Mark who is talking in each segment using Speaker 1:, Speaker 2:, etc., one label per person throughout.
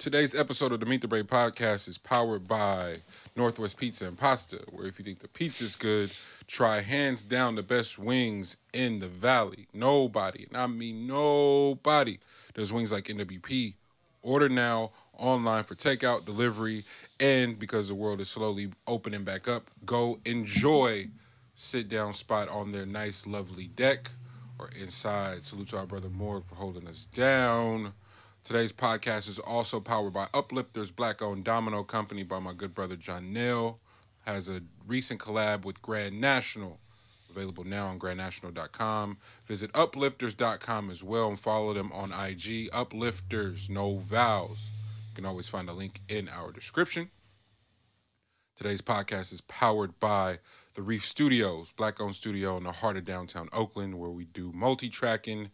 Speaker 1: Today's episode of the Meet the Brave podcast is powered by Northwest Pizza and Pasta, where if you think the pizza's good, try hands down the best wings in the valley. Nobody, and I mean nobody, does wings like NWP. Order now online for takeout, delivery, and because the world is slowly opening back up, go enjoy sit-down spot on their nice, lovely deck or inside. Salute to our brother Morg for holding us down. Today's podcast is also powered by Uplifters, black-owned domino company by my good brother John Nail. Has a recent collab with Grand National, available now on grandnational.com. Visit uplifters.com as well and follow them on IG. Uplifters, no vowels. You can always find a link in our description. Today's podcast is powered by the Reef Studios, black-owned studio in the heart of downtown Oakland, where we do multi-tracking,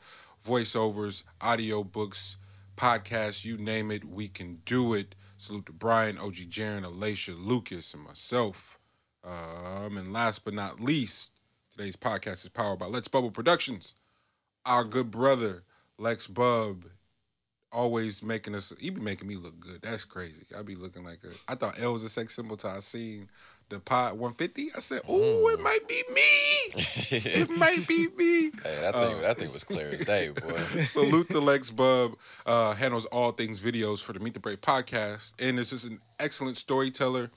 Speaker 1: voiceovers, audiobooks, podcasts, you name it, we can do it. Salute to Brian, OG Jaren, Alacia, Lucas, and myself. And last but not least, today's podcast is powered by Let's Bubble Productions. Our good brother, Lex Bub, always making us, he be making me look good. That's crazy. I be looking like I thought L was a sex symbol till I seen the pod 150. I said, oh, it might be me. It might be me.
Speaker 2: Hey, that thing was clear as day, boy.
Speaker 1: Salute to Lex Bub. Handles all things videos for the Meet the Brave podcast. And is just an excellent storyteller.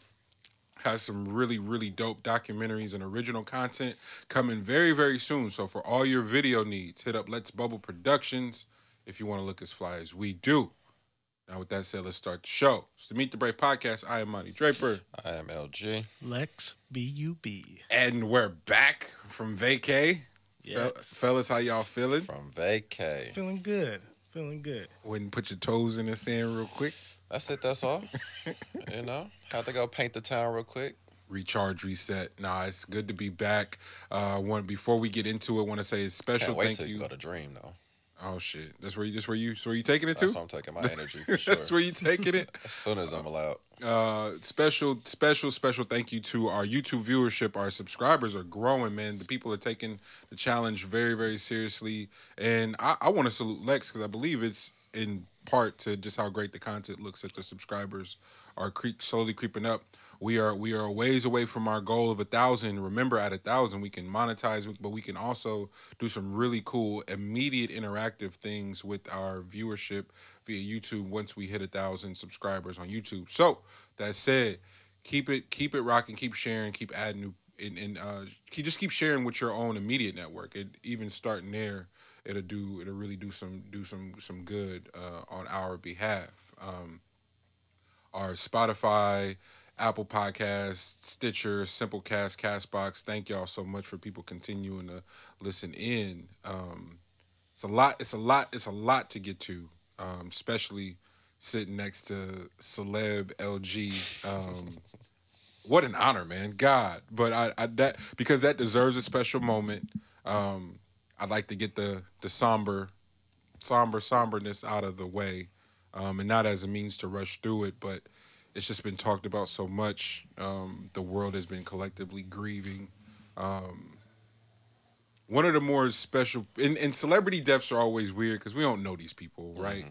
Speaker 1: Has some really, really dope documentaries and original content coming very, very soon. So for all your video needs, hit up Let's Bubble Productions if you want to look as fly as we do. Now, with that said, let's start the show. It's the Meet the Brave podcast. I am Mani Draper.
Speaker 2: I am LG.
Speaker 3: Lex, B-U-B.
Speaker 1: And we're back from vacay.
Speaker 3: Yes.
Speaker 1: Fellas, how y'all feeling?
Speaker 2: From vacay.
Speaker 3: Feeling good. Feeling good.
Speaker 1: Wouldn't put your toes in the sand real quick.
Speaker 2: That's it, that's all. You know, had to go paint the town real quick.
Speaker 1: Recharge, reset. Nah, it's good to be back. Before we get into it, want to say a special
Speaker 2: Can't wait
Speaker 1: thank
Speaker 2: till
Speaker 1: you.
Speaker 2: you go to Dream, though.
Speaker 1: Oh shit! That's where you taking it to?
Speaker 2: That's where I'm taking my energy for sure.
Speaker 1: That's where you taking it.
Speaker 2: As soon as I'm allowed.
Speaker 1: Special thank you to our YouTube viewership. Our subscribers are growing, man. The people are taking the challenge very, very seriously, and I want to salute Lex because I believe it's in part to just how great the content looks that the subscribers are slowly creeping up. We are a ways away from our goal of 1,000. Remember, at 1,000, we can monetize, but we can also do some really cool, immediate, interactive things with our viewership via YouTube once we hit 1,000 subscribers on YouTube. So that said, keep it rocking, keep sharing, keep adding new, and just keep sharing with your own immediate network. Even starting there, it'll really do some good on our behalf. Our Spotify, Apple Podcasts, Stitcher, Simplecast, Castbox. Thank y'all so much for people continuing to listen in. It's a lot to get to, especially sitting next to celeb LG. What an honor, man. God. But I that because that deserves a special moment. I'd like to get the somberness out of the way, and not as a means to rush through it, but it's just been talked about so much. The world has been collectively grieving. One of the more special... And celebrity deaths are always weird because we don't know these people, right?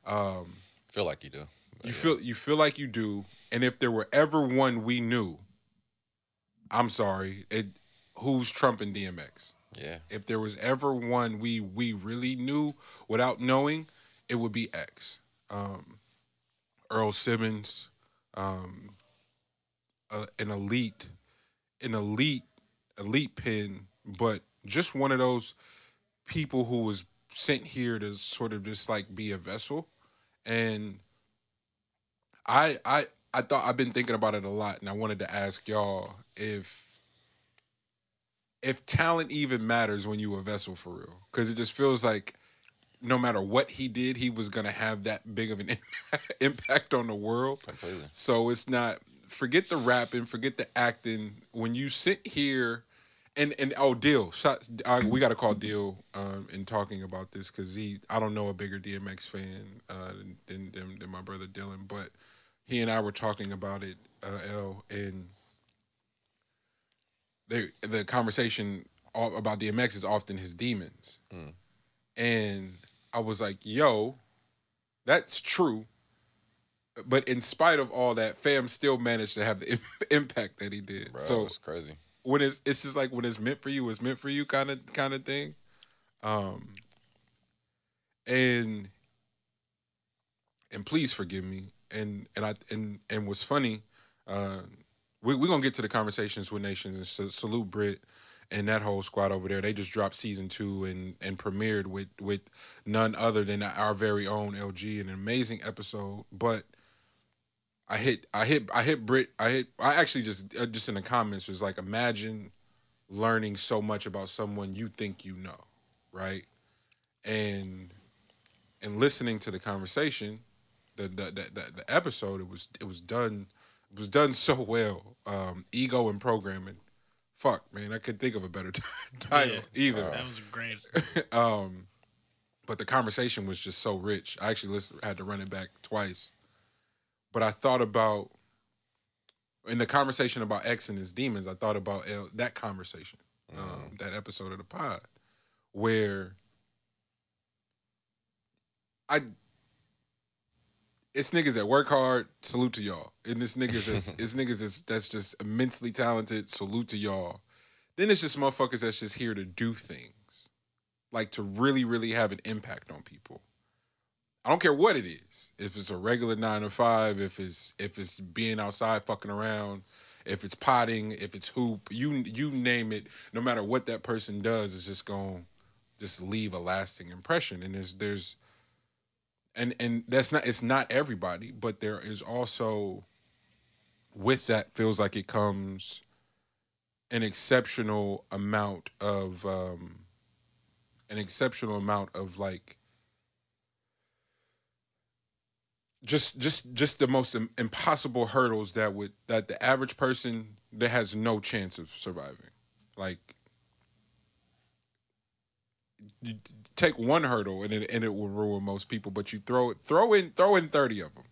Speaker 2: Mm-hmm. Feel like you do.
Speaker 1: You feel like you do. And if there were ever one we knew, I'm sorry, who's trumping DMX?
Speaker 2: Yeah.
Speaker 1: If there was ever one we really knew without knowing, it would be X. Earl Simmons... an elite pen, but just one of those people who was sent here to sort of just like be a vessel. And I thought I've been thinking about it a lot, and I wanted to ask y'all if talent even matters when you a vessel for real, because it just feels like no matter what he did, he was going to have that big of an impact on the world.
Speaker 2: Completely.
Speaker 1: So it's not, forget the rapping, forget the acting. When you sit here, and Dill, we got to call Dill in talking about this, because I don't know a bigger DMX fan than my brother Dylan, but he and I were talking about it, L, and the conversation about DMX is often his demons. And I was like, yo, that's true. but in spite of all that, fam still managed to have the impact that he did.
Speaker 2: Bro,
Speaker 1: So
Speaker 2: it's crazy.
Speaker 1: when it's just like when it's meant for you, it's meant for you kind of thing. And please forgive me. And what's funny, we're gonna get to the conversations with nations and salute Brit and that whole squad over there. They just dropped season 2 and premiered with none other than our very own LG, an amazing episode. But I hit Brit. I actually just in the comments was like, imagine learning so much about someone you think you know, right? And listening to the conversation, the episode, it was done so well. Ego and programming. Fuck, man, I couldn't think of a better title either.
Speaker 3: That was great.
Speaker 1: But the conversation was just so rich. I actually had to run it back twice. But I thought about, in the conversation about X and his demons, I thought about that conversation, that episode of the pod, where it's niggas that work hard, salute to y'all. And it's niggas that's just immensely talented, salute to y'all. Then it's just motherfuckers that's just here to do things. Like to really, really have an impact on people. I don't care what it is. If it's a regular 9 to 5, if it's being outside fucking around, if it's potting, if it's hoop, you name it, no matter what that person does, it's just gonna just leave a lasting impression. And there's And it's not everybody, but there is also, with that, feels like it comes an exceptional amount of like just the most impossible hurdles that the average person that has no chance of surviving. Like, you take one hurdle and it will ruin most people, but you throw in 30 of them.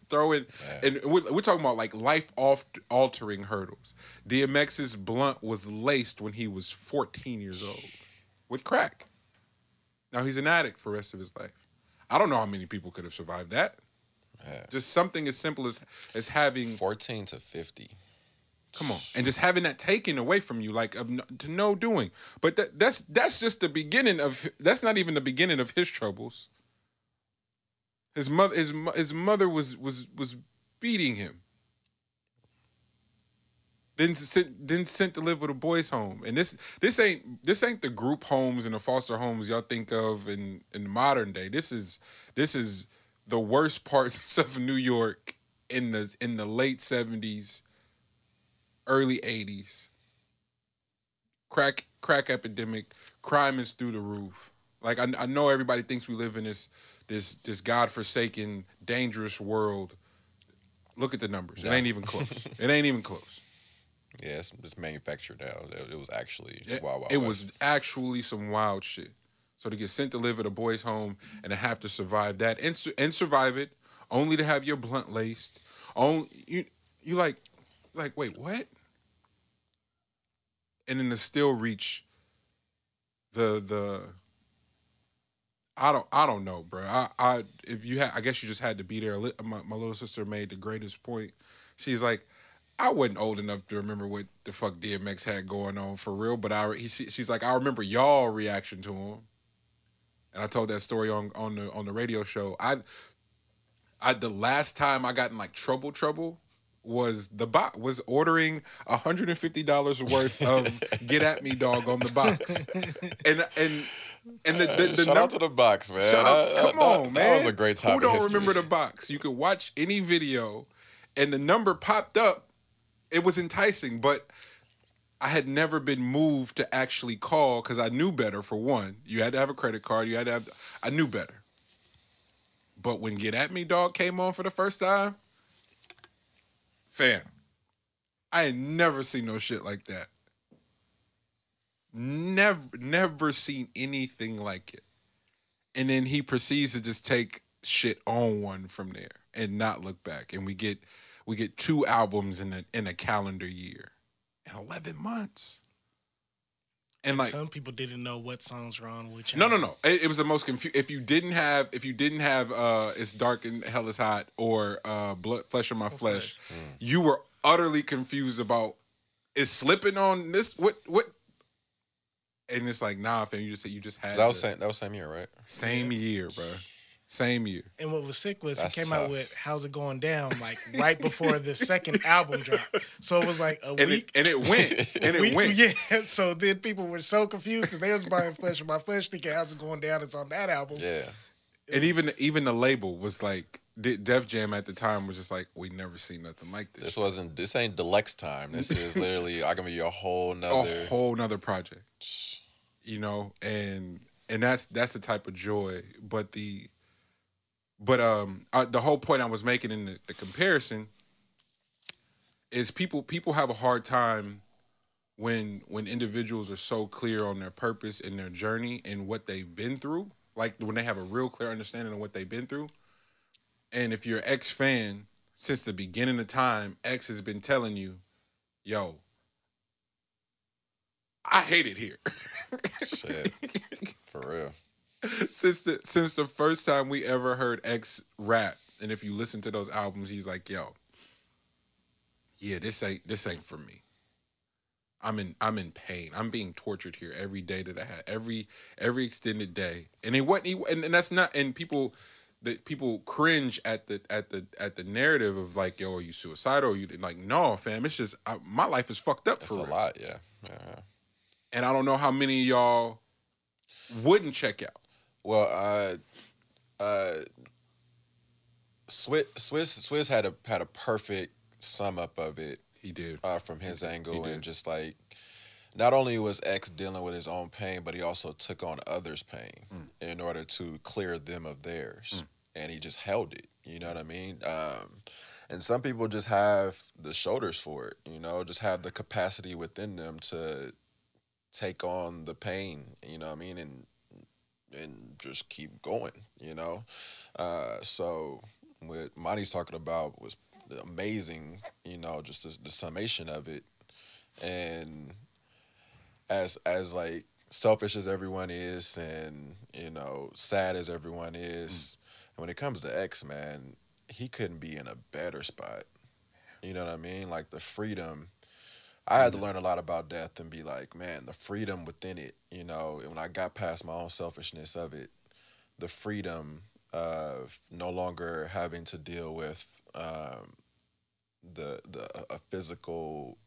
Speaker 1: Throw in, and we're talking about like life altering hurdles. DMX's blunt was laced when he was 14 years old with crack. Now he's an addict for the rest of his life. I don't know how many people could have survived that.
Speaker 2: Yeah.
Speaker 1: Just something as simple as having
Speaker 2: 14 to 50.
Speaker 1: Come on, and just having that taken away from you, like to no doing. But that's just the beginning of. That's not even the beginning of his troubles. His mother was beating him. Then sent to live with a boys' home, and this ain't the group homes and the foster homes y'all think of in modern day. This is the worst parts of New York in the late 70s. Early 80s, crack epidemic, crime is through the roof. Like I know everybody thinks we live in this godforsaken, dangerous world. Look at the numbers. It ain't even close. It ain't even close.
Speaker 2: Yeah, it's manufactured now. It was actually wild.
Speaker 1: It was actually some wild shit. So to get sent to live at a boys' home and to have to survive that and survive it, only to have your blunt laced, you like wait, what? And then to still reach the I don't know, bro. I guess you just had to be there. My little sister made the greatest point. She's like, I wasn't old enough to remember what the fuck DMX had going on for real, but she's like, I remember y'all reaction to him. And I told that story on the radio show. The last time I got in like trouble was ordering $150 worth of Get At Me Dog on the box. And the
Speaker 2: shout out to the box, man.
Speaker 1: Come on, man.
Speaker 2: That was a great time.
Speaker 1: Who don't remember the box? You could watch any video and the number popped up. It was enticing, but I had never been moved to actually call because I knew better. For one, you had to have a credit card. I knew better. But when Get At Me Dog came on for the first time, fam, I had never seen no shit like that. Never seen anything like it. And then he proceeds to just take shit on one from there and not look back. And we get 2 albums in a calendar year in 11 months. And like
Speaker 3: some people didn't know what songs were on which.
Speaker 1: no.
Speaker 3: album.
Speaker 1: It was the most confused. If you didn't have It's Dark and Hell is Hot or Blood Flesh of My Flesh, you were utterly confused about is slipping on this what. And it's like, nah, fam, you just had
Speaker 2: that was same year, right?
Speaker 1: Same year, bro. Same year.
Speaker 3: And what was sick was
Speaker 2: That's
Speaker 3: he came
Speaker 2: tough.
Speaker 3: out with "How's It Going Down" like right before the second album dropped. So it was like a week.
Speaker 1: And it went.
Speaker 3: Yeah. So then people were so confused because they was buying Flesh of My Flesh, thinking "How's It Going Down" is on that album.
Speaker 2: Yeah.
Speaker 1: And even the label was like, Def Jam at the time was just like, we never seen nothing like this.
Speaker 2: This ain't the Lex time. This is literally I can be a whole nother
Speaker 1: project. You know, and that's the type of joy. But the whole point I was making in the comparison is people have a hard time when individuals are so clear on their purpose and their journey and what they've been through, like when they have a real clear understanding of what they've been through. And if you're an X fan, since the beginning of time, X has been telling you, yo, I hate it here.
Speaker 2: Shit. For real.
Speaker 1: Since the first time we ever heard X rap, and if you listen to those albums, he's like, "Yo, yeah, this ain't for me. I'm in pain. I'm being tortured here every day that I had, every extended day." And it wasn't, and that's not. And people cringe at the narrative of like, "Yo, are you suicidal? Or you like, no, fam. It's just my life is fucked up
Speaker 2: That's
Speaker 1: for
Speaker 2: a
Speaker 1: real."
Speaker 2: lot, yeah.
Speaker 1: And I don't know how many of y'all wouldn't check out.
Speaker 2: Well, Swiss had a perfect sum up of it.
Speaker 1: He did
Speaker 2: from his angle, and just like not only was X dealing with his own pain, but he also took on others' pain in order to clear them of theirs, and he just held it. You know what I mean? And some people just have the shoulders for it. You know, just have the capacity within them to take on the pain. You know what I mean? And just keep going, you know? So what Mani's talking about was amazing, you know, just the summation of it. And as like selfish as everyone is and, you know, sad as everyone is, and when it comes to X, man, he couldn't be in a better spot. You know what I mean? Like the freedom. I had to learn a lot about death and be like, man, the freedom within it, you know, and when I got past my own selfishness of it, the freedom of no longer having to deal with a physical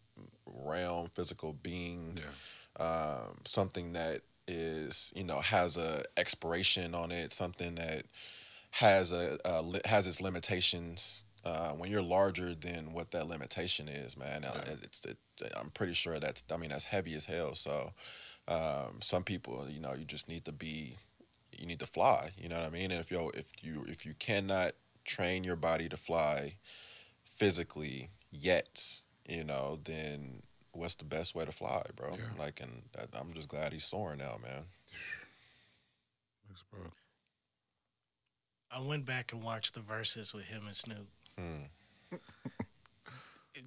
Speaker 2: realm, physical being, something that is, you know, has a expiration on it, something that has has its limitations. When you're larger than what that limitation is, man, I'm pretty sure that's heavy as hell. So some people, you know, you just need to fly. You know what I mean? And if you cannot train your body to fly physically yet, you know, then what's the best way to fly, bro? Yeah. Like, and I'm just glad he's soaring now, man.
Speaker 1: Thanks, bro.
Speaker 3: I went back and watched the verses with him and Snoop.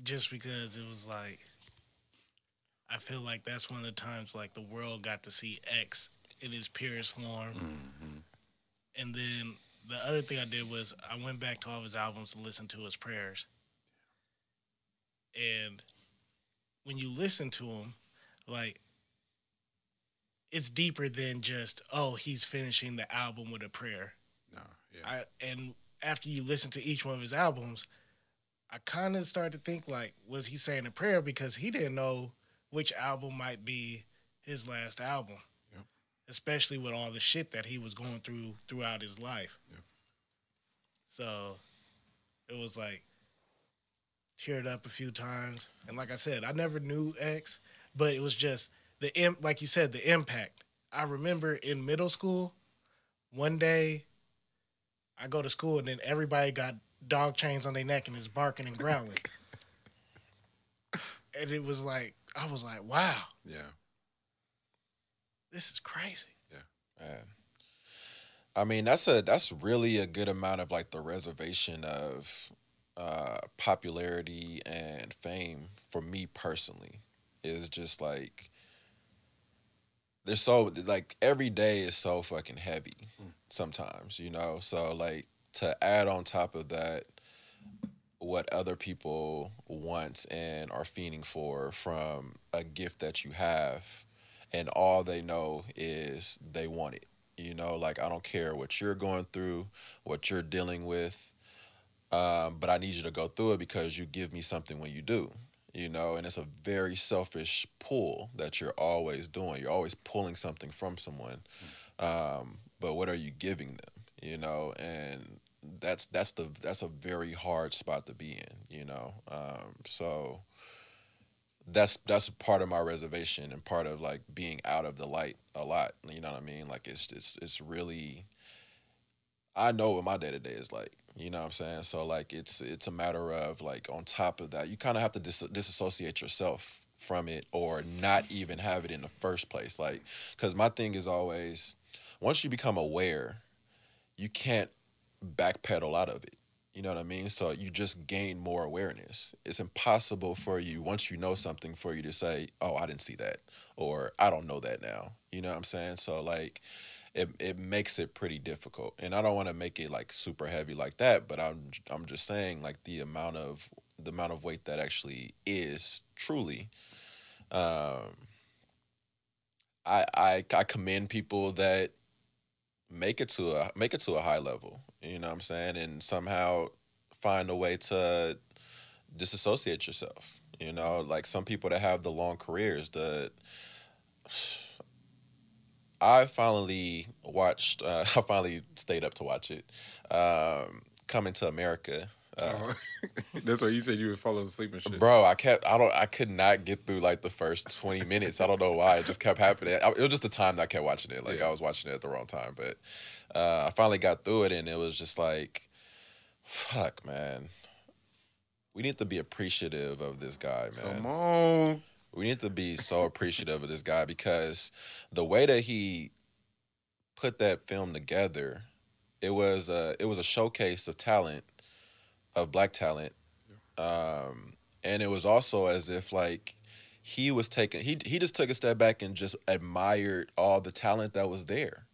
Speaker 3: Just because it was like, I feel like that's one of the times like the world got to see X in his purest form. And then the other thing I did was I went back to all of his albums to listen to his prayers. And when you listen to him, like, it's deeper than just, oh, he's finishing the album with a prayer.
Speaker 1: No, yeah.
Speaker 3: And after you listen to each one of his albums, I kind of started to think, like, was he saying a prayer because he didn't know which album might be his last album, especially with all the shit that he was going through throughout his life. So it was like teared up a few times. And like I said, I never knew X, but it was just like you said, the impact. I remember in middle school, one day I go to school and then everybody got dog chains on their neck and is barking and growling. And it was like, I was like, wow.
Speaker 1: Yeah.
Speaker 3: This is crazy.
Speaker 2: Yeah. Man. I mean, that's really a good amount of like the reservation of popularity and fame for me personally is just like They're so like every day is so fucking heavy sometimes, you know. So like to add on top of that what other people want and are fiending for from a gift that you have, and all they know is they want it. You know, like I don't care what you're going through, what you're dealing with, but I need you to go through it because you give me something when you do. You know, and it's a very selfish pull that you're always doing. You're always pulling something from someone, but what are you giving them? You know, and that's a very hard spot to be in. You know, so that's part of my reservation and part of like being out of the light a lot. You know what I mean? Like it's really, I know what my day to day is like. You know what I'm saying? So like it's a matter of like on top of that, you kind of have to disassociate yourself from it or not even have it in the first place. Like, because my thing is always, once you become aware, you can't backpedal out of it. You know what I mean? So you just gain more awareness. It's impossible for you, once you know something, for you to say, oh, I didn't see that, or I don't know that now. You know what I'm saying? So like it makes it pretty difficult. And I don't want to make it like super heavy like that, but I'm just saying like the amount of weight that actually is truly, um I commend people that make it to a high level, you know what I'm saying, and somehow find a way to disassociate yourself. You know, like some people that have the long careers. I finally watched. I finally stayed up to watch it. Coming to America.
Speaker 1: That's why you said you were falling asleep and shit.
Speaker 2: Bro, I could not get through like the first 20 minutes. I don't know why. It just kept happening. It was just the time that I kept watching it. Like I was watching it at the wrong time. But I finally got through it, and it was just like, fuck, man. We need to be appreciative of this guy, man.
Speaker 1: Come on.
Speaker 2: We need to be so appreciative of this guy because the way that he put that film together, it was a showcase of talent, of black talent. And it was also as if like he just took a step back and just admired all the talent that was there.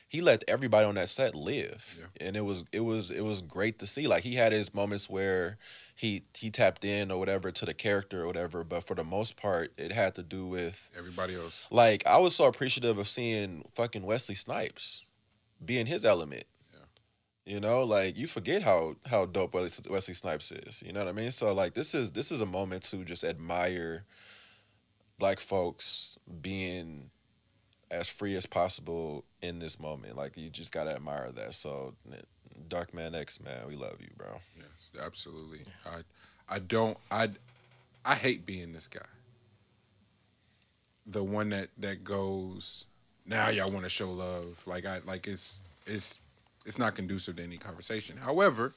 Speaker 2: He let everybody on that set live, and it was great to see. Like he had his moments where he tapped in or whatever to the character or whatever, but for the most part, it had to do with
Speaker 1: everybody else.
Speaker 2: Like I was so appreciative of seeing fucking Wesley Snipes be in his element. You know, like you forget how dope Wesley Snipes is. You know what I mean? So like this is a moment to just admire black folks being as free as possible in this moment. Like you just gotta admire that. So Dark Man X, man, we love you, bro.
Speaker 1: Yes, absolutely. I hate being this guy. The one that goes, now y'all want to show love. Like it's not conducive to any conversation. However,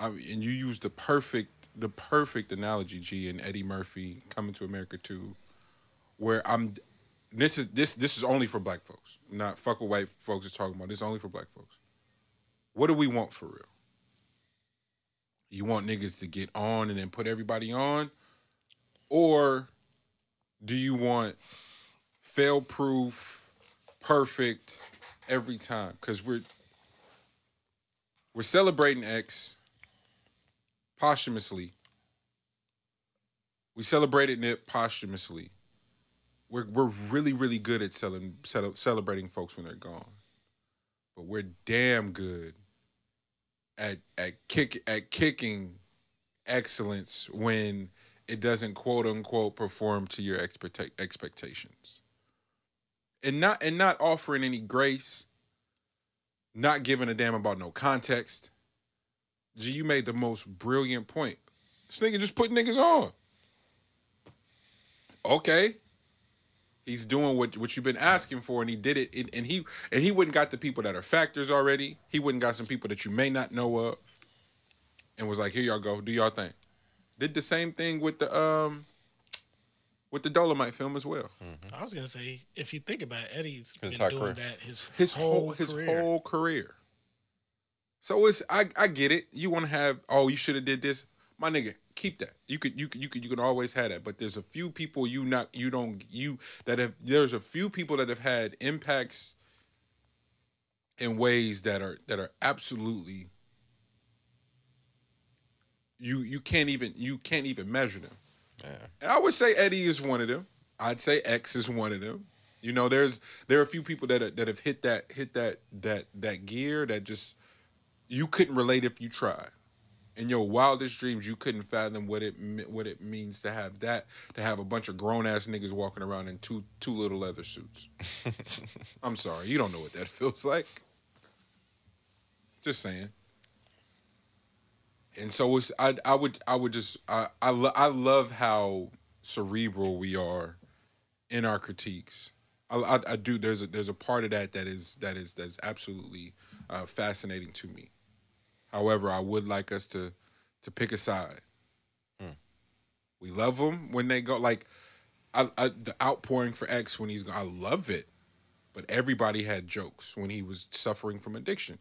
Speaker 1: and you use the perfect analogy, G, and Eddie Murphy Coming to America 2, where this is only for black folks. Not fuck what white folks is talking about. This is only for black folks. What do we want for real? You want niggas to get on and then put everybody on? Or do you want fail-proof, perfect every time? Because we're celebrating X posthumously. We celebrated Nip posthumously. We're really, really good at celebrating folks when they're gone. But we're damn good at kicking excellence when it doesn't quote unquote perform to your expectations. And not offering any grace, not giving a damn about no context. G, you made the most brilliant point. This nigga just put niggas on. Okay. He's doing what you've been asking for, and he did it. And he wouldn't got the people that are factors already. He wouldn't got some people that you may not know of, and was like, "Here y'all go, do y'all thing." Did the same thing with the Dolomite film as well.
Speaker 3: Mm-hmm. I was gonna say, if you think about it, Eddie's been
Speaker 2: doing
Speaker 3: career.
Speaker 2: That
Speaker 3: his whole
Speaker 1: career. So I get it. You want to have, oh, you should have did this, my nigga. keep that. You can always have that. But there's a few people there's a few people that have had impacts in ways that are absolutely you can't even measure them.
Speaker 2: Yeah.
Speaker 1: And I would say Eddie is one of them. I'd say X is one of them. You know, there are a few people that have hit that gear that just you couldn't relate if you tried. In your wildest dreams, you couldn't fathom what it means to have a bunch of grown ass niggas walking around in two little leather suits. I'm sorry, you don't know what that feels like. Just saying. And so I love how cerebral we are in our critiques. I do. There's a part of that's absolutely fascinating to me. However, I would like us to pick a side. We love them when they go like the outpouring for X when he's gone. I love it, but everybody had jokes when he was suffering from addiction.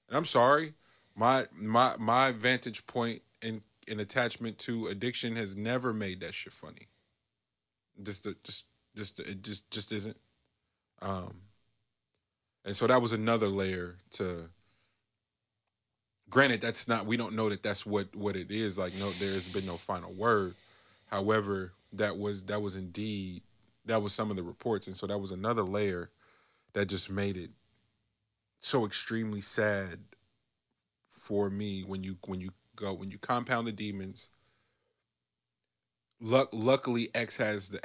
Speaker 1: And I'm sorry, my vantage point in attachment to addiction has never made that shit funny. It just isn't. And so that was another layer to. Granted, we don't know that that's what it is. Like, no, there has been no final word. However, that was some of the reports. And so that was another layer that just made it so extremely sad for me when you compound the demons. Luckily, X has and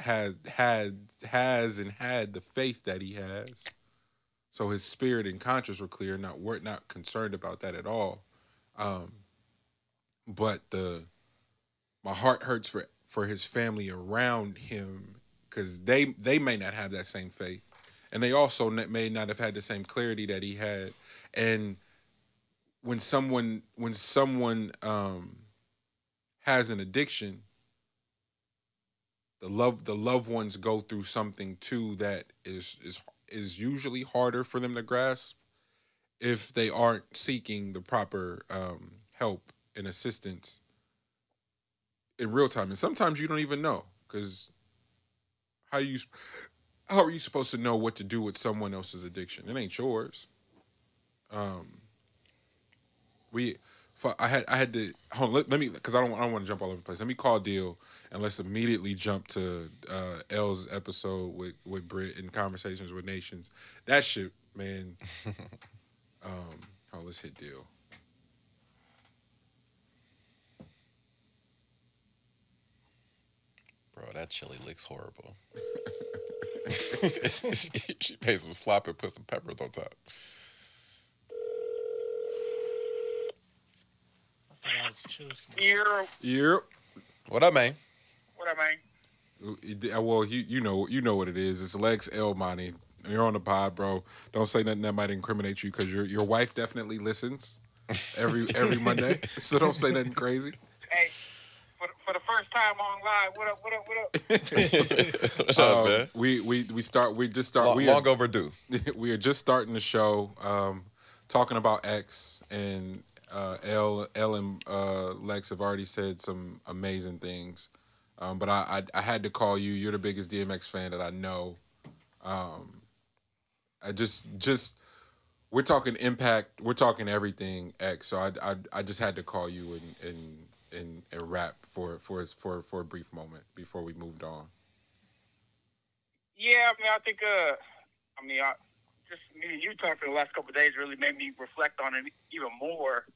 Speaker 1: had the faith that he has. So his spirit and conscience were clear. We're not concerned about that at all. But my heart hurts for his family around him because they may not have that same faith, and they also may not have had the same clarity that he had. And when someone has an addiction, the loved ones go through something too that is usually harder for them to grasp if they aren't seeking the proper help and assistance in real time. And sometimes you don't even know, because how are you supposed to know what to do with someone else's addiction? It ain't yours. I had to hold on, let me, because I don't want to jump all over the place. Let me call Deal and let's immediately jump to L's episode with Britt and Conversations with Nations. That shit, man. Let's hit Deal.
Speaker 2: Bro, that chili looks horrible. She made some slop and put some peppers on top.
Speaker 1: Yep.
Speaker 2: What up, man?
Speaker 4: What up, man?
Speaker 1: Well, you know what it is. It's Lex and Mani. You're on the pod, bro. Don't say nothing that might incriminate you, because your wife definitely listens every Monday. So don't say nothing crazy.
Speaker 4: Hey, for the first time on live, what up?
Speaker 2: What's up, man?
Speaker 1: We just start.
Speaker 2: Long overdue.
Speaker 1: We are just starting the show, talking about X, and L and Lex have already said some amazing things. But I had to call you. You're the biggest DMX fan that I know. I just we're talking impact. We're talking everything X. So I just had to call you and rap for a brief moment before we moved on.
Speaker 4: Yeah, I mean, I think just me and you talking for the last couple of days really made me reflect on it even more.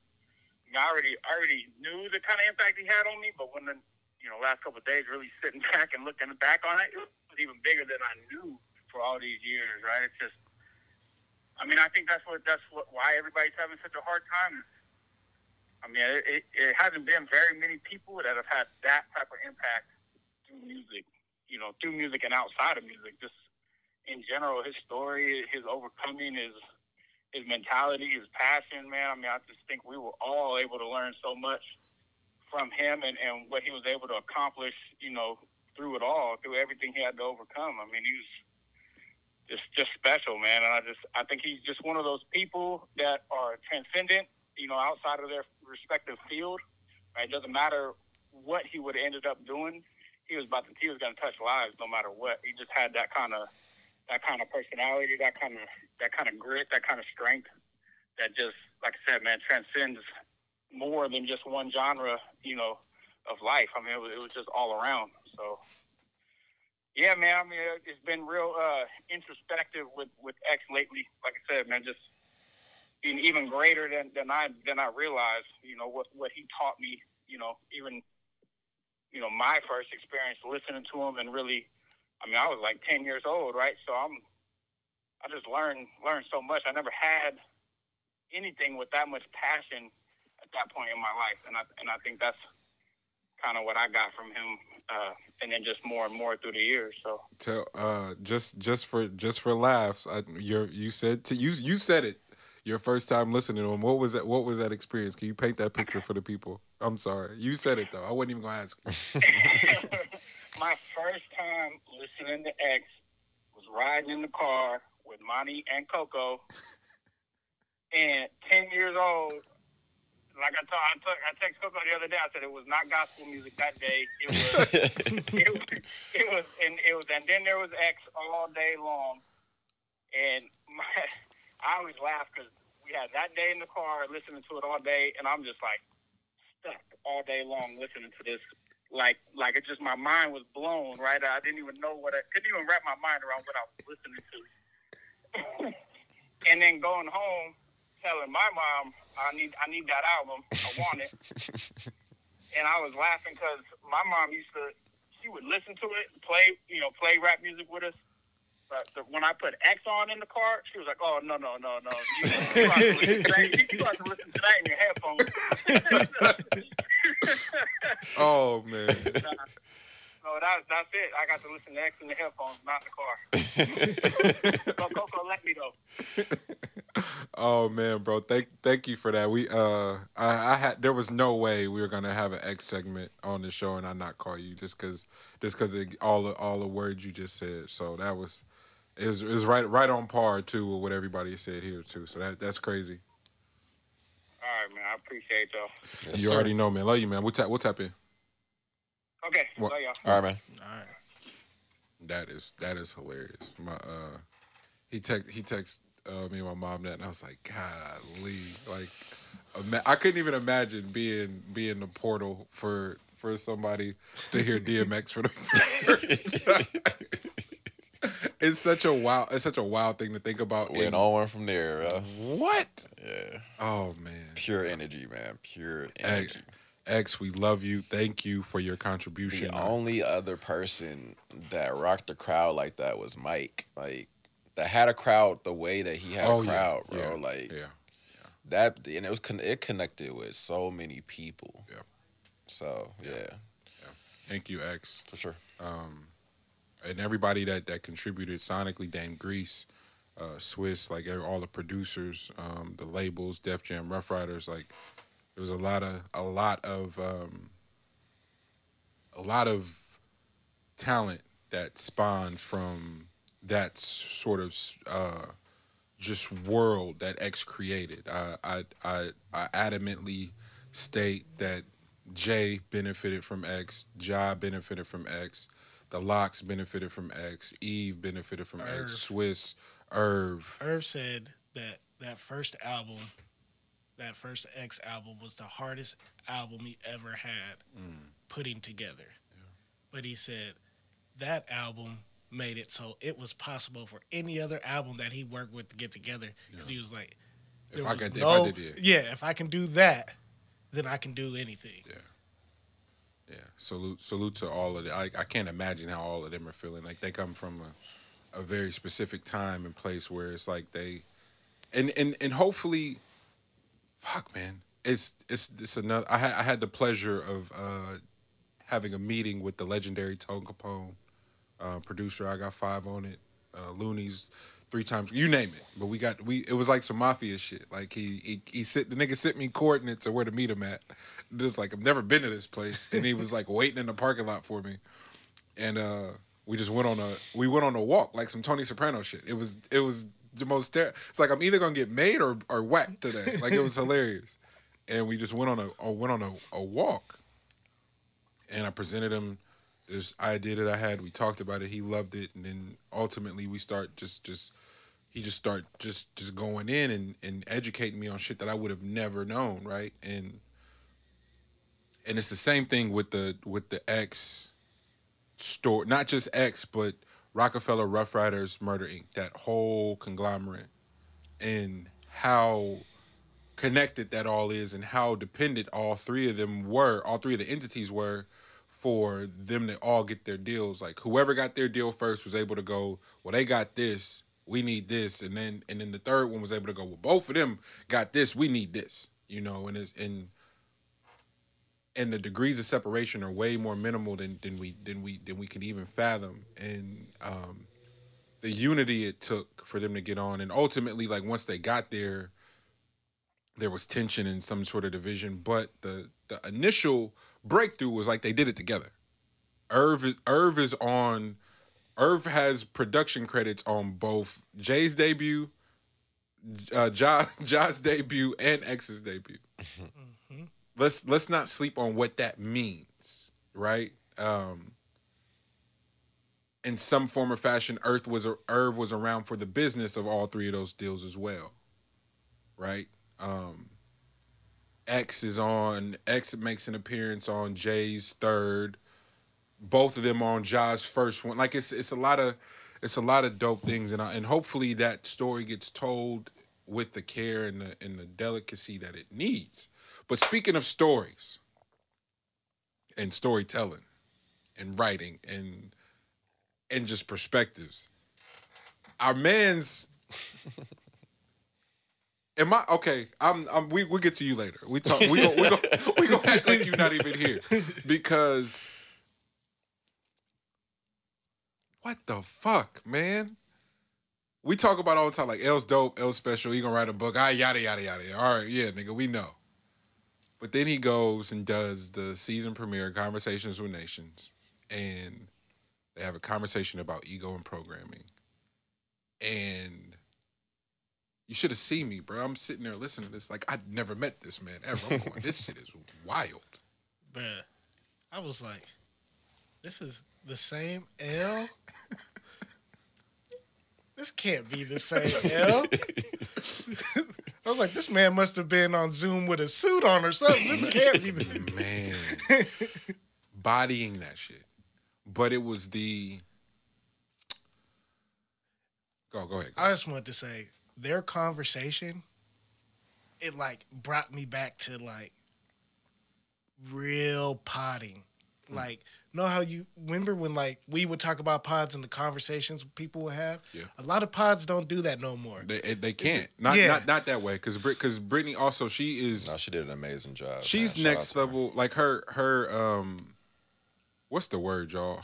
Speaker 4: I already knew the kind of impact he had on me, but when the last couple of days really sitting back and looking back on it, it was even bigger than I knew for all these years, right? It's just, I mean, I think that's why everybody's having such a hard time. I mean, it hasn't been very many people that have had that type of impact through music, through music and outside of music. Just in general, his story, his overcoming, his mentality, his passion, man. I mean, I just think we were all able to learn so much from him and what he was able to accomplish, through it all, through everything he had to overcome. I mean, he was just special, man. And I think he's just one of those people that are transcendent, outside of their respective field. Right? It doesn't matter what he would have ended up doing, he was going to touch lives no matter what. He just had that kind of personality, that kind of grit, that kind of strength that just, like I said, man, transcends more than just one genre, you know, of life. I mean, it was just all around. So, yeah, man. I mean, it's been real introspective with X lately. Like I said, man, just being even greater than I realized. You know what he taught me. You know, even my first experience listening to him and really. I mean, I was like 10 years old, right? So I just learned so much. I never had anything with that much passion at that point in my life, and I think that's kind of what I got from him, and then just more and more through the years. So
Speaker 1: just for laughs, you said it. Your first time listening to him, what was that? What was that experience? Can you paint that picture for the people? I'm sorry, you said it though. I wasn't even gonna ask you.
Speaker 4: My first time listening to X was riding in the car with Mani and Coco, and 10 years old. Like I texted Coco the other day. I said it was not gospel music that day. It was, and then there was X all day long, and I always laugh because we had that day in the car listening to it all day, and I'm just like stuck all day long listening to this. Like it just, my mind was blown, right? I didn't even know couldn't even wrap my mind around what I was listening to. And then going home, telling my mom, I need that album, I want it. And I was laughing because my mom she would listen to it, play rap music with us. But when I put X on in the car, she was like, "Oh, no. You have to listen to that in your headphones."
Speaker 1: Oh, man.
Speaker 4: So that's it. I got to listen to X in the headphones, not in the car. So Coco let me though.
Speaker 1: Oh man, bro, thank you for that. We there was no way we were gonna have an X segment on the show and I not call you just because all the words you just said. So it was right on par too with what everybody said here too. So that's crazy.
Speaker 4: All right, man. I appreciate y'all.
Speaker 2: Yes,
Speaker 1: You
Speaker 2: sir.
Speaker 1: already know, man. Love you, man. We'll tap in.
Speaker 4: Okay,
Speaker 1: What?
Speaker 4: love y'all.
Speaker 2: All right, man.
Speaker 3: All right.
Speaker 1: That is hilarious. He text me and my mom that, and I was like, golly, like I couldn't even imagine being the portal for somebody to hear DMX for the first time. It's such a wild thing to think about.
Speaker 2: Went on from there, bro.
Speaker 1: What?
Speaker 2: Yeah.
Speaker 1: Oh man.
Speaker 2: Pure energy, man. Pure energy.
Speaker 1: X, we love you. Thank you for your contribution.
Speaker 2: The only other person that rocked the crowd like that was Mike. Like, that had a crowd the way that he had a crowd, bro.
Speaker 1: Yeah.
Speaker 2: Like,
Speaker 1: yeah.
Speaker 2: that, and it connected with so many people.
Speaker 1: Yeah.
Speaker 2: So, yeah.
Speaker 1: Thank you, X.
Speaker 2: For sure.
Speaker 1: And everybody that contributed sonically, Dame Grease, Swiss, like all the producers, the labels, Def Jam, Rough Riders, like there was a lot of talent that spawned from that sort of just world that X created. I adamantly state that Jay benefited from X, Ja benefited from X, the Locks benefited from X, Eve benefited from
Speaker 3: Irv.
Speaker 1: X, Swiss, Irv.
Speaker 3: Irv said that first X album was the hardest album he ever had putting together. Yeah. But he said that album made it so it was possible for any other album that he worked with to get together. Because he was like, if I did it. Yeah, if I can do that, then I can do anything.
Speaker 1: Yeah. Yeah. Salute to all of them. I can't imagine how all of them are feeling. Like they come from a very specific time and place where it's like they and hopefully, fuck man, it's another. I had the pleasure of having a meeting with the legendary Tone Capone, producer. I got 5 on it. Looney's 3 times, you name it. But it was like some mafia shit. Like the nigga sent me coordinates of where to meet him at. Just like, I've never been to this place, and he was like waiting in the parking lot for me, and we just went on a walk like some Tony Soprano shit. It was the most it's like I'm either gonna get made or whacked today. Like it was hilarious, and we just went on a walk, And I presented him this idea that I had. We talked about it. He loved it, and then ultimately we start he just start just going in and educating me on shit that I would have never known, right? And it's the same thing with the X store, not just X, but Rockefeller Rough Riders Murder Inc. That whole conglomerate, and how connected that all is, and how dependent all three of the entities were for them to all get their deals. Like whoever got their deal first was able to go, well, they got this, we need this, and then the third one was able to go, well, both of them got this, we need this, you know, and the degrees of separation are way more minimal than we can even fathom, and the unity it took for them to get on, and ultimately, like once they got there was tension and some sort of division, but the initial breakthrough was like they did it together. Irv has production credits on both Jay's debut, Ja's debut, and X's debut. Mm-hmm. Let's not sleep on what that means, right? In some form or fashion, Irv was around for the business of all three of those deals as well, right? X makes an appearance on Jay's third. Both of them on Ja's first one. Like it's a lot of dope things, and hopefully that story gets told with the care and the delicacy that it needs. But speaking of stories and storytelling and writing and just perspectives, our man's. Am I okay? We'll get to you later. We talk. We gonna act like you're not even here, because what the fuck, man? We talk about all the time like L's dope, L's special. He gonna write a book. Yada yada yada. All right, yeah, nigga, we know. But then he goes and does the season premiere, Conversations with Nations, and they have a conversation about ego and programming, and you should have seen me, bro. I'm sitting there listening to this like I'd never met this man ever. I'm going, this shit is wild.
Speaker 3: Bruh, I was like, this is the same L? This can't be the same L. I was like, this man must have been on Zoom with a suit on or something. This can't be the
Speaker 1: man. Bodying that shit. But it was the... Go ahead.
Speaker 3: I just want to say, their conversation, it like brought me back to like real podding. Like, know how you remember when like we would talk about pods and the conversations people would have?
Speaker 1: Yeah.
Speaker 3: A lot of pods don't do that no more.
Speaker 1: They can't. Not that way. Because Brittany also, she is...
Speaker 2: No, she did an amazing job.
Speaker 1: She's next level. Like her what's the word, y'all?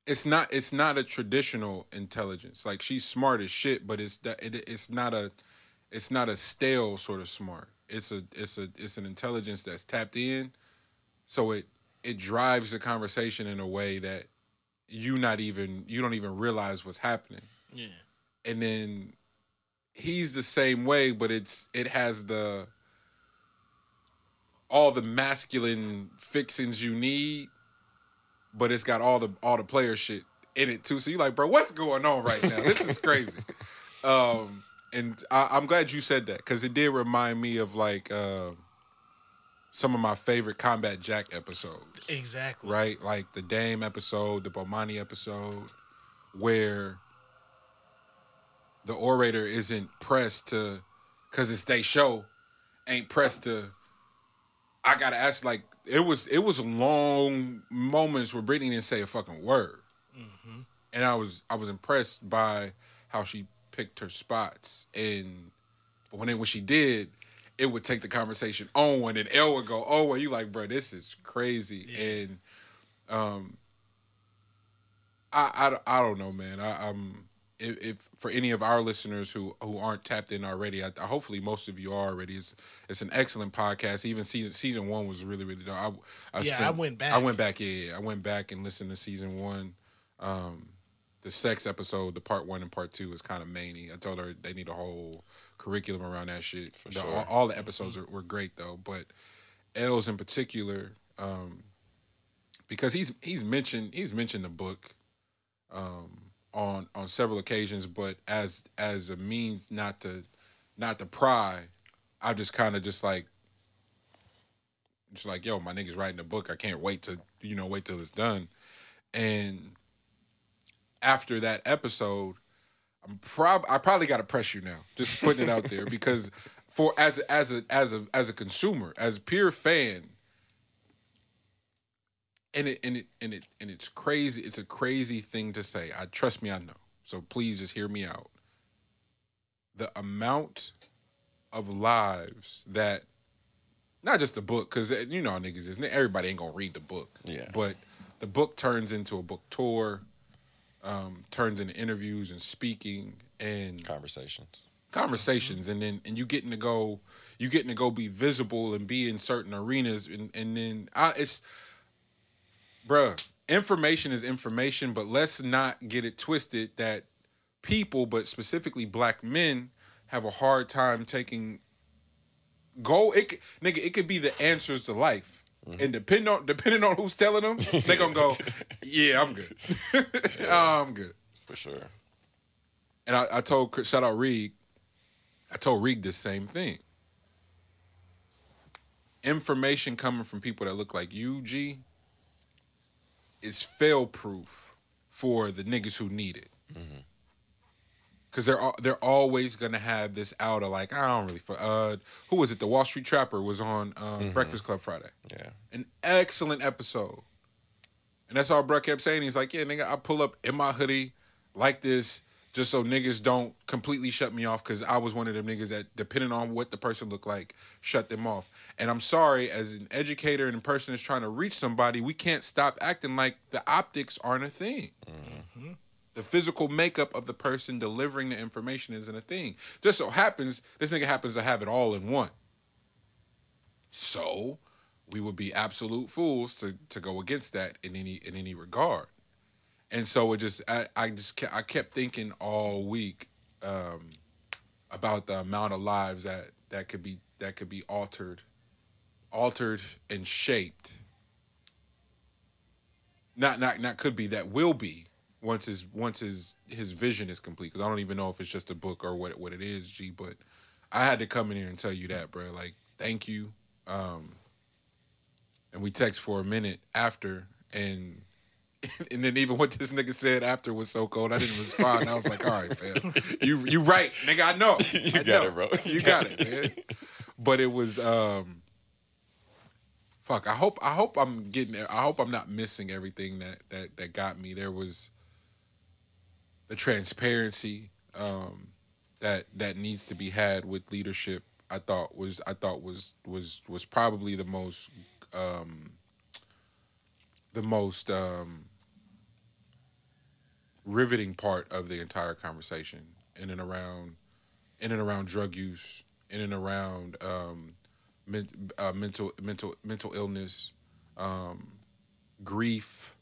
Speaker 1: It's not a traditional intelligence. Like she's smart as shit, but it's not a stale sort of smart. It's an intelligence that's tapped in, so it drives the conversation in a way that you don't even realize what's happening.
Speaker 3: Yeah.
Speaker 1: And then he's the same way, but it has all the masculine fixings you need, but it's got all the player shit in it too. So you're like, bro, what's going on right now? This is crazy. And I'm glad you said that, because it did remind me of like some of my favorite Combat Jack episodes.
Speaker 3: Exactly.
Speaker 1: Right? Like the Dame episode, the Bomani episode, where the orator isn't pressed to, because it's their show, ain't pressed to, I gotta ask, like, it was long moments where Brittany didn't say a fucking word. Mm-hmm. And I was impressed by how she picked her spots, but when she did, it would take the conversation on, and Elle would go, oh, and you like, bro, this is crazy. Yeah. And I don't know, man. If for any of our listeners who aren't tapped in already, hopefully most of you are already. It's an excellent podcast. Even season one was really, really dope. I went back. I went back and listened to season one. The sex episode, the part 1 and part 2, is kind of many. I told her they need a whole curriculum around that shit.
Speaker 2: For sure.
Speaker 1: All the episodes were great though, but L's in particular, because he's mentioned the book on several occasions, but as a means not to pry, I just kind of just like yo, my nigga's writing a book. I can't wait to wait till it's done. And after that episode, I probably got to press you now, just putting it out there, because for as a consumer, as a pure fan, and it's crazy. It's a crazy thing to say. Trust me, I know. So please just hear me out. The amount of lives that, not just the book, because you know how niggas is. Everybody ain't gonna read the book.
Speaker 2: Yeah.
Speaker 1: But the book turns into a book tour, turns into interviews and speaking and
Speaker 2: conversations,
Speaker 1: and you getting to go be visible and be in certain arenas, and then it's, bruh, information is information, but let's not get it twisted that people, but specifically black men, have a hard time taking it could be the answers to life. Mm-hmm. And depending on who's telling them, they gonna go, yeah, I'm good. I'm good.
Speaker 2: For sure.
Speaker 1: And I told, shout out Reed, I told Reed the same thing. Information coming from people that look like you, G, is fail-proof for the niggas who need it. Mm-hmm. Because they're always going to have this out of like, I don't really... who was it? The Wall Street Trapper was on Breakfast Club Friday.
Speaker 2: Yeah.
Speaker 1: An excellent episode. And that's all Bruh kept saying. He's like, yeah, nigga, I pull up in my hoodie like this just so niggas don't completely shut me off, because I was one of them niggas that, depending on what the person looked like, shut them off. And I'm sorry, as an educator and a person that's trying to reach somebody, we can't stop acting like the optics aren't a thing. Mm-hmm. The physical makeup of the person delivering the information isn't a thing. Just so happens, this nigga happens to have it all in one. So we would be absolute fools to go against that in any regard. And so it just I kept thinking all week about the amount of lives that could be altered and shaped. Not could be, that will be, once his vision is complete. Because I don't even know if it's just a book or what it is, G. But I had to come in here and tell you that, bro. Like, thank you. And we text for a minute after, and then even what this nigga said after was so cold, I didn't respond. I was like, all right, fam, you right, nigga. I know.
Speaker 2: You got it, bro.
Speaker 1: You got it, man. But it was fuck. I hope I'm getting there. I hope I'm not missing everything that got me. There was the transparency that needs to be had with leadership. I thought was probably the most riveting part of the entire conversation, in and around drug use, in and around mental illness, grief.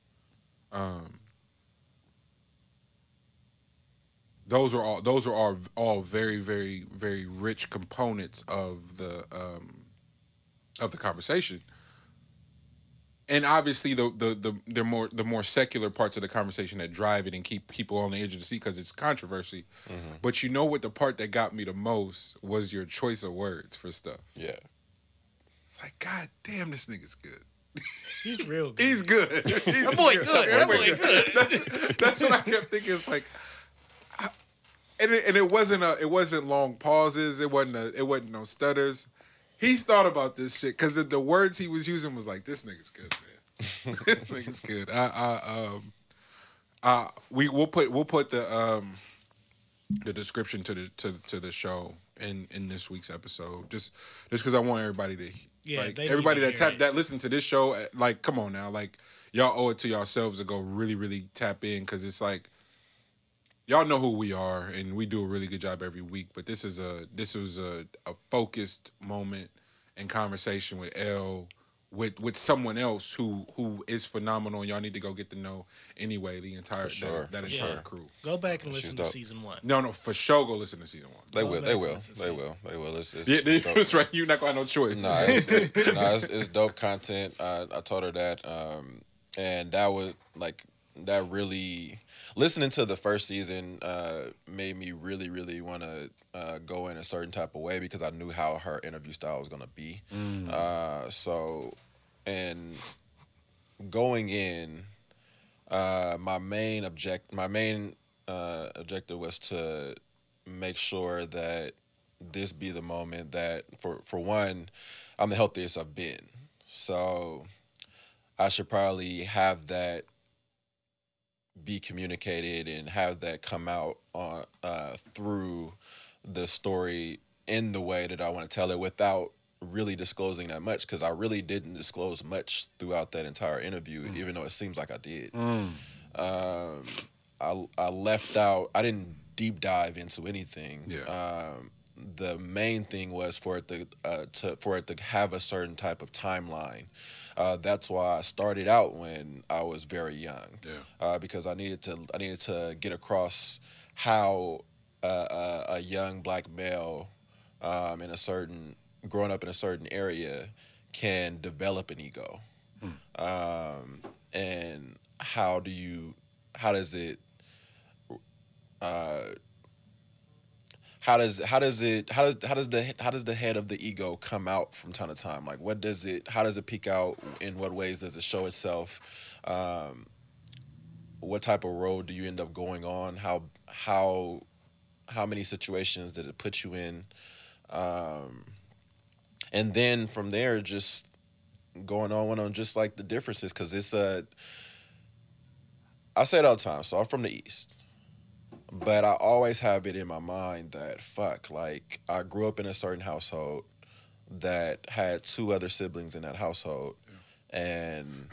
Speaker 1: Those are all very, very, very rich components of the conversation. And obviously the more secular parts of the conversation that drive it and keep people on the edge of the seat because it's controversy. Mm-hmm. But you know what, the part that got me the most was your choice of words for stuff.
Speaker 2: Yeah.
Speaker 1: It's like, God damn, this nigga's good.
Speaker 3: He's real good.
Speaker 1: He's good.
Speaker 3: That boy good. That boy good.
Speaker 1: That's what I kept thinking. It's like, and it wasn't long pauses. It wasn't no stutters. He's thought about this shit because the words he was using was like, this nigga's good, man. This nigga's good. We'll put the description to the show in this week's episode, just because I want everybody to everybody that listen to this show, like, come on now, like, y'all owe it to yourselves to go really, really tap in, because it's like, y'all know who we are, and we do a really good job every week. But this was a focused moment and conversation with L, with someone else who is phenomenal, and y'all need to go get to know anyway the entire that entire crew.
Speaker 3: Go back and listen to season 1.
Speaker 1: No, for sure. Go listen to season 1.
Speaker 2: They will. It's dope.
Speaker 1: That's right. You're not gonna have no choice.
Speaker 2: It's dope content. I told her that, and that was like that really. Listening to the first season made me really, really want to go in a certain type of way because I knew how her interview style was going to be. And going in, my main objective was to make sure that this be the moment that, for one, I'm the healthiest I've been. So I should probably have that be communicated and have that come out on through the story in the way that I want to tell it without really disclosing that much, because I really didn't disclose much throughout that entire interview, even though it seems like I did. I left out, I didn't deep dive into anything. The main thing was for it to have a certain type of timeline. That's why I started out when I was very young, because I needed to get across how a young black male growing up in a certain area can develop an ego, and how does the head of the ego come out from time to time? Like, how does it peek out? In what ways does it show itself? What type of road do you end up going on? How many situations did it put you in? And then from there, just going on just like the differences, because I say it all the time. So I'm from the East. But I always have it in my mind that, like, I grew up in a certain household that had 2 other siblings in that household. And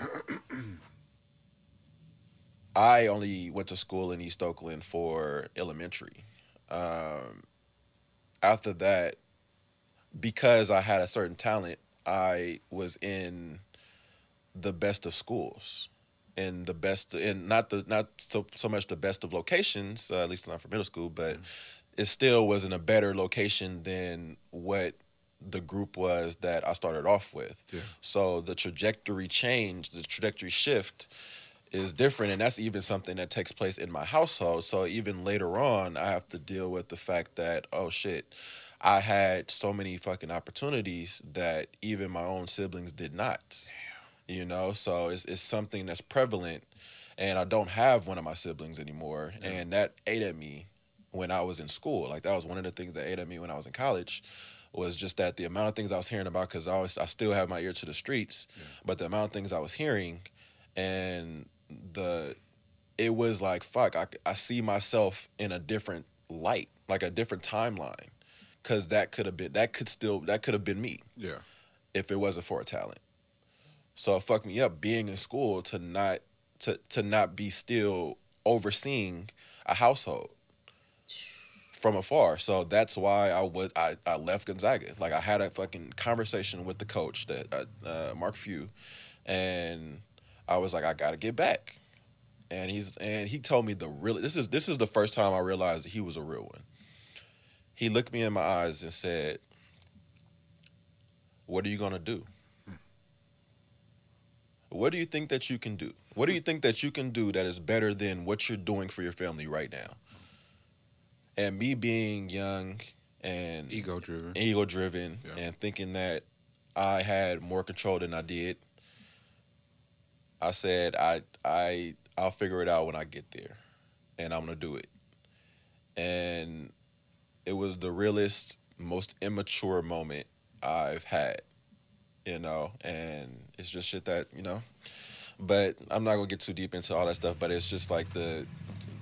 Speaker 2: I only went to school in East Oakland for elementary. After that, because I had a certain talent, I was in the best of schools. And not so much the best of locations, at least not for middle school, but it still was in a better location than what the group was that I started off with. So the trajectory shift is different, and that's even something that takes place in my household. So even later on, I have to deal with the fact that, oh shit, I had so many fucking opportunities that even my own siblings did not. So it's something that's prevalent, and I don't have one of my siblings anymore, and that ate at me when I was in school. Like, that was one of the things that ate at me when I was in college, was just that the amount of things I was hearing about, because I still have my ear to the streets, but the amount of things I was hearing, and it was like, fuck, I see myself in a different light, like a different timeline, because that could have been me, if it wasn't for a talent. So it fucked me up being in school to not be still overseeing a household from afar. So that's why I left Gonzaga. Like, I had a fucking conversation with the coach, Mark Few, and I was like, I gotta get back. And he told me this is the first time I realized that he was a real one. He looked me in my eyes and said, "What are you gonna do? What do you think that you can do? What do you think that you can do that is better than what you're doing for your family right now?" And me being young and ego-driven, and thinking that I had more control than I did, I said, I'll figure it out when I get there, and I'm going to do it. And it was the realest, most immature moment I've had, and it's just shit that, but I'm not going to get too deep into all that stuff, but it's just like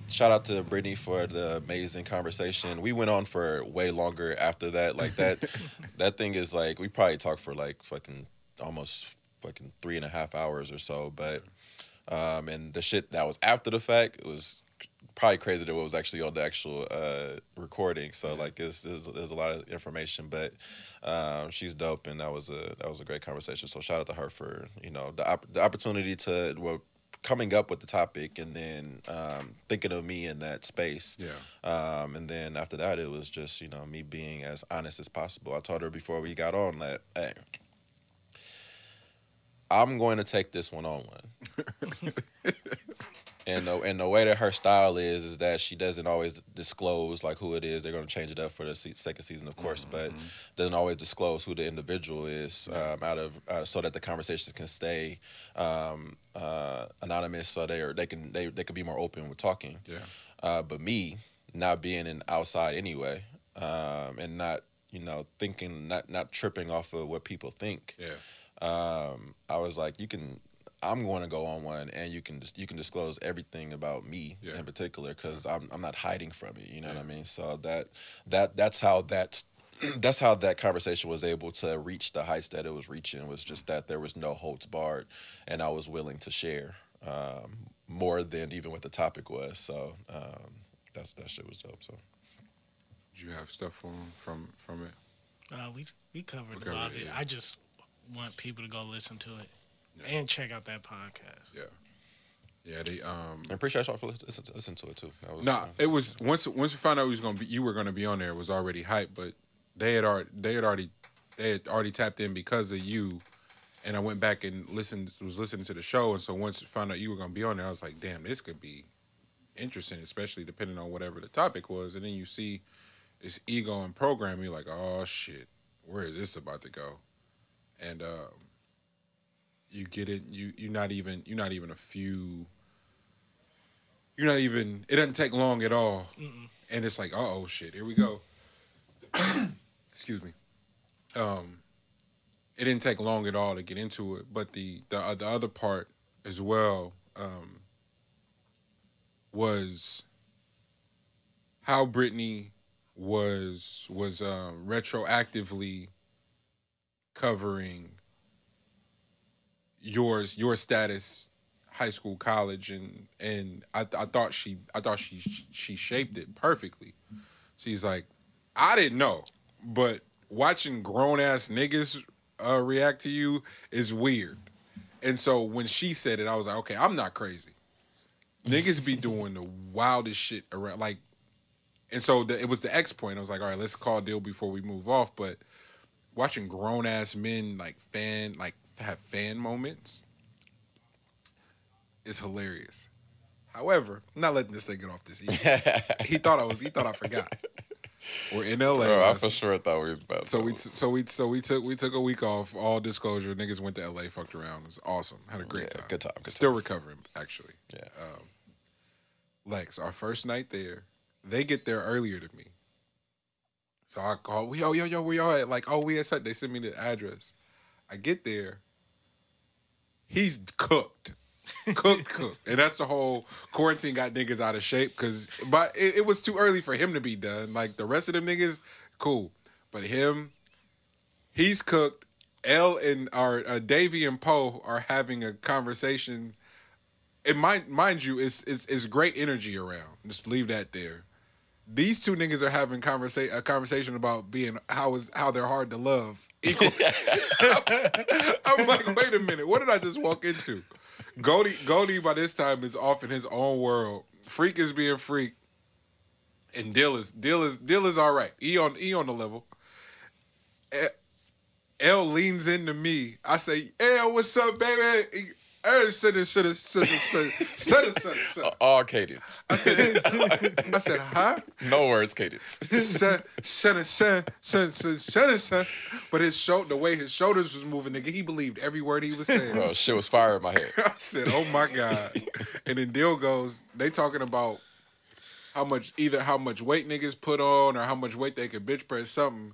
Speaker 2: shout out to Brittany for the amazing conversation. We went on for way longer after that. Like, that thing is like, we probably talked for like fucking almost fucking 3.5 hours or so, but and the shit that was after the fact, it was probably crazier than what was actually on the actual recording. So like, there's a lot of information, but she's dope, and that was a great conversation. So shout out to her for the opportunity to coming up with the topic, and then thinking of me in that space.
Speaker 1: Yeah.
Speaker 2: And then after that, it was just me being as honest as possible. I told her before we got on that, hey, I'm going to take this one on one. And the way that her style is that she doesn't always disclose like who it is. They're going to change it up for the second season, of course, but doesn't always disclose who the individual is so that the conversations can stay anonymous, so they can be more open with talking.
Speaker 1: Yeah.
Speaker 2: But me not being an outside anyway, and not thinking, not tripping off of what people think.
Speaker 1: Yeah.
Speaker 2: I was like, I'm going to go on one, and you can disclose everything about me in particular, because I'm not hiding from it. You know what I mean? So that's how that conversation was able to reach the heights that it was reaching. Was just that there was no holds barred, and I was willing to share more than even what the topic was. So that shit was dope. So
Speaker 1: Did you have stuff from it?
Speaker 3: We covered a lot of it. I just want people to go listen to it. Yeah. And check out that podcast.
Speaker 1: Yeah. They
Speaker 2: I appreciate y'all for listening to it too.
Speaker 1: It was once we found out you were gonna be on there, it was already hype, but they had already tapped in because of you, and I went back and was listening to the show, and so once I found out you were gonna be on there, I was like, damn, this could be interesting, especially depending on whatever the topic was. And then you see this ego and programming, you're like, oh shit, where is this about to go? And you get it. You're not even it doesn't take long at all.
Speaker 3: Mm-mm.
Speaker 1: And it's like, oh shit, here we go. Excuse me. It didn't take long at all to get into it, but the other part as well was how Brittany was retroactively covering your status, high school, college, and I thought she shaped it perfectly. She's like, I didn't know, but watching grown ass niggas react to you is weird. And so when she said it, I was like, okay, I'm not crazy. Niggas be doing the wildest shit around, like, and so it was the X point. I was like, all right, let's call a deal before we move off. But watching grown ass men have fan moments is hilarious. However, I'm not letting this thing get off this easy. He thought I forgot. We're in LA.
Speaker 2: Bro, I for sure thought we was about.
Speaker 1: So we took a week off. All disclosure, niggas went to LA, fucked around. It was awesome. Had a great time.
Speaker 2: Good time.
Speaker 1: Still recovering, actually.
Speaker 2: Yeah.
Speaker 1: Lex, our first night there, they get there earlier than me. So I call, yo, where y'all at? Like, we at site. They send me the address. I get there. He's cooked. Cooked. And that's the whole quarantine got niggas out of shape, but it was too early for him to be done. Like, the rest of them niggas, cool. But him, he's cooked. L and Davey and Poe are having a conversation. And mind you, it's great energy around. Just leave that there. These two niggas are having a conversation about how they're hard to love. I'm like, wait a minute, what did I just walk into? Goldie by this time is off in his own world. Freak is being freak, and Dill is all right. He on the level. L leans into me. I say, "Hey, what's up, baby?" Said.
Speaker 2: All cadence.
Speaker 1: I said, huh?
Speaker 2: No words, cadence.
Speaker 1: But the way his shoulders was moving, nigga, he believed every word he was saying.
Speaker 2: Bro, shit was fire in my head.
Speaker 1: I said, oh my God. And then Dill goes, they talking about how much weight niggas put on or how much weight they could bitch press something.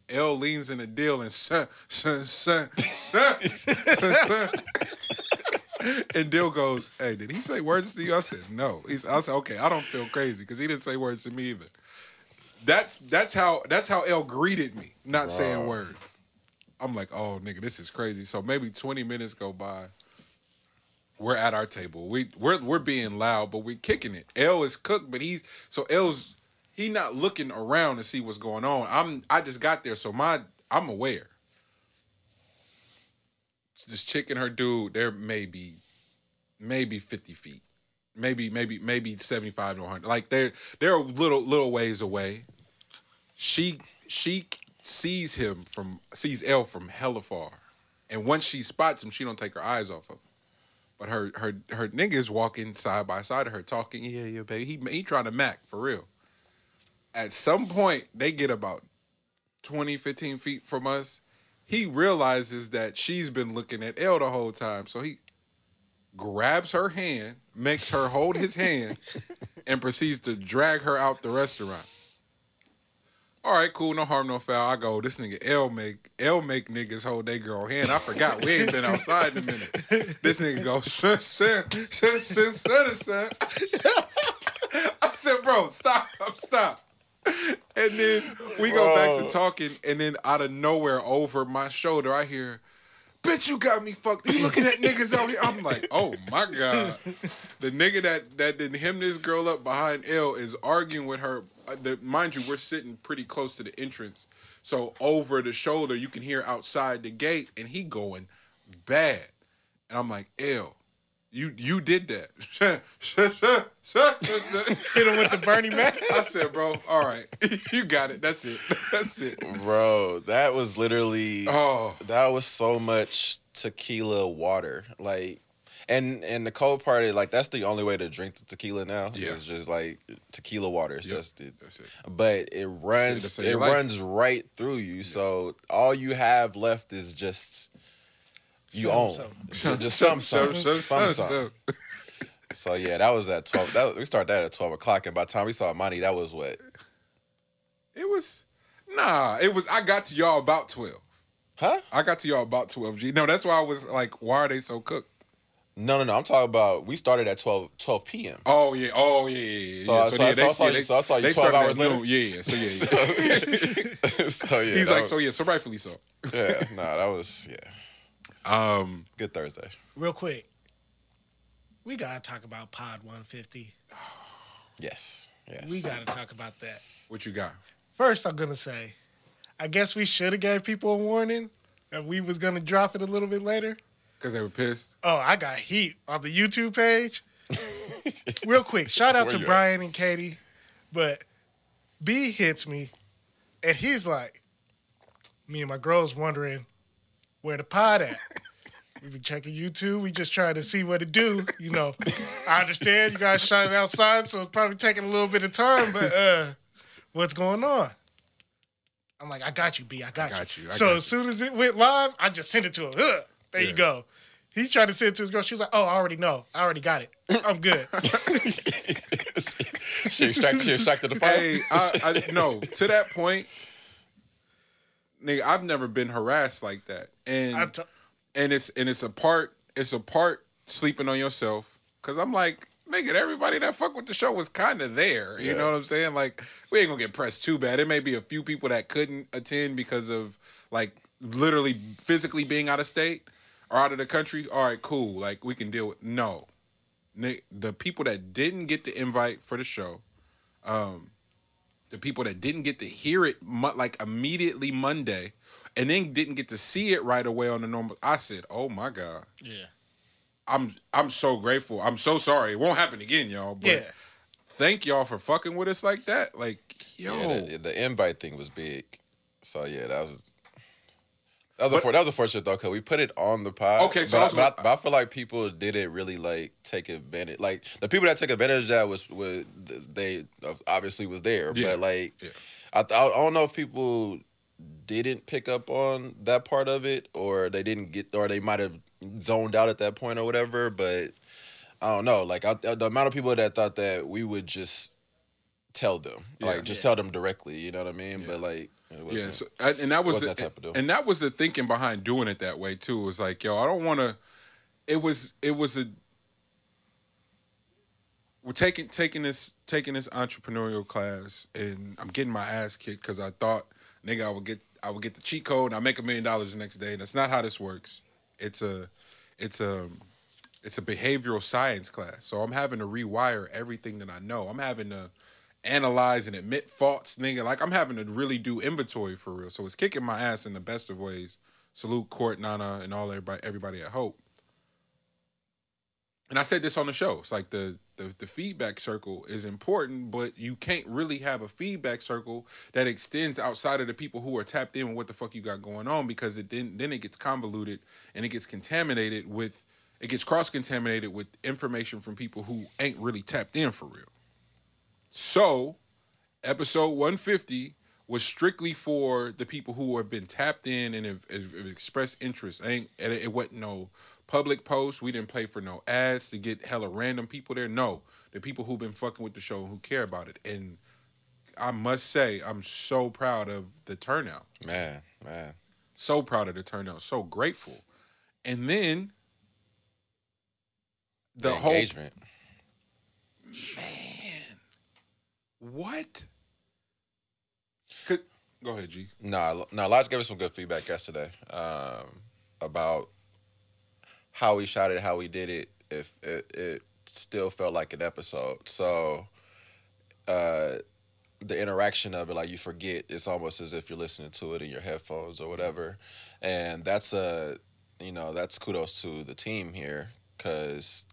Speaker 1: L leans in the Dill and and Dill goes, hey, did he say words to you? I said, no. I said, okay, I don't feel crazy because he didn't say words to me either. That's how L greeted me, not saying words. I'm like, oh, nigga, this is crazy. So maybe 20 minutes go by. we're at our table. We're being loud, but we're kicking it. L is cooked, but he not looking around to see what's going on. I just got there, so I'm aware. This chick and her dude, they're maybe 50 feet. Maybe 75 to 100. Like they're a little ways away. She sees L from hella far. And once she spots him, she don't take her eyes off of him. But her niggas walking side by side of her talking, yeah, baby. He trying to mac for real. At some point, they get about 20, 15 feet from us. He realizes that she's been looking at L the whole time. So he grabs her hand, makes her hold his hand, and proceeds to drag her out the restaurant. All right, cool, no harm, no foul. I go, this nigga L make niggas hold their girl hand. I forgot we ain't been outside in a minute. This nigga goes, I said, bro, stop. And then we go back to talking, and then out of nowhere, over my shoulder, I hear, bitch, you got me fucked. You looking at niggas out here? I'm like, oh my God. The nigga that didn't hem this girl up behind L is arguing with her. Mind you, we're sitting pretty close to the entrance. So over the shoulder, you can hear outside the gate, and he going bad. And I'm like, L, you did that.
Speaker 3: Hit him with the Bernie Mac.
Speaker 1: I said, bro, all right. You got it. That's it.
Speaker 2: Bro, that was literally, that was so much tequila water. Like, and the cold part is, like, that's the only way to drink the tequila now. Yeah. It's just, like, tequila water. Yep. That's it. But it runs right through you. Yeah. So all you have left is just, you own. Just some. So, yeah, that was at 12. We started that at 12 o'clock. And by the time we saw Mani, that was what?
Speaker 1: I got to y'all about 12.
Speaker 2: Huh?
Speaker 1: I got to y'all about 12, G. No, that's why I was like, why are they so cooked?
Speaker 2: No. I'm talking about, we started at 12 p.m.
Speaker 1: Oh, yeah.
Speaker 2: So I saw you 12 hours later.
Speaker 1: Yeah.
Speaker 2: So, yeah.
Speaker 1: He's like, so rightfully so.
Speaker 2: Yeah, that was, yeah. Good Thursday.
Speaker 3: Real quick, we got to talk about Pod 150.
Speaker 2: Yes.
Speaker 3: We got to talk about that.
Speaker 1: What you got?
Speaker 3: First, I'm going to say, I guess we should have gave people a warning that we was going to drop it a little bit later.
Speaker 1: Because they were pissed?
Speaker 3: Oh, I got heat on the YouTube page. Real quick, shout out to Brian and Katie. But B hits me, and he's like, me and my girl's wondering where the pod at. We been checking YouTube. We just trying to see what it do. You know, I understand you guys shot it outside, so it's probably taking a little bit of time, but what's going on? I'm like, I got you, B. I got you. So as soon as it went live, I just sent it to him. There you go. He tried to send it to his girl. She was like, oh, I already know. I already got it. I'm good.
Speaker 2: She extracted the file.
Speaker 1: Hey, no, to that point, nigga, I've never been harassed like that. And it's a part sleeping on yourself. Cause I'm like, nigga, everybody that fuck with the show was kind of there. You know what I'm saying? Like, we ain't gonna get pressed too bad. There may be a few people that couldn't attend because of, like, literally physically being out of state or out of the country. All right, cool. Like, we can deal with. No. The people that didn't get the invite for the show, the people that didn't get to hear it, like, immediately Monday, and then didn't get to see it right away on the normal. I said, oh, my God.
Speaker 3: Yeah.
Speaker 1: I'm so grateful. I'm so sorry. It won't happen again, y'all. But thank y'all for fucking with us like that. Like, yo.
Speaker 2: Yeah, the invite thing was big. So, yeah, that was unfortunate, though, because we put it on the pod.
Speaker 1: Okay, so
Speaker 2: but I feel like people didn't really, like, take advantage. Like, the people that took advantage of that they obviously was there. Yeah. But, like, I don't know if people didn't pick up on that part of it, or they didn't get, or they might have zoned out at that point or whatever. But I don't know. Like, the amount of people that thought that we would just tell them, tell them directly. You know what I mean? But, like,
Speaker 1: and that was the thinking behind doing it that way too. It was like, yo, I don't want to. We're taking this entrepreneurial class, and I'm getting my ass kicked because I thought, nigga, I would get the cheat code and I make $1 million the next day. That's not how this works. It's it's a behavioral science class. So I'm having to rewire everything that I know. I'm having to analyze and admit faults, nigga. Like, I'm having to really do inventory for real. So it's kicking my ass in the best of ways. Salute Court, Nana, and all everybody at Hope. And I said this on the show. It's like the feedback circle is important, but you can't really have a feedback circle that extends outside of the people who are tapped in with what the fuck you got going on, because then it gets convoluted and it gets contaminated with, it gets cross-contaminated with information from people who ain't really tapped in for real. So, episode 150 was strictly for the people who have been tapped in and have expressed interest. It wasn't no public posts. We didn't pay for no ads to get hella random people there. No, the people who've been fucking with the show and who care about it. And I must say, I'm so proud of the turnout.
Speaker 2: Man.
Speaker 1: So proud of the turnout. So grateful. And then the whole
Speaker 2: engagement.
Speaker 1: Man, what? Go ahead, G.
Speaker 2: No, Lodge gave us some good feedback yesterday about how he shot it, how he did it. If it still felt like an episode. So the interaction of it, like, you forget, it's almost as if you're listening to it in your headphones or whatever. And that's that's kudos to the team here, because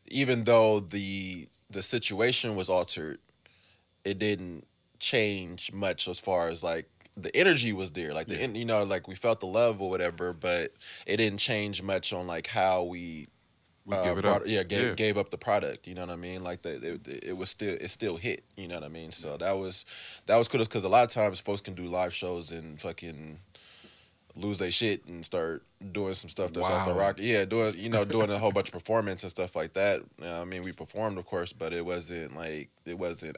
Speaker 2: even though the situation was altered, it didn't change much as far as, like, the energy was there, like like we felt the love or whatever, but it didn't change much on, like, how we
Speaker 1: give it up.
Speaker 2: Gave up the product. You know what I mean? Like, it still hit. You know what I mean? So that was cool, because a lot of times folks can do live shows and fucking lose their shit and start doing some stuff that's off the rock. Yeah, doing a whole bunch of performance and stuff like that. I mean, we performed, of course, but it wasn't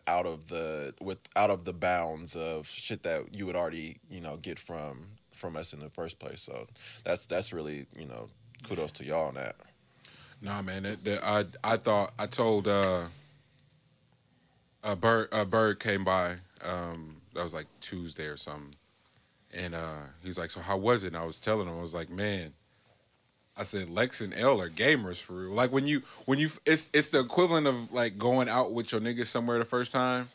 Speaker 2: out of the bounds of shit that you would already get from us in the first place. So that's really kudos to y'all on that.
Speaker 1: Nah, man, I told Bird came by. That was like Tuesday or something. And he's like, so how was it? And I was telling him, I was like, man, I said, Lex and L are gamers for real. Like, when you, it's the equivalent of, like, going out with your niggas somewhere the first time,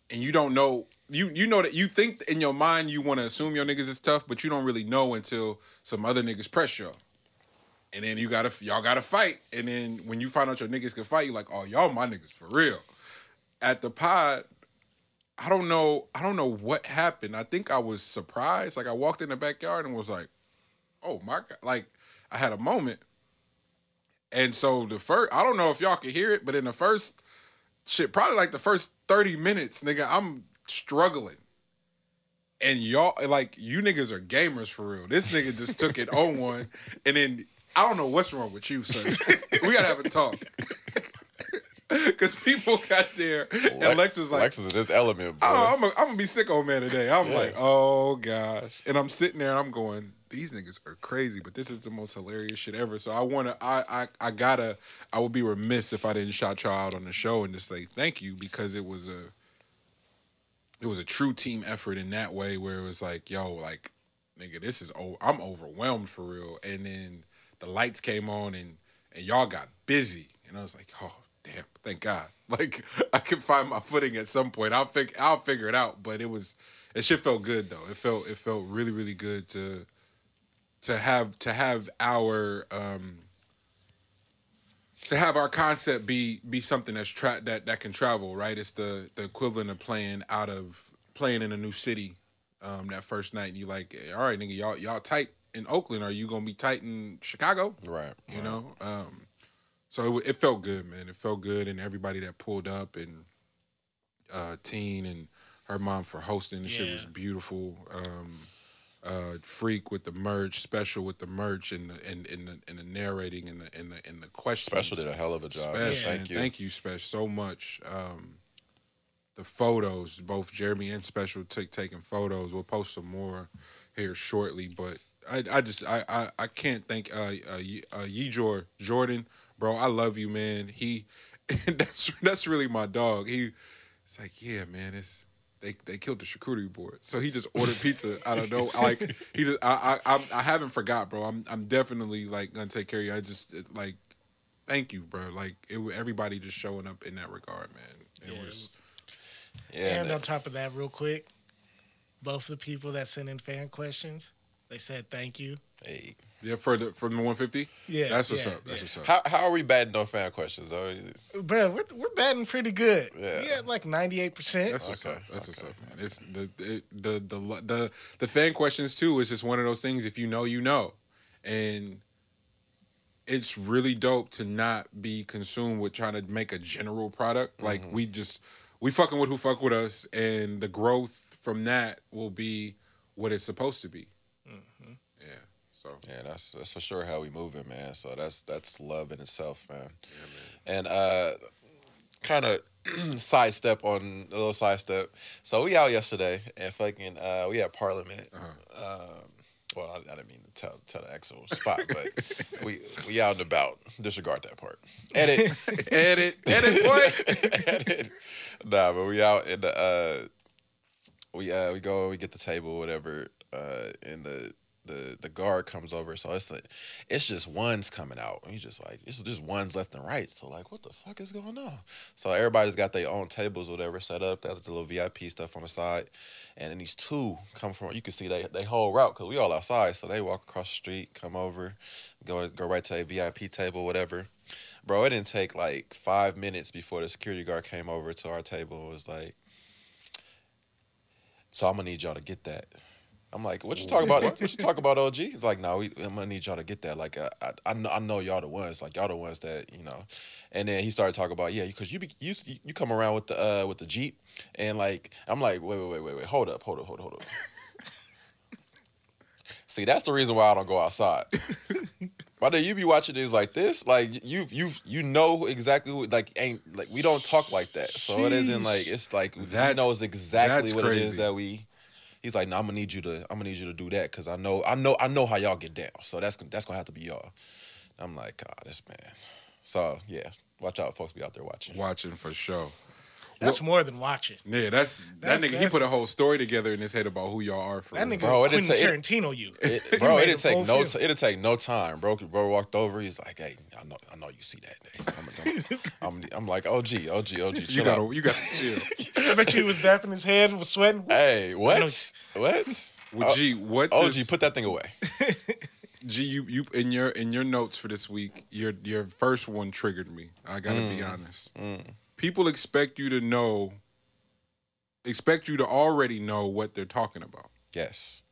Speaker 1: and you don't know, you know that you think in your mind you want to assume your niggas is tough, but you don't really know until some other niggas press you. And then y'all gotta fight. And then when you find out your niggas can fight, you're like, oh, y'all my niggas for real. At the pod, I don't know what happened. I think I was surprised. Like, I walked in the backyard and was like, oh my God. Like, I had a moment. And so I don't know if y'all could hear it, but in the first probably like the first 30 minutes, nigga, I'm struggling. And y'all, like, you niggas are gamers for real. This nigga just took it on one. And then, I don't know what's wrong with you, son. We gotta have a talk. Because people got there, and Lex was like...
Speaker 2: Lex is in this element, bro.
Speaker 1: Oh, I'm going to be sicko man today. I'm like, oh, gosh. And I'm sitting there, and I'm going, these niggas are crazy, but this is the most hilarious shit ever. So I would be remiss if I didn't shout y'all out on the show and just say thank you, because it was a true team effort in that way, where it was like, yo, like, nigga, I'm overwhelmed for real. And then the lights came on, and y'all got busy. And I was like, oh, damn, thank God. Like, I can find my footing at some point. I'll figure it out. But it shit felt good though. It felt really, really good to have our concept be something that can travel, right? It's the equivalent of playing in a new city that first night, and you like, all right, nigga, y'all tight in Oakland. Are you gonna be tight in Chicago?
Speaker 2: Right.
Speaker 1: You know. So it felt good, man. It felt good, and everybody that pulled up, and Teen and her mom for hosting. The shit was beautiful. Freak with the merch, Special with the merch, and the narrating and the questions.
Speaker 2: Special did a hell of a job.
Speaker 1: Thank you, Special, so much. The photos, both Jeremy and Special taking photos. We'll post some more here shortly, but I can't thank Jordan. Bro, I love you, man. That's really my dog. It's like, yeah, man, they killed the charcuterie board. So he just ordered pizza out of nowhere. Like he just, I haven't forgot, bro. I'm definitely like gonna take care of you. I just like, thank you, bro. Like everybody just showing up in that regard, man. It was.
Speaker 2: Yeah.
Speaker 3: And on top of that, real quick, both the people that sent in fan questions, they said thank you.
Speaker 2: Hey.
Speaker 1: Yeah, from the 150.
Speaker 3: Yeah,
Speaker 1: that's what's up. That's what's up.
Speaker 2: How are we batting on fan questions?
Speaker 3: Bro, we're batting pretty good.
Speaker 2: Yeah.
Speaker 3: We had like 98%.
Speaker 1: That's what's up. That's what's up, man. It's the fan questions too. Is just one of those things. If you know, you know, and it's really dope to not be consumed with trying to make a general product. Like we fucking with who fuck with us, and the growth from that will be what it's supposed to be. Mm-hmm. Yeah. So
Speaker 2: yeah, that's for sure how we moving, man. So that's love in itself, man. Yeah, man. And kind of sidestep. So we out yesterday and fucking we had Parliament. Well, I didn't mean to tell the actual spot, but we out and about. Disregard that part. Edit, boy. Edit. Nah, but we out in the we go, we get the table, whatever, and the guard comes over, so it's just ones coming out. And he's just like, it's just ones left and right. So like, what the fuck is going on? So everybody's got their own tables, whatever, set up. They have the little VIP stuff on the side. And then these two come from, you can see they whole route, because we all outside. So they walk across the street, come over, go right to a VIP table, whatever. Bro, it didn't take like 5 minutes before the security guard came over to our table and was like, so I'm going to need y'all to get that. I'm like, what you talk about? What you talk about, OG? It's like, no, I'm gonna need y'all to get that. Like, I know y'all the ones. Like, y'all the ones that, you know. And then he started talking about, yeah, because you come around with the Jeep, and like, I'm like, wait, hold up. See, that's the reason why I don't go outside. Brother, you be watching things like this, like you know exactly who, like, ain't like, we don't talk like that. So it isn't like, it's like he knows exactly what it is that we. He's like, no, I'm gonna need you to do that, because I know how y'all get down. So that's gonna have to be y'all. I'm like, God, this man. So yeah, watch out, folks be out there watching.
Speaker 1: Watching for sure.
Speaker 3: That's more than watching.
Speaker 1: Yeah, that nigga. He put a whole story together in his head about who y'all are. For
Speaker 3: that
Speaker 1: real.
Speaker 3: nigga, bro, Quentin Tarantino, you.
Speaker 2: Bro, it'd take no time. Bro walked over. He's like, hey, I know you see that. I'm like, OG. Chill
Speaker 1: you gotta chill.
Speaker 3: I bet you he was dapping his head, was sweating.
Speaker 2: Hey, what?
Speaker 1: Well, G, what?
Speaker 2: OG, put that thing away.
Speaker 1: G, you in your notes for this week, your first one triggered me. I gotta be honest. People expect you to already know what they're talking about.
Speaker 2: Yes.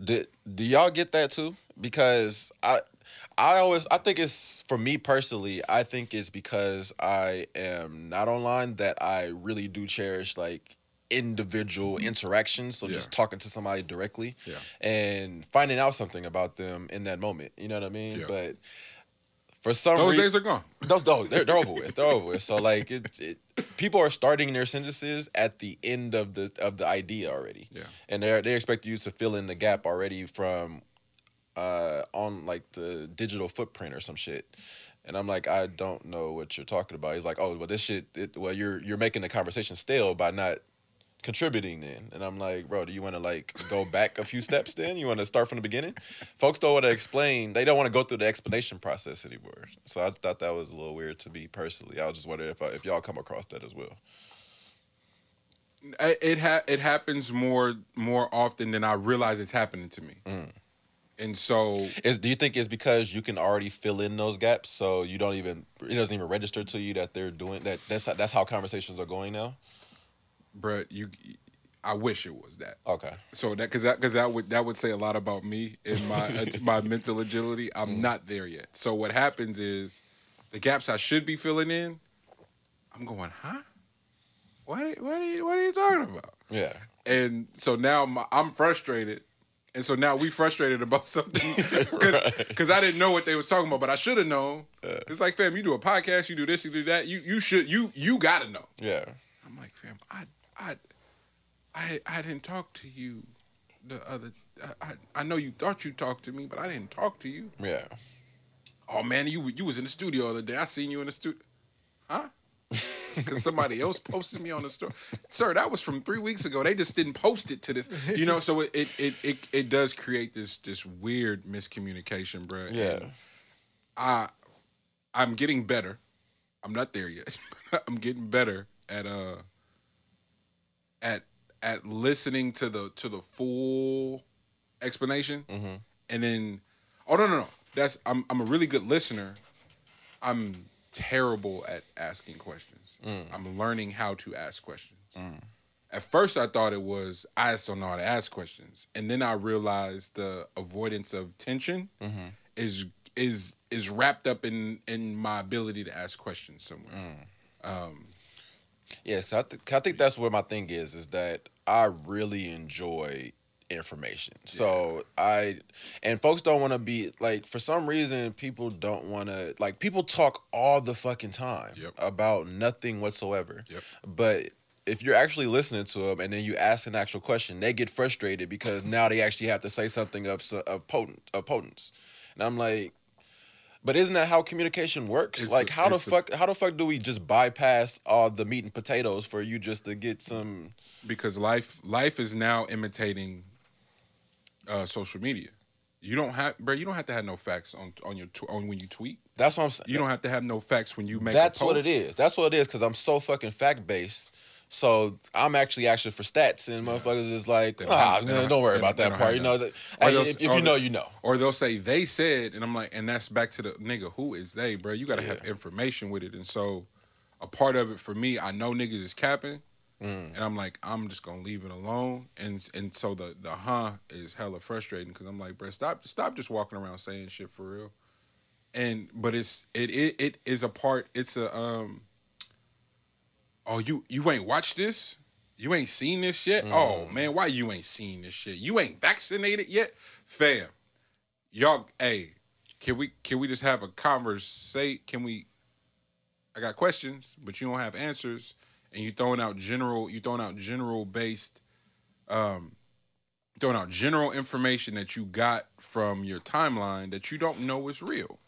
Speaker 2: Do y'all get that too? Because I think it's, for me personally, I think it's because I am not online that I really do cherish like individual interactions. So just talking to somebody directly and finding out something about them in that moment. You know what I mean? Yeah. But for some reason,
Speaker 1: those days are gone.
Speaker 2: Those they're over with. They're over with. So like people are starting their sentences at the end of the idea already. Yeah. And they expect you to fill in the gap already from on like the digital footprint or some shit. And I'm like, I don't know what you're talking about. He's like, oh, well, this shit. You're making the conversation stale by not contributing then. And I'm like, bro, do you want to like go back a few steps then? You want to start from the beginning? Folks don't want to explain. They don't want to go through the explanation process anymore. So I thought that was a little weird to me personally. I was just wondering if y'all come across that as well.
Speaker 1: It happens more often than I realize it's happening to me. And so,
Speaker 2: do you think it's because you can already fill in those gaps, so it doesn't even register to you that they're doing that? That's how conversations are going now.
Speaker 1: Bruh, I wish it was that.
Speaker 2: Okay.
Speaker 1: So that would say a lot about me and my mental agility. I'm not there yet. So what happens is the gaps I should be filling in, I'm going, huh? What are you talking about? Yeah. And so now I'm frustrated. And so now we frustrated about something because I didn't know what they was talking about, but I should have known. It's like, fam, you do a podcast, you do this, you do that. You gotta know. Yeah. I'm like, fam, I didn't talk to you the other. I know you thought you talked to me, but I didn't talk to you. Yeah. Oh man, you was in the studio the other day. I seen you in the studio. Huh? because somebody else posted me on the story. Sir, that was from 3 weeks ago. They just didn't post it to this. You know, so it does create this weird miscommunication, bro.
Speaker 2: Yeah.
Speaker 1: And I'm getting better. I'm not there yet. I'm getting better at listening to the full explanation, and then no. I'm a really good listener. I'm terrible at asking questions. I'm learning how to ask questions. At first, I thought it was I just don't know how to ask questions, and then I realized the avoidance of tension is wrapped up in my ability to ask questions somewhere.
Speaker 2: Yes, I think that's where my thing is that I really enjoy information. So and folks don't want to be like, for some reason, people don't want to, like, people talk all the fucking time about nothing whatsoever. But if you're actually listening to them and then you ask an actual question, they get frustrated because now they actually have to say something of potence. And I'm like, but isn't that how communication works? How the fuck do we just bypass all the meat and potatoes for you just to get some?
Speaker 1: Because life is now imitating social media. You don't have to have no facts on when you tweet.
Speaker 2: That's what I'm saying.
Speaker 1: You don't have to have no facts when you make.
Speaker 2: That's
Speaker 1: a post.
Speaker 2: what it is. That's what it is. Because I'm so fucking fact based. So I'm actually asking for stats, and motherfuckers is like, don't worry about that part. You know, if you know, you know.
Speaker 1: Or they'll say they said, and I'm like, and that's back to the nigga. Who is they, bro? You got to have information with it. And so, a part of it for me, I know niggas is capping, and I'm like, I'm just gonna leave it alone. And so the is hella frustrating because I'm like, bro, stop just walking around saying shit for real. But it is a part. It's a Oh, you ain't watched this? You ain't seen this yet? Oh, man, why you ain't seen this shit? You ain't vaccinated yet? Fam, y'all, hey, can we just have a conversation? I got questions, but you don't have answers, and you throwing out general information that you got from your timeline that you don't know is real.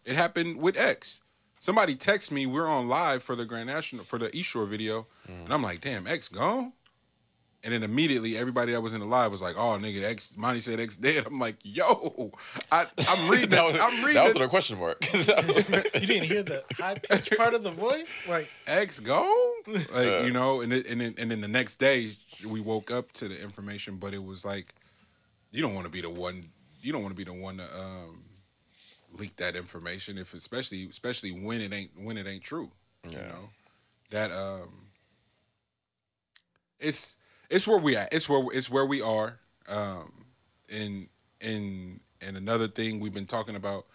Speaker 1: It happened with X. Somebody texted me, we're on live for the Grand National, for the East Shore video, and I'm like, damn, X gone? And then immediately everybody that was in the live was like, oh, nigga, X, Mani said X dead. I'm like, yo, I'm reading that.
Speaker 2: That was with a question mark.
Speaker 3: You didn't hear the high pitch part of the voice? Like,
Speaker 1: X gone? Like, you know, and then the next day we woke up to the information, but it was like, you don't want to be the one to leak that information, if especially when it ain't true. You know? That it's where we at. It's where we are. And another thing we've been talking about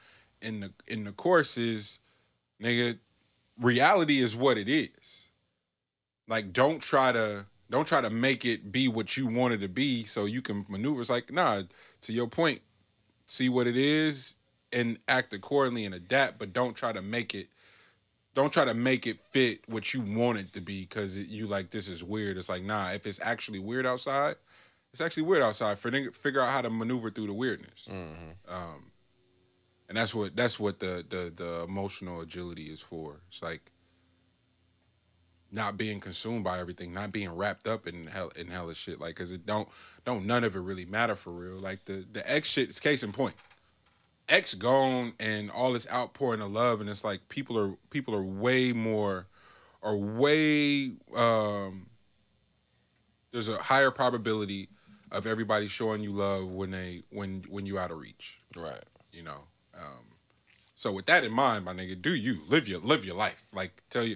Speaker 1: in the course is, nigga, reality is what it is. Like, don't try to make it be what you want it to be so you can maneuver. It's like, nah, to your point, see what it is and act accordingly and adapt, but don't try to make it fit what you want it to be because you like, this is weird. It's like, nah, if it's actually weird outside, it's actually weird outside. Figure out how to maneuver through the weirdness. And that's what the emotional agility is for. It's like not being consumed by everything, not being wrapped up in hella shit. Like, cause it don't none of it really matter for real. Like the X shit is case in point. X gone and all this outpouring of love, and it's like people are way more, or way there's a higher probability of everybody showing you love when you out of reach.
Speaker 2: Right.
Speaker 1: You know. So with that in mind, my nigga, do you live your life. Like, tell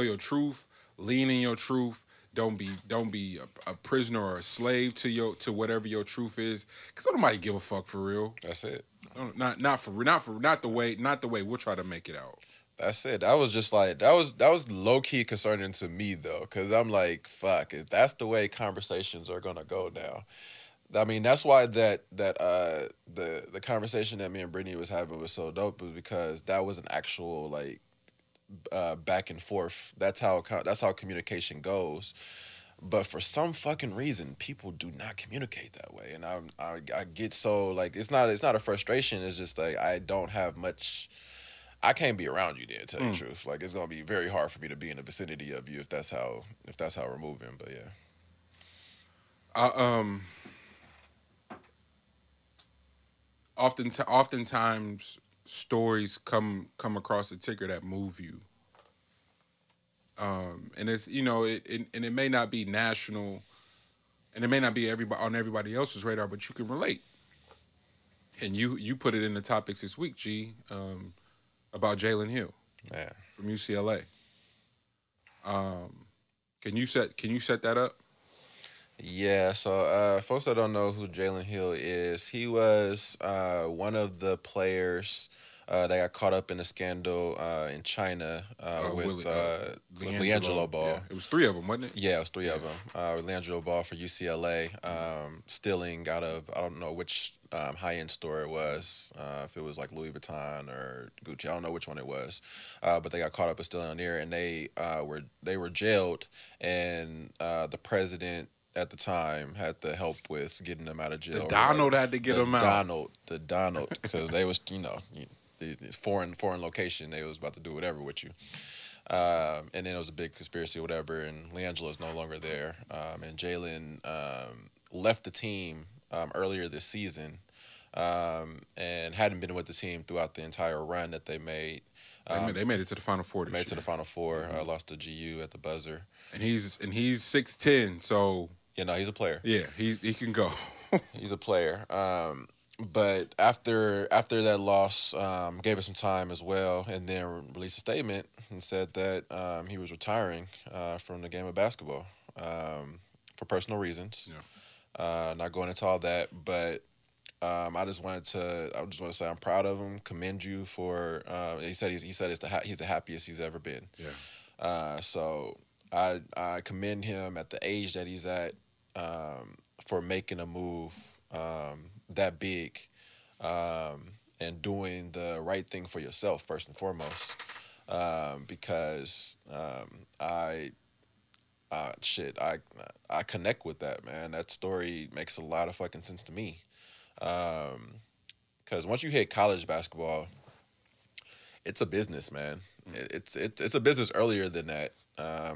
Speaker 1: your truth, lean in your truth. Don't be a prisoner or a slave to whatever your truth is, because nobody give a fuck for real.
Speaker 2: That's it.
Speaker 1: Not the way we'll try to make it out.
Speaker 2: That's it. That was just like that was low key concerning to me though, because I'm like, fuck, if that's the way conversations are gonna go now. I mean, that's why the conversation that me and Brittany was having was so dope, was because that was an actual like back and forth. That's how communication goes. But for some fucking reason, people do not communicate that way, and I get so like, it's not a frustration. It's just like I don't have much I can't be around you then, to tell you the truth. Like, it's gonna be very hard for me to be in the vicinity of you if that's how we're moving. But yeah.
Speaker 1: Oftentimes stories come across a ticker that move you. And it's, you know, it may not be national, and it may not be on everybody else's radar, but you can relate. And you put it in the topics this week, G, about Jalen Hill,
Speaker 2: Man,
Speaker 1: from UCLA. Can you set that up?
Speaker 2: Yeah, so folks that don't know who Jalen Hill is, he was one of the players that got caught up in a scandal in China with LiAngelo Ball.
Speaker 1: Yeah. It was 3 of them, wasn't it?
Speaker 2: Yeah, it was 3 of them. LiAngelo Ball for UCLA, stealing out of, I don't know which high-end store it was, if it was like Louis Vuitton or Gucci. I don't know which one it was, but they got caught up in stealing on there, and they were jailed, and the president at the time had to help with getting them out of jail.
Speaker 1: The Donald had to get them out.
Speaker 2: The Donald, because they was, you know, the foreign location. They was about to do whatever with you. And then it was a big conspiracy or whatever, and LiAngelo is no longer there. And Jalen left the team earlier this season and hadn't been with the team throughout the entire run that they made.
Speaker 1: They made it to the Final Four.
Speaker 2: Made it to the Final Four. Lost to GU at the buzzer.
Speaker 1: And he's 6'10", so
Speaker 2: you know he's a player.
Speaker 1: Yeah, he can go.
Speaker 2: He's a player. But after that loss, gave us some time as well, and then released a statement and said that he was retiring from the game of basketball for personal reasons. Yeah. Not going into all that, but I just want to say I'm proud of him. Commend you for. He said he's the happiest he's ever been. Yeah. So I commend him at the age that he's at for making a move that big and doing the right thing for yourself first and foremost, because I connect with that, man. That story makes a lot of fucking sense to me, because once you hit college basketball, it's a business, man. It's a business earlier than that.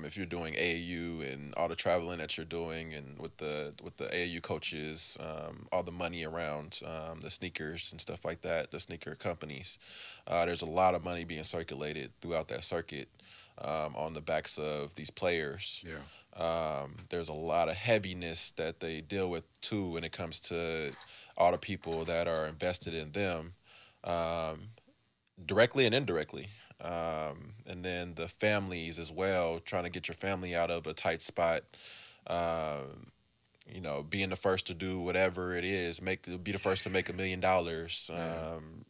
Speaker 2: If you're doing AAU and all the traveling that you're doing, and with the AAU coaches, all the money around the sneakers and stuff like that, the sneaker companies, there's a lot of money being circulated throughout that circuit on the backs of these players. Yeah. There's a lot of heaviness that they deal with too when it comes to all the people that are invested in them, directly and indirectly. And then the families as well, trying to get your family out of a tight spot, you know, being the first to do whatever it is, be the first to make $1 million,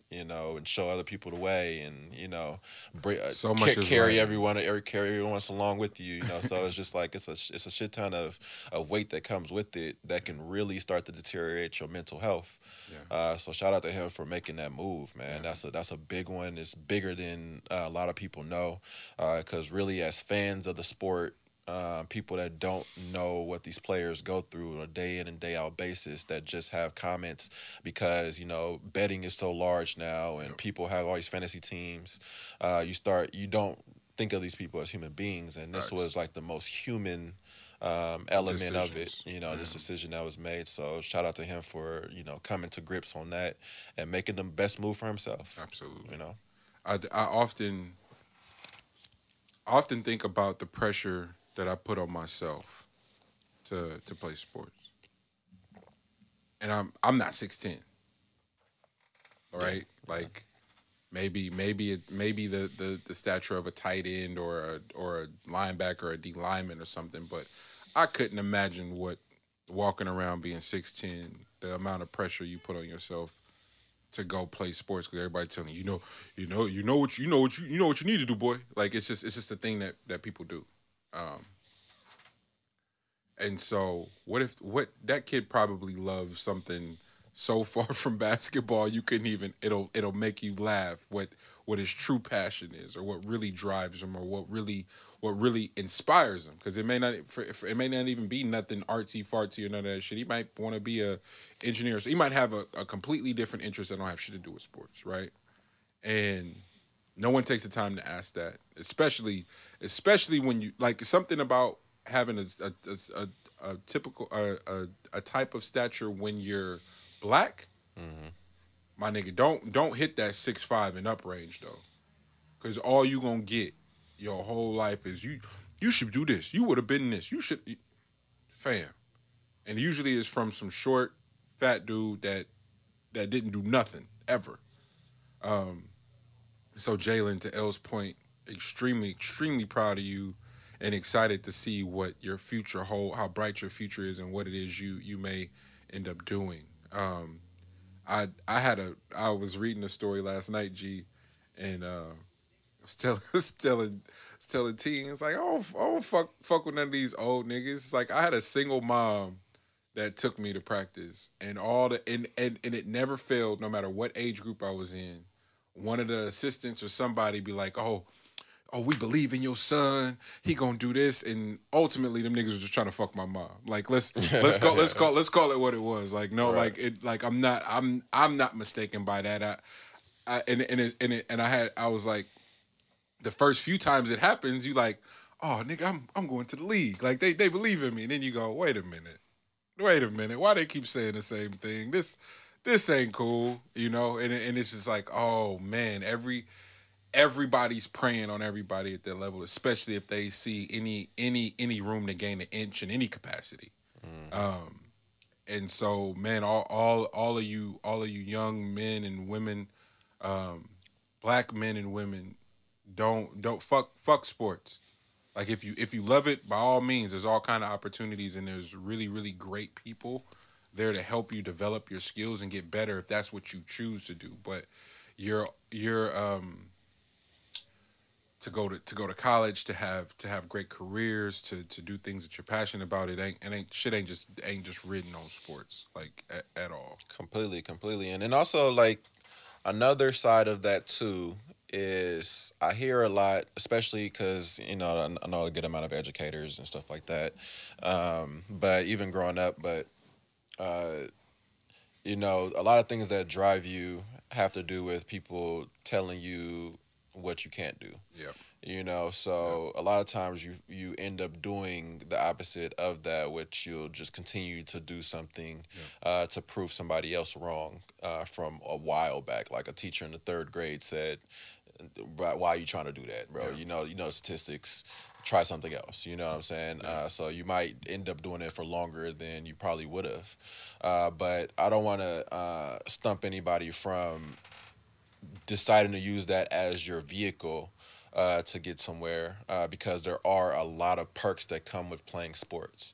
Speaker 2: you know, and show other people the way, and you know, carry everyone else along with you, you know. So it's just like it's a shit ton of weight that comes with it that can really start to deteriorate your mental health. Yeah. So shout out to him for making that move, man. Yeah. That's a big one. It's bigger than a lot of people know, because really, as fans of the sport, people that don't know what these players go through on a day in and day out basis, that just have comments because, you know, betting is so large now and people have all these fantasy teams. You don't think of these people as human beings, and this was like the most human element of it, you know, this decision that was made. So shout out to him for, you know, coming to grips on that and making the best move for himself.
Speaker 1: Absolutely.
Speaker 2: You know,
Speaker 1: I often think about the pressure that I put on myself to play sports, and I'm not 6'10", all right? Yeah. Like maybe the stature of a tight end or a linebacker or a D lineman or something, but I couldn't imagine what walking around being 6'10", the amount of pressure you put on yourself to go play sports, because everybody telling you what you need to do, boy. Like it's just a thing that people do. And so what that kid probably loves something so far from basketball you couldn't even, it'll make you laugh what his true passion is, or what really drives him, or what really inspires him, because it may not even be nothing artsy fartsy or none of that shit. He might want to be a engineer, so he might have a completely different interest that don't have shit to do with sports, right? And No one takes the time to ask that, especially when you like something about having a typical a type of stature when you're black. My nigga, don't hit that 6'5" and up range though, because all you gonna get your whole life is you should do this. You would have been this. You should, fam, and usually it's from some short, fat dude that didn't do nothing ever. So Jalen, to L's point, extremely proud of you, and excited to see what your future hold, how bright your future is, and what it is you may end up doing. I was reading a story last night, G, and was telling teens like, I don't fuck with none of these old niggas. Like I had a single mom that took me to practice, and and it never failed, no matter what age group I was in. One of the assistants or somebody be like, oh, we believe in your son. He gonna do this, and ultimately, them niggas were just trying to fuck my mom. Like let's call it what it was. Like no, right. I'm not mistaken by that. I was like, the first few times it happens, you like, oh nigga, I'm going to the league. Like they believe in me, and then you go, wait a minute, why they keep saying the same thing? This ain't cool, you know? And it's just like, oh man, everybody's preying on everybody at that level, especially if they see any room to gain an inch in any capacity. And so, man, all of you young men and women, black men and women, don't fuck sports. Like if you love it, by all means, there's all kind of opportunities, and there's really, really great people there to help you develop your skills and get better if that's what you choose to do. But you're to go to college, to have great careers, to do things that you're passionate about. It ain't just written on sports like at all.
Speaker 2: Completely. And then also like another side of that too is I hear a lot, especially because, you know, I know a good amount of educators and stuff like that. But even growing up, you know, a lot of things that drive you have to do with people telling you what you can't do.
Speaker 1: Yeah.
Speaker 2: You know, so a lot of times you end up doing the opposite of that, which you'll just continue to do something to prove somebody else wrong from a while back. Like a teacher in the 3rd grade said, why are you trying to do that, bro? Yeah. You know statistics, try something else. You know what I'm saying? Yeah. So you might end up doing it for longer than you probably would have. But I don't want to stump anybody from deciding to use that as your vehicle to get somewhere, because there are a lot of perks that come with playing sports.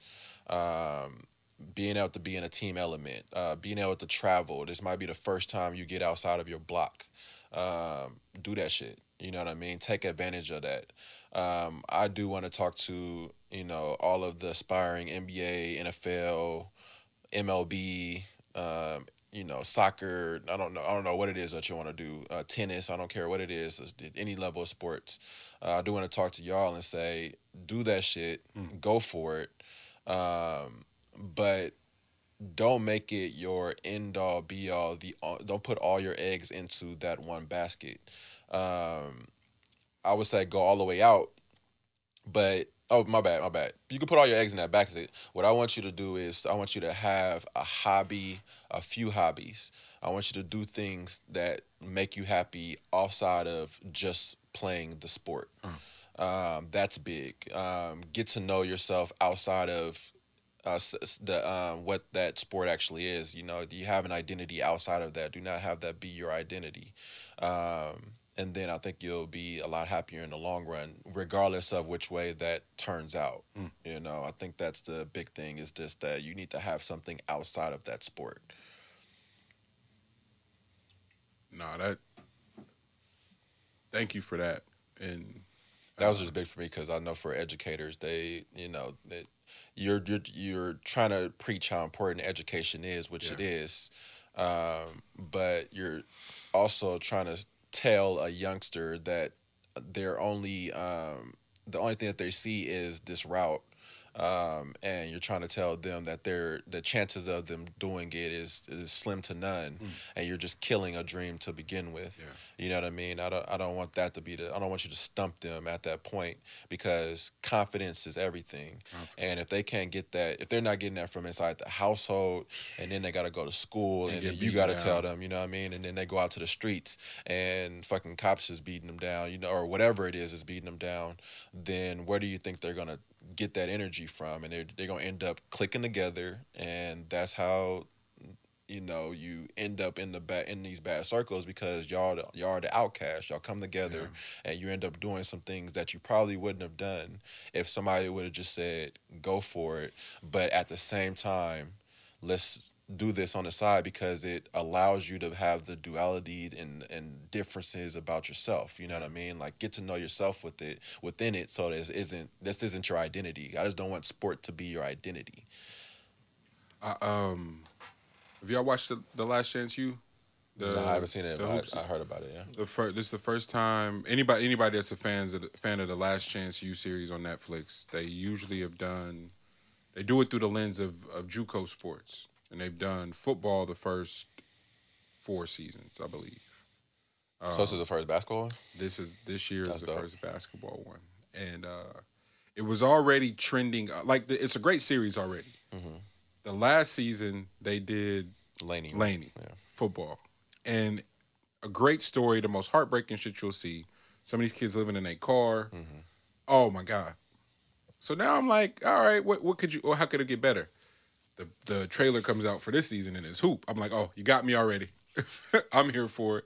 Speaker 2: Being able to be in a team element, being able to travel. This might be the first time you get outside of your block. Do that shit. You know what I mean? Take advantage of that. I do want to talk to, you know, all of the aspiring NBA, NFL, MLB, you know, soccer. I don't know what it is that you want to do. Tennis. I don't care what it is. Any level of sports. I do want to talk to y'all and say, do that shit. Go for it. But don't make it your end all be all. Don't put all your eggs into that one basket. I would say go all the way out, but my bad. You can put all your eggs in that basket. What I want you to do is I want you to have a hobby, a few hobbies. I want you to do things that make you happy outside of just playing the sport. That's big. Get to know yourself outside of what that sport actually is. You know, do you have an identity outside of that? Do not have that be your identity. And then I think you'll be a lot happier in the long run, regardless of which way that turns out. You know, I think that's the big thing, is just that you need to have something outside of that sport.
Speaker 1: Thank you for that. And
Speaker 2: that was just big for me, because I know for educators, you're trying to preach how important education is, which it is, but you're also trying to tell a youngster that they're only the only thing that they see is this route, and you're trying to tell them that the chances of them doing it is slim to none, and you're just killing a dream to begin with.
Speaker 1: Yeah.
Speaker 2: You know what I mean? I don't want that to be I don't want you to stump them at that point, because confidence is everything. And if they can't get that, if they're not getting that from inside the household, and then they got to go to school, and then you got to tell them, you know what I mean? And then they go out to the streets and fucking cops is beating them down, you know, or whatever it is beating them down, then where do you think they're going to get that energy from? And they're going to end up clicking together, and that's how, you know, you end up in these bad circles, because y'all are the outcasts. Y'all come together, and you end up doing some things that you probably wouldn't have done if somebody would have just said, go for it. But at the same time, let's do this on the side, because it allows you to have the duality and differences about yourself. You know what I mean? Like, get to know yourself within it, so this isn't your identity. I just don't want sport to be your identity.
Speaker 1: Have y'all watched the Last Chance U?
Speaker 2: No, I haven't seen it, but I heard about it. Yeah.
Speaker 1: This is the first time anybody that's a fan of the Last Chance U series on Netflix. They usually they do it through the lens of JUCO sports, and they've done football the first 4 seasons, I believe.
Speaker 2: So this is the first basketball one?
Speaker 1: This year
Speaker 2: That's
Speaker 1: is the
Speaker 2: dope.
Speaker 1: first basketball one, and it was already trending. It's a great series already.
Speaker 2: Mm-hmm.
Speaker 1: The last season they did
Speaker 2: Laney. Yeah.
Speaker 1: Football, and a great story. The most heartbreaking shit you'll see. Some of these kids living in a car.
Speaker 2: Mm-hmm.
Speaker 1: Oh my God. So now I'm like, all right, how could it get better? The trailer comes out for this season and it's Hoop. I'm like, oh, you got me already. I'm here for it.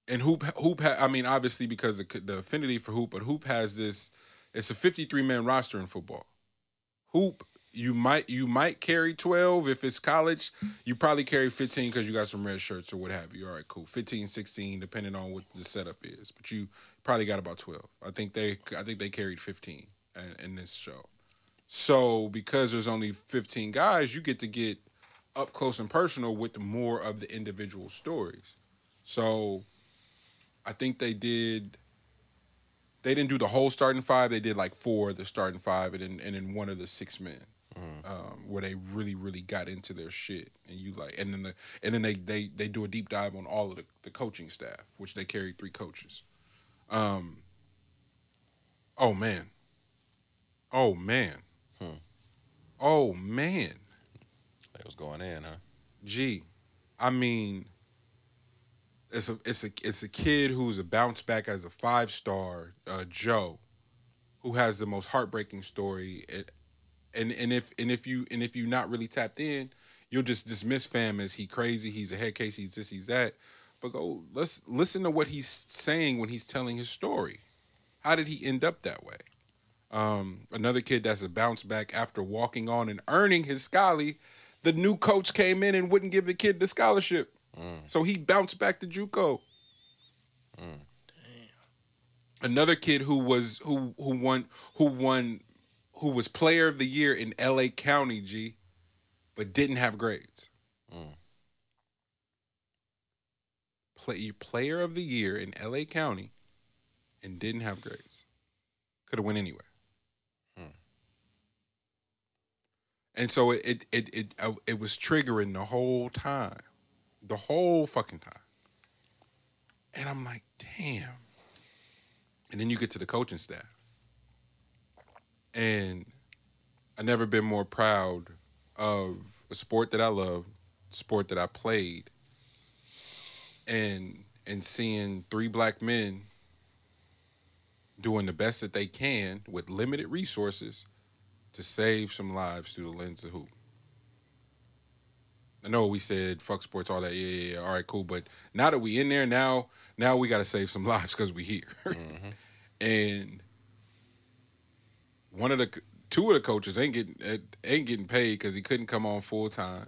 Speaker 1: And Hoop I mean, obviously because the affinity for Hoop, but Hoop has this. It's a 53-man roster in football. Hoop, you might carry 12 if it's college. You probably carry 15 because you got some red shirts or what have you. All right, cool. 15, 16, depending on what the setup is. But you probably got about 12. I think they carried 15 in this show. So because there's only 15 guys, you get to get up close and personal with more of the individual stories. So I think they didn't do the whole starting 5. They did like 4 of the starting 5, and then one of the 6 men, where they really, really got into their shit. And you like, and then they do a deep dive on all of the coaching staff, which they carry 3 coaches. Oh man. Oh man.
Speaker 2: It was going in, huh?
Speaker 1: Gee, I mean, it's a kid who's a bounce back as a 5-star, Joe, who has the most heartbreaking story. And if you not really tapped in, you'll just dismiss fam as he crazy, he's a head case, he's this, he's that. But let's listen to what he's saying when he's telling his story. How did he end up that way? Another kid that's a bounce back after walking on and earning his scholarship. The new coach came in and wouldn't give the kid the scholarship. So he bounced back to JUCO.
Speaker 3: Damn.
Speaker 1: Another kid who was player of the year in LA County, G, but didn't have grades. Player of the year in LA County and didn't have grades. Could have went anywhere. And so it was triggering the whole time. The whole fucking time. And I'm like, damn. And then you get to the coaching staff. And I've never been more proud of a sport that I love, sport that I played, and seeing 3 black men doing the best that they can with limited resources to save some lives through the lens of Hoop. I know we said fuck sports, all that. Yeah, all right, cool. But now that we in there, now we got to save some lives because we here. And 2 of the coaches ain't getting paid because he couldn't come on full time.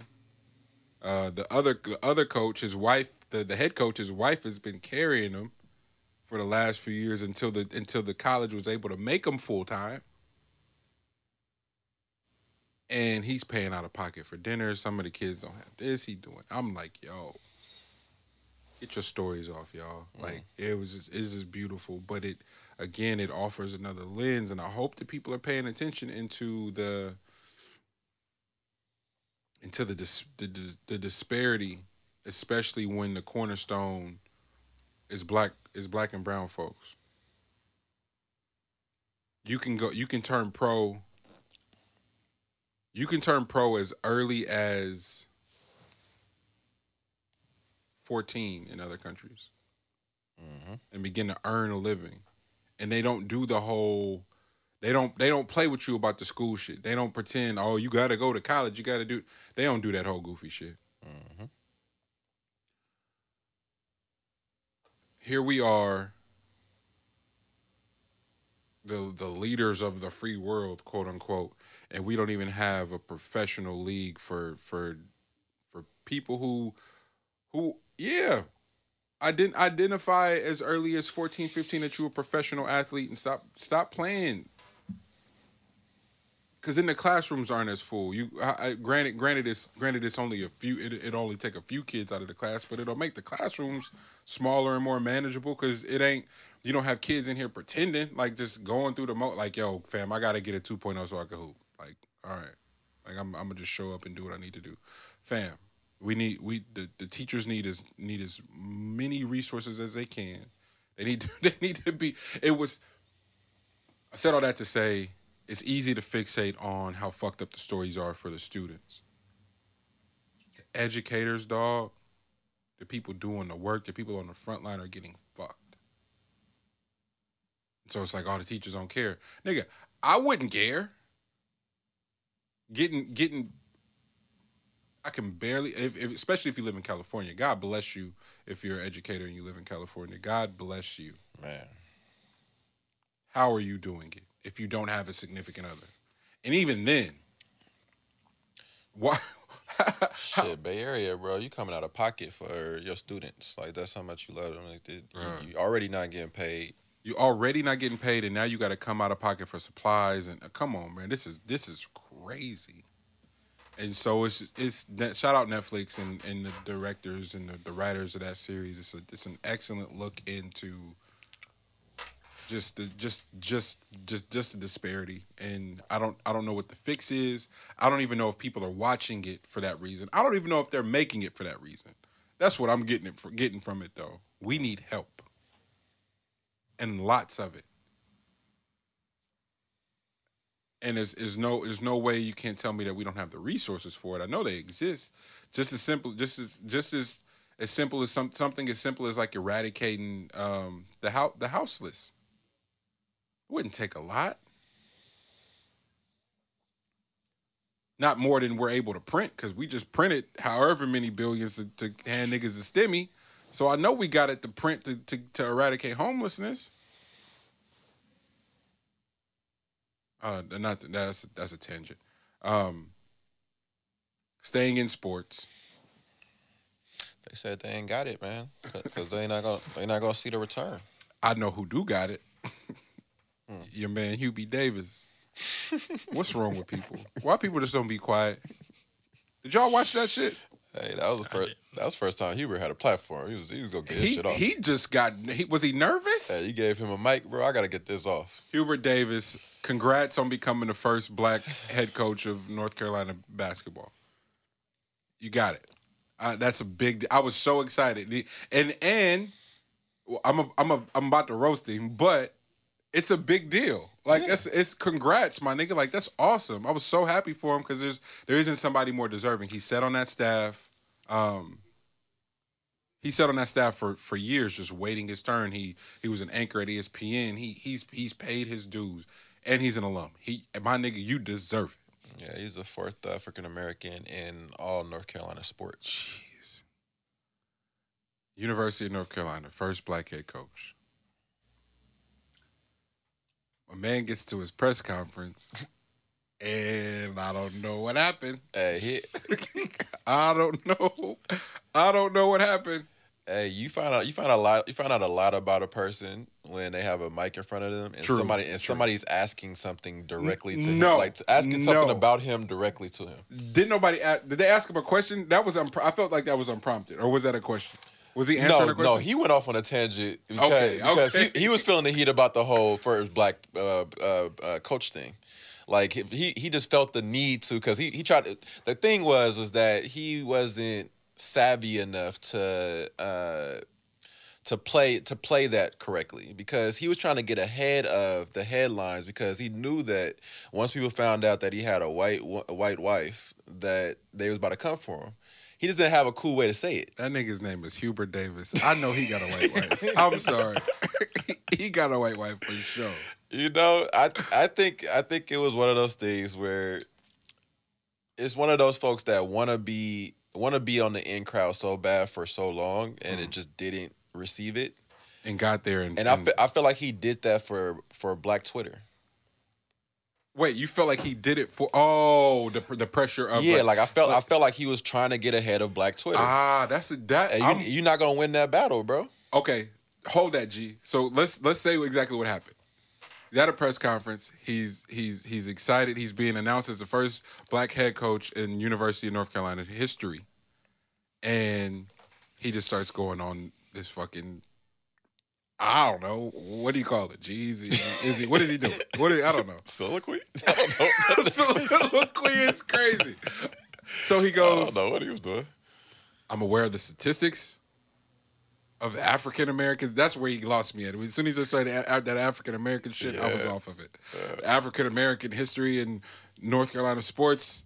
Speaker 1: The other coach, his wife, the head coach, his wife has been carrying him for the last few years until the college was able to make him full time. And he's paying out of pocket for dinner. Some of the kids don't have this. He doing. I'm like, yo, get your stories off, y'all. Like it's just beautiful. But again, it offers another lens, and I hope that people are paying attention into the disparity, especially when the cornerstone is black and brown folks. You can turn pro. You can turn pro as early as 14 in other countries, and begin to earn a living. And they don't do the whole. They don't play with you about the school shit. They don't pretend, oh, you got to go to college. You got to do. They don't do that whole goofy shit. Here we are, the leaders of the free world, quote unquote, and we don't even have a professional league for people who identify as early as 14, 15 that you're a professional athlete and stop playing. Because then the classrooms aren't as full. Granted, it's only a few. It only take a few kids out of the class, but it'll make the classrooms smaller and more manageable. Because you don't have kids in here pretending, like just going through like, yo, fam, I gotta get a 2.0 so I can hoop. Like, all right, like I'm gonna just show up and do what I need to do, fam. The teachers need as many resources as they can. They need to be. I said all that to say, it's easy to fixate on how fucked up the stories are for the students. Educators, dog, the people doing the work, the people on the front line are getting fucked. So it's like, oh, the teachers don't care. Nigga, I wouldn't care. I can barely, especially if you live in California. God bless you if you're an educator and you live in California. God bless you.
Speaker 2: Man.
Speaker 1: How are you doing it if you don't have a significant other? And even then, why?
Speaker 2: Shit, Bay Area, bro. You coming out of pocket for your students. Like, that's how much you love them. Like, you already not getting paid.
Speaker 1: You already not getting paid, and now you got to come out of pocket for supplies. And come on, man, this is crazy. And so it's shout out Netflix and the directors and the writers of that series. It's an excellent look into just the disparity. And I don't know what the fix is. I don't even know if people are watching it for that reason. I don't even know if they're making it for that reason. That's what I'm getting from it though. We need help, and lots of it. And there's no way you can't tell me that we don't have the resources for it. I know they exist. Just as simple as something as simple as like eradicating the houseless. It wouldn't take a lot. Not more than we're able to print, because we just printed however many billions to hand niggas a stimmy. So I know we got it to print to eradicate homelessness. That's a tangent. Staying in sports.
Speaker 2: They said they ain't got it, man, because they not gonna see the return.
Speaker 1: I know who do got it. Your man Hubert Davis. What's wrong with people? Why people just don't be quiet? Did y'all watch that shit?
Speaker 2: Hey, that was the first time Hubert had a platform. He was gonna get his shit off.
Speaker 1: He just was he nervous?
Speaker 2: Hey, you gave him a mic, bro. I gotta get this off.
Speaker 1: Hubert Davis, congrats on becoming the first black head coach of North Carolina basketball. You got it. That's a big. I was so excited, and I'm about to roast him, but it's a big deal. Like, it's congrats, my nigga. Like, that's awesome. I was so happy for him because there isn't somebody more deserving. He sat on that staff. He sat on that staff for years, just waiting his turn. He was an anchor at ESPN. He's paid his dues, and he's an alum. My nigga, you deserve it.
Speaker 2: Yeah, he's the fourth African American in all North Carolina sports.
Speaker 1: Jeez. University of North Carolina, first black head coach. A man gets to his press conference, and I don't know what happened.
Speaker 2: Hey,
Speaker 1: I don't know what happened.
Speaker 2: Hey, you find out a lot about a person when they have a mic in front of them, and somebody's asking something directly to him, like asking something about him directly to him.
Speaker 1: Did they ask him a question? That was I felt like that was unprompted, or was that a question? Was he answering the question?
Speaker 2: No, he went off on a tangent because he was feeling the heat about the whole first black coach thing. Like he just felt the need to, because he tried to. The thing was that he wasn't savvy enough to play that correctly, because he was trying to get ahead of the headlines, because he knew that once people found out that he had a white wife, that they was about to come for him. He just didn't have a cool way to say it.
Speaker 1: That nigga's name is Hubert Davis. I know he got a white wife. I'm sorry. He got a white wife for sure.
Speaker 2: You know, I think it was one of those things where it's one of those folks that want to be on the in crowd so bad for so long, and it just didn't receive it,
Speaker 1: and got there, and
Speaker 2: I feel like he did that for Black Twitter.
Speaker 1: Wait, you felt like he did it for the pressure of
Speaker 2: like I felt like he was trying to get ahead of Black Twitter.
Speaker 1: You're
Speaker 2: not gonna win that battle, bro.
Speaker 1: Okay, hold that, G. So let's say exactly what happened. He's at a press conference. He's excited. He's being announced as the first black head coach in University of North Carolina history, and he just starts going on this fucking, I don't know, what do you call it? Jeez, what is he doing? I don't know.
Speaker 2: Soliloquy? I don't know.
Speaker 1: Soliloquy is crazy. So he goes,
Speaker 2: I don't know what he was doing.
Speaker 1: I'm aware of the statistics of African Americans. That's where he lost me at. As soon as I started that African American shit, I was off of it. African American history in North Carolina sports.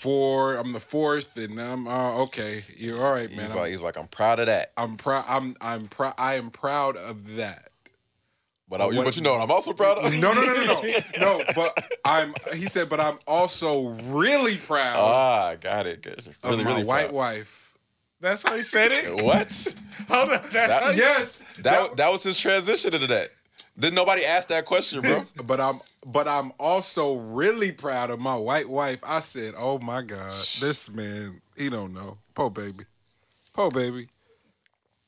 Speaker 1: I'm the fourth, and I'm okay. You're all right, man.
Speaker 2: He's like, I'm proud of that.
Speaker 1: I'm proud. I am proud of that.
Speaker 2: But you know what I'm also proud of?
Speaker 1: No. But he said, but I'm also really proud.
Speaker 2: Got it.
Speaker 1: Really, of my white wife.
Speaker 3: That's how he said it?
Speaker 2: What?
Speaker 3: Hold on.
Speaker 2: That was his transition into that. Didn't nobody ask that question, bro?
Speaker 1: But I'm also really proud of my white wife. I said, oh my God, this man, he don't know. Poor baby.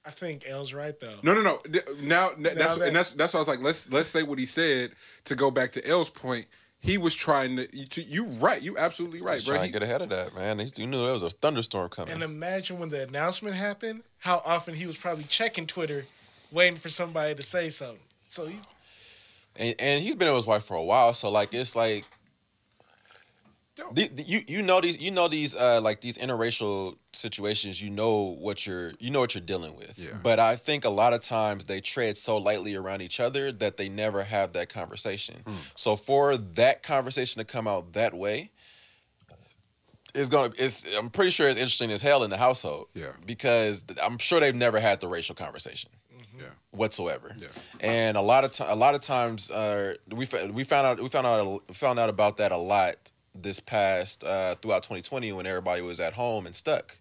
Speaker 3: I think L's right though.
Speaker 1: No. Now that's why I was like, let's say what he said to go back to L's point. He was trying to. You right. You absolutely right, bro.
Speaker 2: Trying to get ahead of that, man. He knew there was a thunderstorm coming.
Speaker 3: And imagine when the announcement happened, how often he was probably checking Twitter, waiting for somebody to say something. So
Speaker 2: and he's been with his wife for a while, so like it's like you know these like these interracial situations, you know what you're dealing with.
Speaker 1: Yeah.
Speaker 2: But I think a lot of times they tread so lightly around each other that they never have that conversation. So for that conversation to come out that way, I'm pretty sure it's interesting as hell in the household.
Speaker 1: Yeah.
Speaker 2: Because I'm sure they've never had the racial conversation. Whatsoever.
Speaker 1: Yeah.
Speaker 2: And a lot of times we found out about that a lot this past throughout 2020 when everybody was at home and stuck.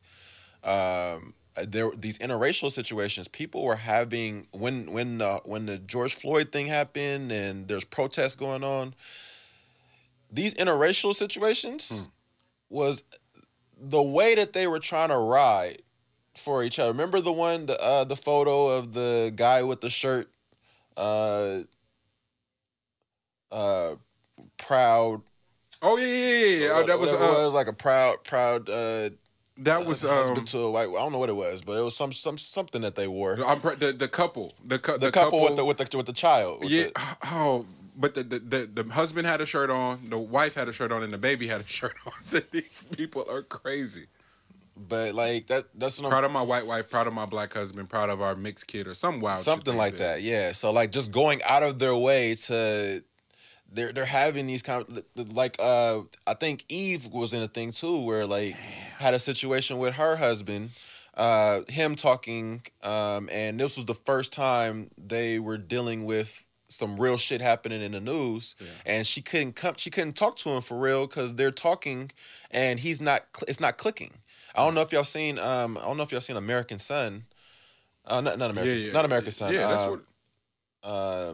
Speaker 2: These interracial situations people were having when the George Floyd thing happened and there's protests going on. These interracial situations was the way that they were trying to ride for each other. Remember the photo of the guy with the shirt, proud.
Speaker 1: Oh yeah. That was
Speaker 2: like a proud.
Speaker 1: That was
Speaker 2: husband to a white. I don't know what it was, but it was something that they wore.
Speaker 1: The couple, the
Speaker 2: couple with the child.
Speaker 1: But the husband had a shirt on, the wife had a shirt on, and the baby had a shirt on. So these people are crazy.
Speaker 2: But like that's what
Speaker 1: proud of my white wife, proud of my black husband, proud of our mixed kid, or something like
Speaker 2: that. Yeah. So like just going out of their way to, they're having these like I think Eve was in a thing too where like had a situation with her husband, him talking, and this was the first time they were dealing with some real shit happening in the news, and she couldn't talk to him for real because they're talking and it's not clicking. I don't know if y'all seen American Son. Not American Son.
Speaker 1: Yeah, that's what.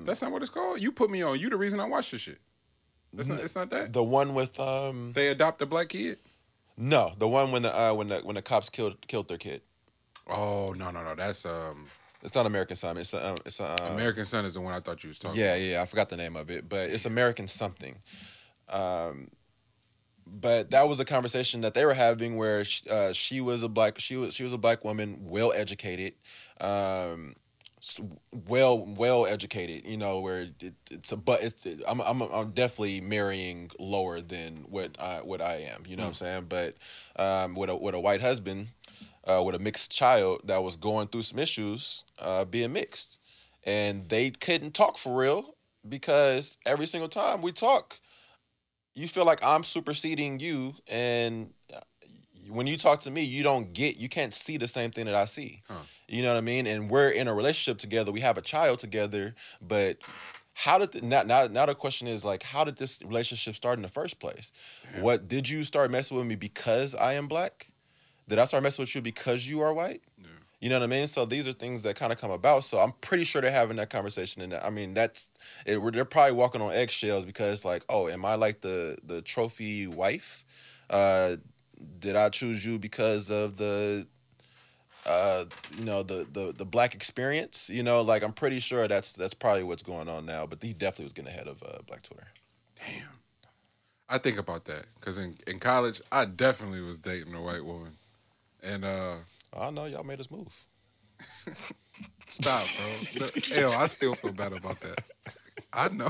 Speaker 1: That's not what it's called. You put me on. You the reason I watched this shit. It's not that.
Speaker 2: The one with
Speaker 1: they adopt a black kid.
Speaker 2: No, the one when the cops killed their kid.
Speaker 1: Oh no, that's
Speaker 2: It's not American Son. It's
Speaker 1: American Son is the one I thought you was talking.
Speaker 2: Yeah, I forgot the name of it, but it's American something. But that was a conversation that they were having where she was a black woman, well educated, well educated. You know, where I'm definitely marrying lower than what I am. You know what I'm saying? But with a white husband, with a mixed child that was going through some issues, being mixed, and they couldn't talk for real because every single time we talk, you feel like I'm superseding you, and when you talk to me, you can't see the same thing that I see. Huh. You know what I mean? And we're in a relationship together. We have a child together, but how did now the question is like, how did this relationship start in the first place? Damn. What did you start messing with me because I am black? Did I start messing with you because you are white? Yeah. You know what I mean? So these are things that kind of come about. So I'm pretty sure they're having that conversation. And I mean, they're probably walking on eggshells because like, oh, am I like the trophy wife? Did I choose you because of the black experience? You know, like I'm pretty sure that's probably what's going on now. But he definitely was getting ahead of Black Twitter.
Speaker 1: Damn. I think about that because in college, I definitely was dating a white woman. And
Speaker 2: I know y'all made us move.
Speaker 1: Stop, bro. Hell, I still feel bad about that. I know.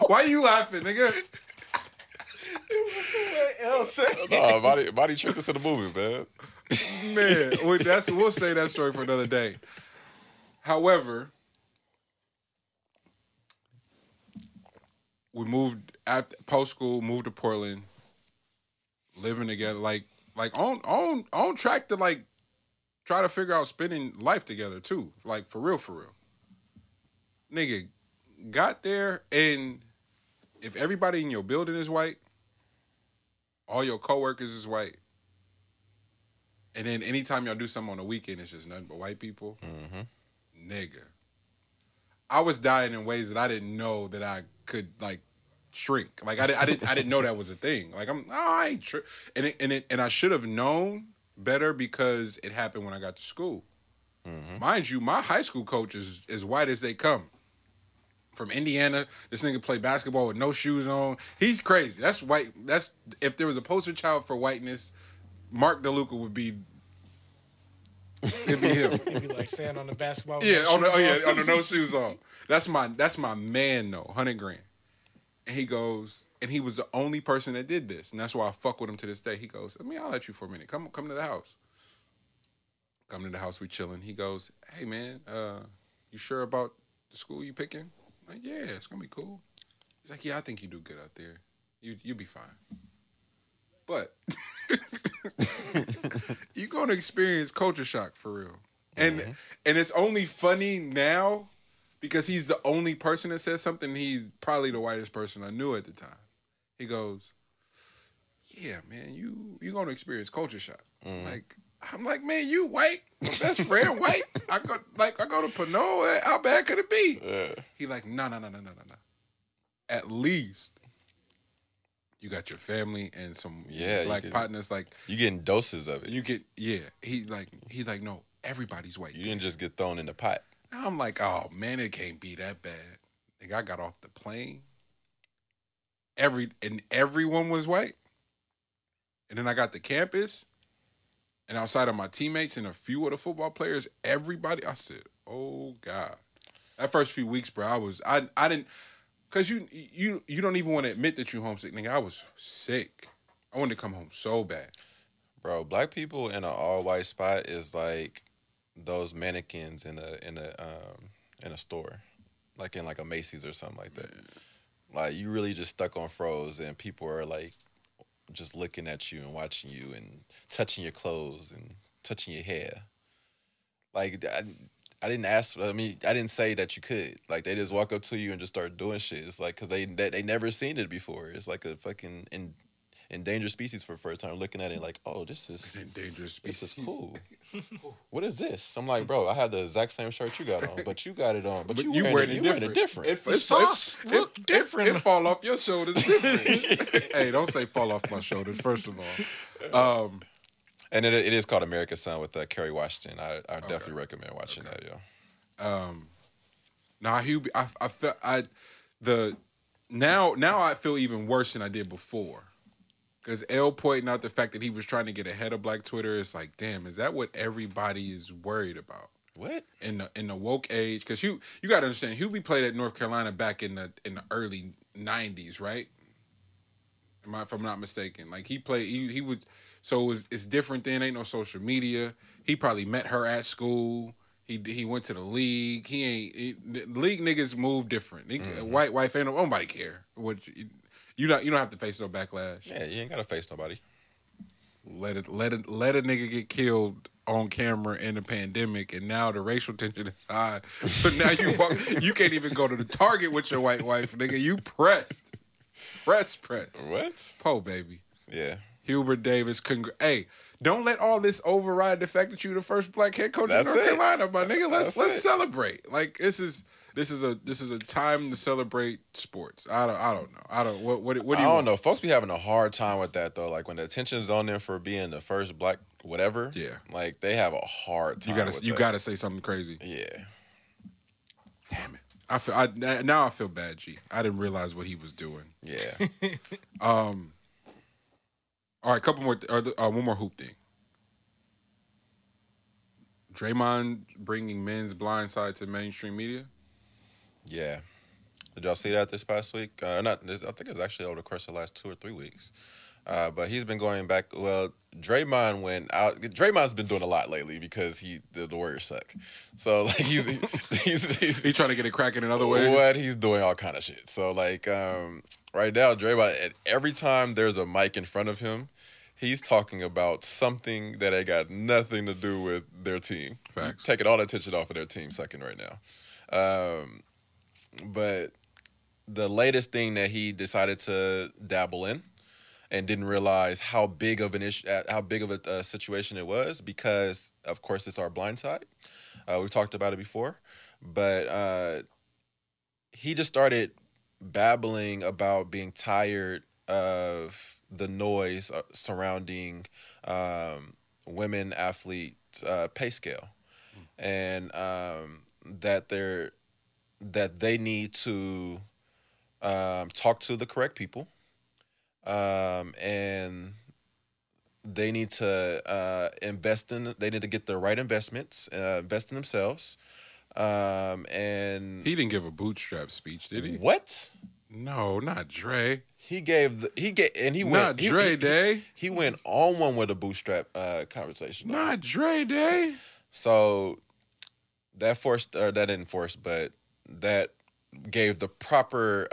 Speaker 1: Why you laughing, nigga?
Speaker 2: No, Mani tricked us in the movie, man.
Speaker 1: Man, we'll say that story for another day. However, we moved after post school, moved to Portland, living together, like on track to like try to figure out spending life together too, like for real. Nigga, got there, and if everybody in your building is white, all your coworkers is white, and then anytime y'all do something on the weekend, it's just nothing but white people. Mm-hmm. Nigga, I was dying in ways that I didn't know that I could like shrink. Like I didn't know that was a thing. Like I ain't and I should have known better because it happened when I got to school. Mm-hmm. Mind you, my high school coach is white as they come. From Indiana, this nigga played basketball with no shoes on. He's crazy. That's white. That's if there was a poster child for whiteness, Mark DeLuca would be. It'd be him.
Speaker 3: He'd be like standing on the basketball.
Speaker 1: Yeah, on the no shoes on. That's my man though. $100,000. And he goes, and he was the only person that did this, and that's why I fuck with him to this day. He goes, I'll let you for a minute. Come to the house. Come to the house, we chilling. He goes, hey man, you sure about the school you picking? I'm like, yeah, it's gonna be cool. He's like, yeah, I think you do good out there. You'll be fine. But you're gonna experience culture shock for real. And mm-hmm. and it's only funny now because he's the only person that says something. He's probably the whitest person I knew at the time. He goes, yeah, man, you're gonna experience culture shock. Mm. I'm like, man, you white? My best friend white? I go to Pinot. How bad could it be? He like, no. At least you got your family and some black partners. Like
Speaker 2: you getting doses of it.
Speaker 1: You get He's like, no, everybody's white.
Speaker 2: You didn't just get thrown in the pot.
Speaker 1: I'm like, oh man, it can't be that bad. Like I got off the plane. Everyone was white. And then I got to campus. And outside of my teammates and a few of the football players, everybody, I said, oh God. That first few weeks, bro, I didn't, because you don't even want to admit that you're homesick, nigga. I was sick. I wanted to come home so bad.
Speaker 2: Bro, black people in an all-white spot is like those mannequins in a store. Like in like a Macy's or something like that. Like you really just stuck on froze and people are like, just looking at you and watching you and touching your clothes and touching your hair. Like, I didn't ask, I didn't say that you could. Like, they just walk up to you and just start doing shit. It's like, because they never seen it before. It's like a fucking endangered species for the first time. Looking at it like, oh, this is
Speaker 1: endangered species.
Speaker 2: This is cool. What is this? I'm like, bro, I have the exact same shirt you got on, but you got it on. But you wearing it different.
Speaker 3: The sauce look different.
Speaker 1: It fall off your shoulders different. Hey, don't say fall off my shoulders, first of all.
Speaker 2: And it is called America's Son with Kerry Washington. I definitely recommend watching that, yo.
Speaker 1: Nah, Hubie, I felt now I feel even worse than I did before. Because L pointing out the fact that he was trying to get ahead of Black Twitter is like, damn, is that what everybody is worried about?
Speaker 2: What?
Speaker 1: In the woke age? Because you got to understand, Hubie played at North Carolina back in the early 90s, right? If I'm not mistaken. Like, he played, he was, so it's different then. Ain't no social media. He probably met her at school. He went to the league. The league niggas move different. White wife ain't nobody care. You don't have to face no backlash.
Speaker 2: Yeah, you ain't gotta face nobody.
Speaker 1: Let a nigga get killed on camera in a pandemic, and now the racial tension is high. So now you can't even go to the Target with your white wife, nigga. You pressed. Press.
Speaker 2: What?
Speaker 1: Po, baby.
Speaker 2: Yeah.
Speaker 1: Hubert Davis, hey, don't let all this override the fact that you're the first black head coach in North Carolina, my nigga. Let's celebrate. Like, this is a time to celebrate sports. I don't know. What do you?
Speaker 2: I don't know. Folks be having a hard time with that though. Like when the attention's on them for being the first black whatever. Yeah. Like they have a hard time. You gotta say something crazy.
Speaker 1: Yeah. Damn it. I feel bad, G. I didn't realize what he was doing.
Speaker 2: Yeah.
Speaker 1: All right, couple more. One more hoop thing. Draymond bringing men's blind side to mainstream media.
Speaker 2: Yeah. Did y'all see that this past week? I think it was actually over the course of the last 2 or 3 weeks. But he's been going back. Well, Draymond went out. Draymond's been doing a lot lately because the Warriors suck. So like he's
Speaker 1: trying to get it cracking in other ways.
Speaker 2: What he's doing all kind of shit. So like right now, Draymond, every time there's a mic in front of him, he's talking about something that ain't got nothing to do with their team.
Speaker 1: Facts.
Speaker 2: He's taking all the attention off of their team sucking right now. But the latest thing that he decided to dabble in and didn't realize how big of a situation it was because, of course, it's our blind side. We've talked about it before. But he just started babbling about being tired of the noise surrounding women athletes' pay scale, and that they need to talk to the correct people, and they need to They need to get the right investments, invest in themselves, and
Speaker 1: he didn't give a bootstrap speech, did he?
Speaker 2: What?
Speaker 1: No, not Dre.
Speaker 2: He went on one with a bootstrap conversation.
Speaker 1: Not Dre Day.
Speaker 2: So that didn't force, but that gave the proper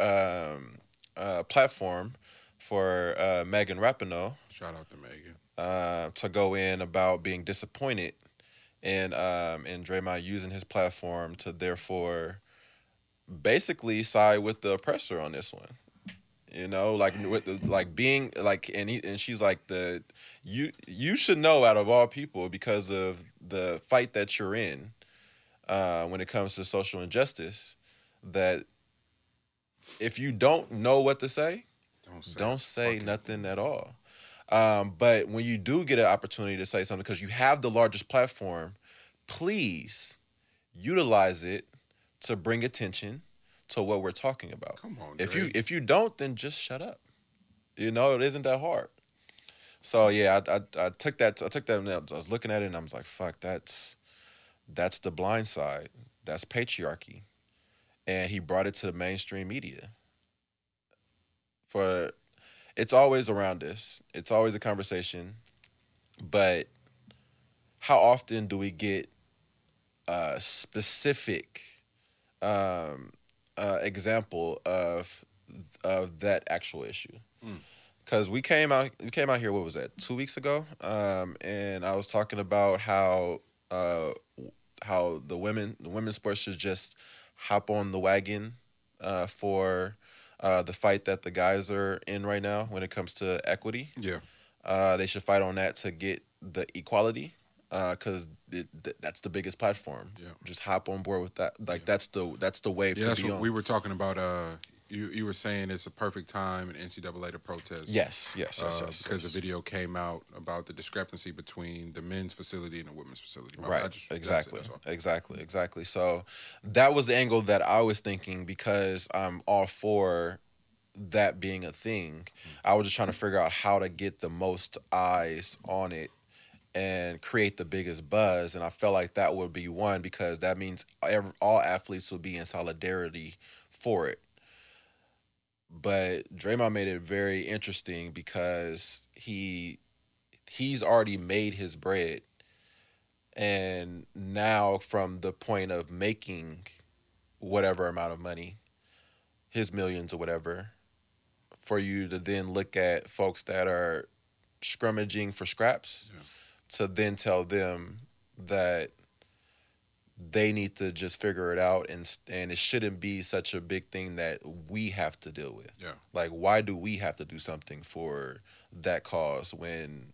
Speaker 2: platform for Megan Rapinoe.
Speaker 1: Shout out to Megan.
Speaker 2: To go in about being disappointed in Draymond using his platform to therefore basically side with the oppressor on this one. You know, like being like, and she's like you should know out of all people because of the fight that you're in when it comes to social injustice that if you don't know what to say, don't say nothing at all. But when you do get an opportunity to say something because you have the largest platform, please utilize it to bring attention to what we're talking about.
Speaker 1: Come on,
Speaker 2: if you don't, then just shut up. You know, it isn't that hard. So yeah, I took that. And I was looking at it and I was like, fuck, that's the blind side. That's patriarchy, and he brought it to the mainstream media. It's always around us. It's always a conversation, but how often do we get a specific example of that actual issue? Because we came out here, what was that, 2 weeks ago? And I was talking about how the women's sports should just hop on the wagon for the fight that the guys are in right now when it comes to equity.
Speaker 1: Yeah.
Speaker 2: They should fight on that to get the equality. Because that's the biggest platform. Yeah. Just hop on board with that. Like that's the wave to
Speaker 1: that's
Speaker 2: be
Speaker 1: what
Speaker 2: on.
Speaker 1: We were talking about. You were saying it's a perfect time in NCAA to protest.
Speaker 2: Yes.
Speaker 1: Because the video came out about the discrepancy between the men's facility and the women's facility.
Speaker 2: Right. Exactly. So that was the angle that I was thinking because I'm all for that being a thing. I was just trying to figure out how to get the most eyes on it and create the biggest buzz. And I felt like that would be one, because that means all athletes will be in solidarity for it. But Draymond made it very interesting because he's already made his bread. And now from the point of making whatever amount of money, his millions or whatever, for you to then look at folks that are scrummaging for scraps, to then tell them that they need to just figure it out, and it shouldn't be such a big thing that we have to deal with.
Speaker 1: Yeah.
Speaker 2: Like, why do we have to do something for that cause when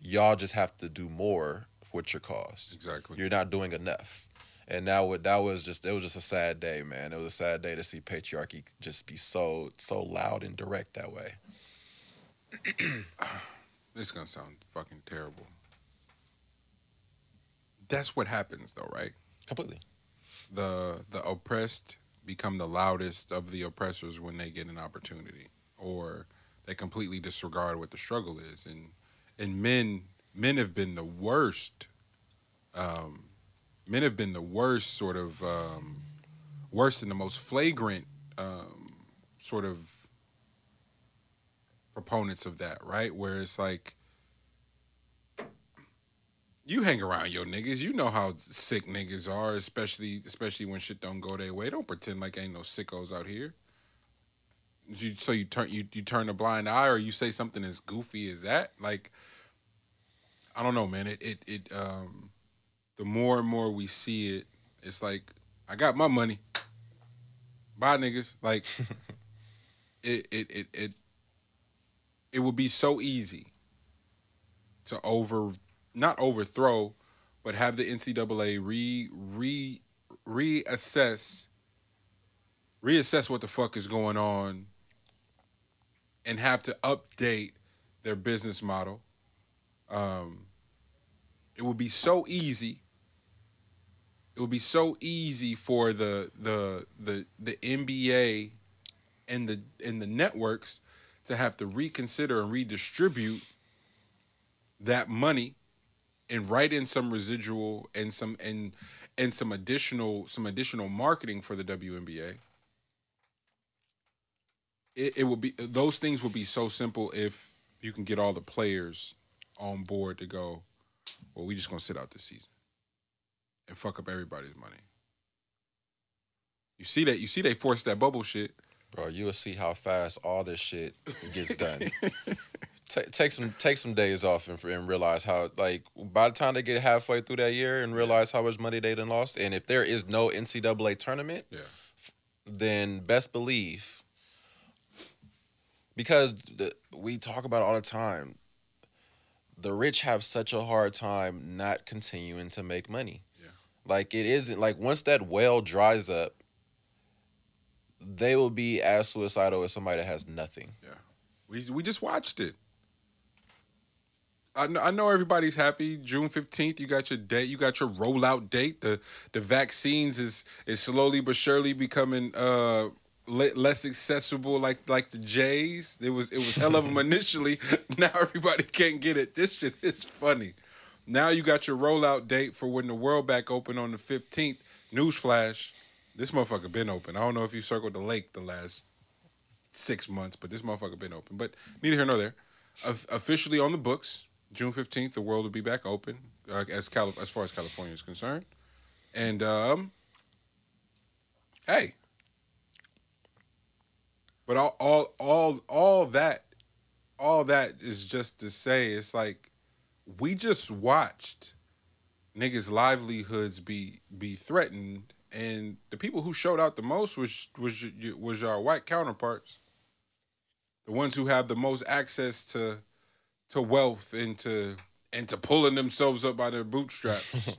Speaker 2: y'all just have to do more with your cause?
Speaker 1: Exactly.
Speaker 2: You're not doing enough. And it was just a sad day, man. It was a sad day to see patriarchy just be so loud and direct that way.
Speaker 1: This is gonna sound fucking terrible. That's what happens, though, right?
Speaker 2: Completely.
Speaker 1: The oppressed become the loudest of the oppressors when they get an opportunity, or they completely disregard what the struggle is. And men have been the worst. Men have been the worst, sort of worse and the most flagrant sort of proponents of that, right? Where it's like, you hang around your niggas, you know how sick niggas are, especially when shit don't go their way. Don't pretend like ain't no sickos out here. So you turn a blind eye, or you say something as goofy as that. Like, I don't know, man. The more and more we see it, it's like, I got my money. Bye, niggas. Like, it would be so easy to not overthrow, but have the NCAA reassess what the fuck is going on, and have to update their business model. It would be so easy. It would be so easy for the NBA and the networks to have to reconsider and redistribute that money and write in some residual and some additional marketing for the WNBA. It would be, those things would be so simple if you can get all the players on board to go, well, we just gonna sit out this season and fuck up everybody's money. You see they forced that bubble shit.
Speaker 2: Bro, you will see how fast all this shit gets done. Take some days off and realize how, like, by the time they get halfway through that year and realize how much money they done lost, and if there is no NCAA tournament, then best believe, because we talk about it all the time, the rich have such a hard time not continuing to make money. Yeah. Like, it isn't, like, once that well dries up, they will be as suicidal as somebody that has nothing.
Speaker 1: Yeah. We just watched it. I know everybody's happy. June 15th, you got your date. You got your rollout date. The vaccines is slowly but surely becoming less accessible, like the Jays. It was hell of them initially. Now everybody can't get it. This shit is funny. Now you got your rollout date for when the world back open on the 15th. Newsflash, this motherfucker been open. I don't know if you circled the lake the last 6 months, but this motherfucker been open. But neither here nor there. Officially on the books, June 15th, the world will be back open as far as California is concerned. And hey, but all that is just to say, it's like, we just watched niggas' livelihoods be threatened, and the people who showed out the most was our white counterparts, the ones who have the most access to wealth and to pulling themselves up by their bootstraps.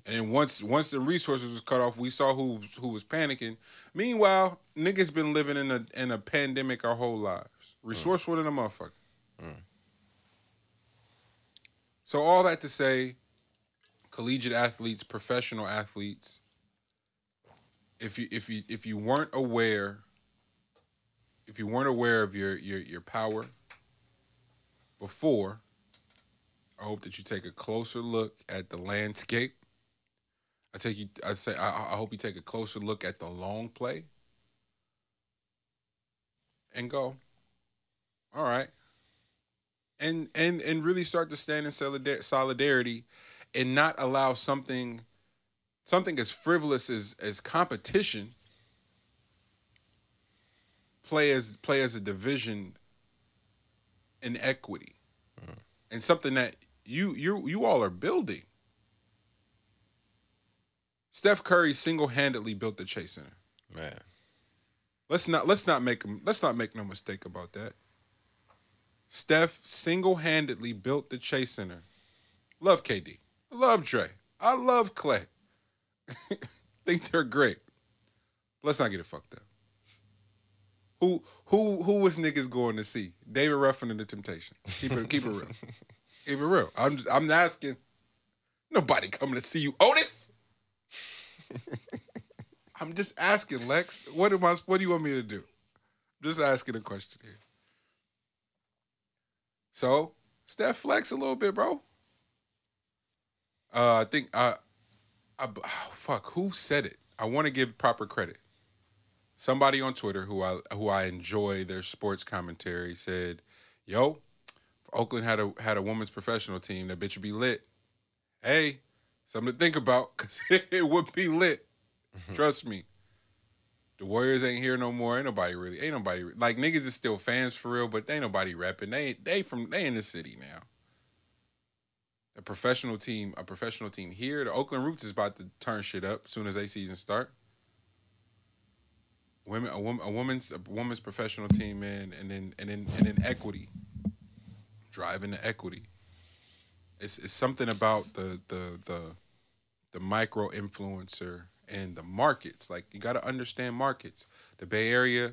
Speaker 1: And once the resources was cut off, we saw who was panicking. Meanwhile, niggas been living in a pandemic our whole lives. Resourceful than a motherfucker. So all that to say, collegiate athletes, professional athletes, if you weren't aware if you weren't aware of your power before, I hope that you take a closer look at the landscape. I hope you take a closer look at the long play and go, all right. And really start to stand in solidarity and not allow something as frivolous as competition play as a division in equity. And something that you all are building. Steph Curry single-handedly built the Chase Center.
Speaker 2: Man.
Speaker 1: Let's not make no mistake about that. Steph single-handedly built the Chase Center. Love KD. I love Dre. I love Clay. Think they're great. Let's not get it fucked up. Who was niggas going to see? David Ruffin and the Temptations. Keep it real. Keep it real. I'm asking. Nobody coming to see you, Otis. I'm just asking, Lex. What do you want me to do? I'm just asking a question here. So, Steph flex a little bit, bro. I think who said it? I want to give proper credit. Somebody on Twitter who I enjoy their sports commentary said, "Yo, if Oakland had a women's professional team, that bitch would be lit." Hey, something to think about, because it would be lit. Trust me. The Warriors ain't here no more. Ain't nobody like, niggas is still fans for real, but ain't nobody repping. They in the city now. A professional team here. The Oakland Roots is about to turn shit up as soon as they season start. A women's professional team, man, and then equity. Driving the equity. It's something about the micro influencer and the markets. Like, you got to understand markets. The Bay Area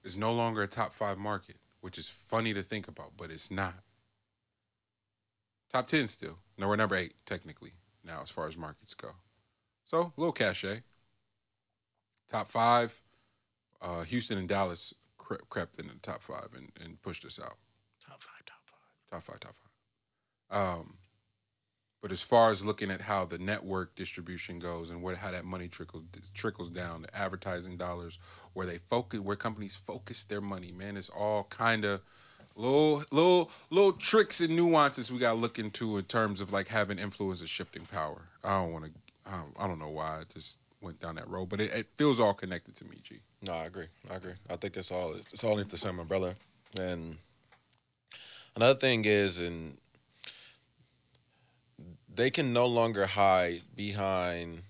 Speaker 1: is no longer a top 5 market, which is funny to think about, but it's not. Top 10 still. No, we're number 8 technically now as far as markets go. So, a little cachet. Top 5, Houston and Dallas crept in the top 5 and pushed us out.
Speaker 3: Top five.
Speaker 1: But as far as looking at how the network distribution goes and how that money trickles down, the advertising dollars, where companies focus their money, man, it's all kind of little tricks and nuances we got to look into in terms of like having influence and shifting power. I don't know why I just went down that road, but it feels all connected to me, G.
Speaker 2: No, I agree. I think it's all in the same umbrella. And another thing is, they can no longer hide behind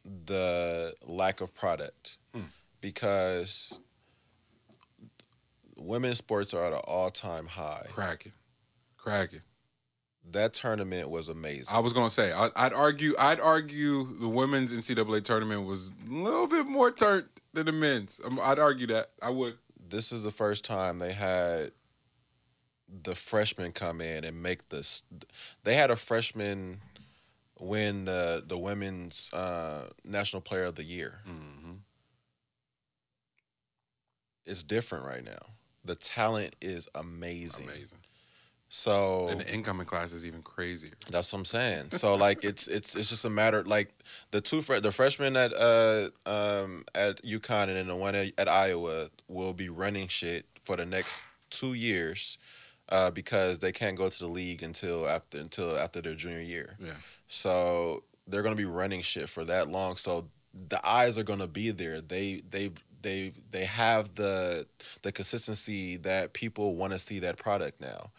Speaker 2: the lack of product because women's sports are at an all-time high.
Speaker 1: Cracking.
Speaker 2: That tournament was amazing.
Speaker 1: I was gonna say, I'd argue the women's NCAA tournament was a little bit more turned than the men's. I'd argue that. I would.
Speaker 2: This is the first time they had the freshmen come in and make this. They had a freshman win the women's National Player of the Year. Mm-hmm. It's different right now. The talent is amazing. So,
Speaker 1: and the incoming class is even crazier.
Speaker 2: That's what I'm saying. So like it's just a matter, like the freshman at UConn and then the one at Iowa will be running shit for the next 2 years because they can't go to the league until after their junior year.
Speaker 1: Yeah.
Speaker 2: So they're gonna be running shit for that long. So the eyes are gonna be there. They have the consistency that people want to see that product now.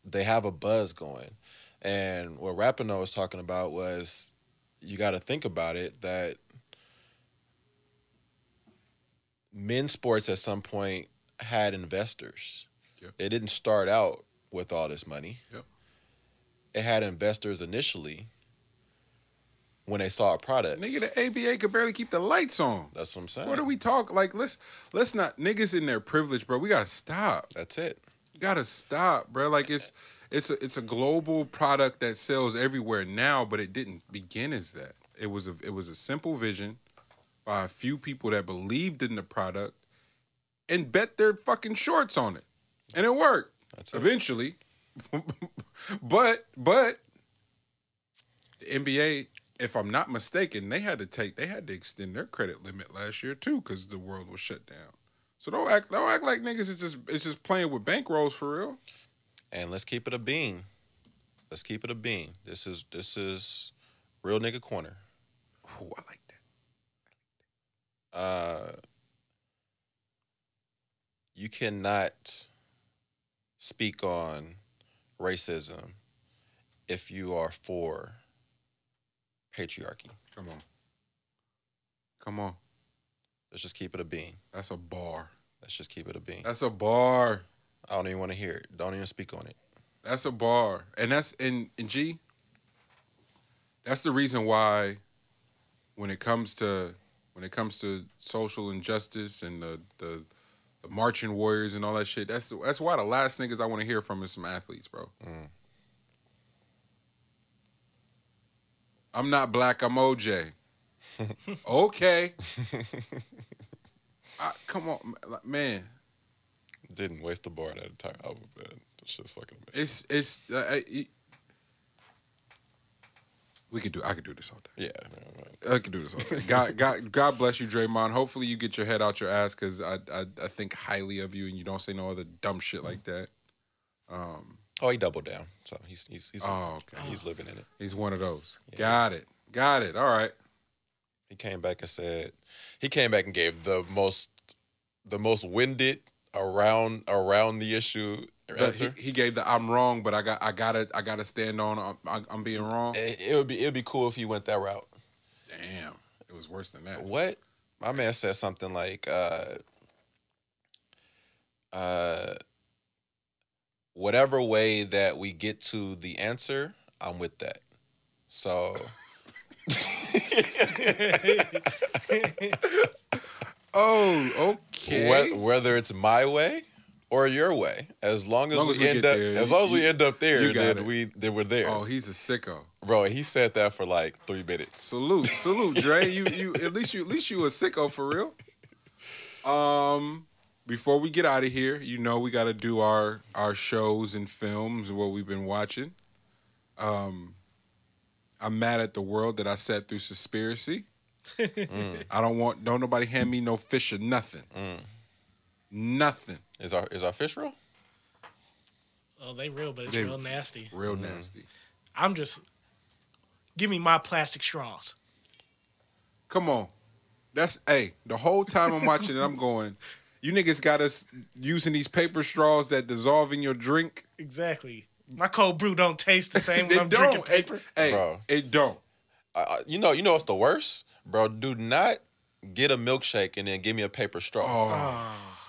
Speaker 2: They have a buzz going. And what Rapinoe was talking about was, you got to think about it, that men's sports at some point had investors.
Speaker 1: Yep.
Speaker 2: It didn't start out with all this money.
Speaker 1: Yep.
Speaker 2: It had investors initially when they saw a product.
Speaker 1: Nigga, the ABA could barely keep the lights on.
Speaker 2: That's what I'm saying.
Speaker 1: What are we talking? Like, let's not, niggas in their privilege, bro. We gotta stop.
Speaker 2: That's it.
Speaker 1: You gotta stop, bro. Like, it's a global product that sells everywhere now, but it didn't begin as that. It was a simple vision by a few people that believed in the product and bet their fucking shorts on it. And it worked.
Speaker 2: That's it.
Speaker 1: Eventually. but the NBA, if I'm not mistaken, they had to extend their credit limit last year too, because the world was shut down. So don't act like niggas is just playing with bankrolls for real.
Speaker 2: And let's keep it a bean. Let's keep it a bean. This is real nigga corner.
Speaker 1: Oh, I like that.
Speaker 2: You cannot speak on racism if you are for patriarchy.
Speaker 1: Come on.
Speaker 2: Let's just keep it a bean.
Speaker 1: That's a bar.
Speaker 2: Let's just keep it a bean.
Speaker 1: That's a bar.
Speaker 2: I don't even want to hear it. Don't even speak on it.
Speaker 1: That's a bar. And that's in G. That's the reason why when it comes to social injustice and the marching warriors and all that shit, that's why the last niggas I want to hear from is some athletes, bro. I'm not black, I'm OJ. Okay. Come on, man.
Speaker 2: Didn't waste the bar that entire album, man. That shit's fucking amazing.
Speaker 1: I could do this all day.
Speaker 2: Yeah, man.
Speaker 1: I could do this all day. God bless you, Draymond. Hopefully you get your head out your ass, because I think highly of you and you don't say no other dumb shit like that.
Speaker 2: He doubled down, so he's
Speaker 1: okay.
Speaker 2: He's living in it.
Speaker 1: He's one of those.
Speaker 2: Yeah.
Speaker 1: Got it. All right.
Speaker 2: He came back and gave the most winded around the issue answer.
Speaker 1: He gave the I'm wrong, but I gotta stand on I'm being wrong.
Speaker 2: It'd be cool if he went that route.
Speaker 1: Damn, it was worse than that.
Speaker 2: What? My man said something like, whatever way that we get to the answer, I'm with that. So.
Speaker 1: Oh, okay.
Speaker 2: Whether it's my way or your way, as long as we end up there, then we're there.
Speaker 1: Oh, he's a sicko,
Speaker 2: bro. He said that for like 3 minutes.
Speaker 1: Salute, Dre. You at least you a sicko for real. Before we get out of here, we got to do our shows and films and what we've been watching. I'm mad at the world that I sat through Suspiracy. Don't nobody hand me no fish or nothing. Nothing.
Speaker 2: Is our fish real?
Speaker 3: Oh, they real, but it's real nasty.
Speaker 1: Real nasty.
Speaker 3: Give me my plastic straws.
Speaker 1: Come on. The whole time I'm watching it, I'm going, you niggas got us using these paper straws that dissolve in your drink.
Speaker 3: Exactly. My cold brew don't taste the same when I'm drinking paper.
Speaker 1: Bro. It don't.
Speaker 2: You know what's the worst? Bro, do not get a milkshake and then give me a paper straw.
Speaker 1: Oh.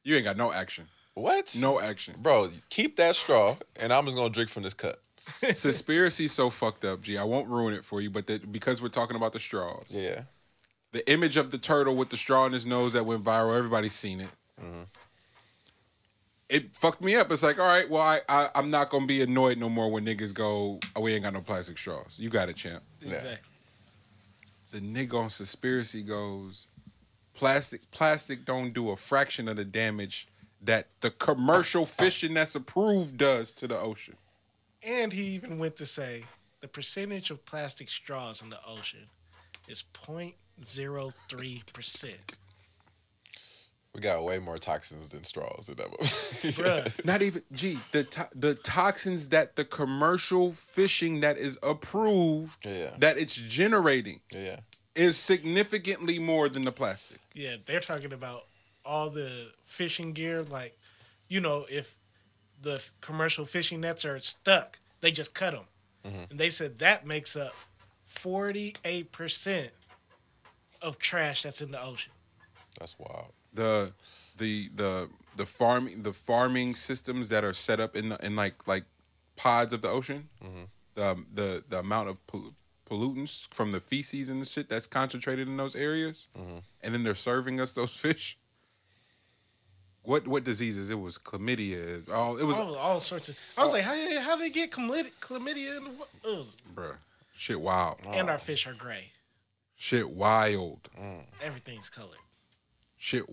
Speaker 1: You ain't got no action.
Speaker 2: What?
Speaker 1: No action.
Speaker 2: Bro, keep that straw and I'm just going to drink from this cup.
Speaker 1: Suspiracy's so fucked up, G. I won't ruin it for you, but because we're talking about the straws.
Speaker 2: Yeah.
Speaker 1: The image of the turtle with the straw in his nose that went viral, everybody's seen it. Mm-hmm. It fucked me up. It's like, all right, well, I'm not going to be annoyed no more when niggas go, oh, we ain't got no plastic straws. You got it, champ.
Speaker 3: Exactly.
Speaker 1: The nigga on Suspiracy goes, plastic don't do a fraction of the damage that the commercial fishing that's approved does to the ocean.
Speaker 3: And he even went to say the percentage of plastic straws in the ocean is 0.03%.
Speaker 2: We got way more toxins than straws in that movie.
Speaker 3: Bruh.
Speaker 1: Not even, the toxins that the commercial fishing that is approved, that it's generating, is significantly more than the plastic.
Speaker 3: Yeah, they're talking about all the fishing gear. Like, if the commercial fishing nets are stuck, they just cut them. Mm-hmm. And they said that makes up 48% of trash that's in the ocean.
Speaker 2: That's wild.
Speaker 1: The farming systems that are set up in like pods of the ocean, the amount of pollutants from the feces and the shit that's concentrated in those areas, and then they're serving us those fish. What diseases? It was chlamydia. It was
Speaker 3: all sorts of. I was like, how did they get chlamydia in the bruh,
Speaker 1: shit, wow.
Speaker 3: And our fish are gray.
Speaker 1: Shit wild.
Speaker 3: Everything's colored.
Speaker 1: Shit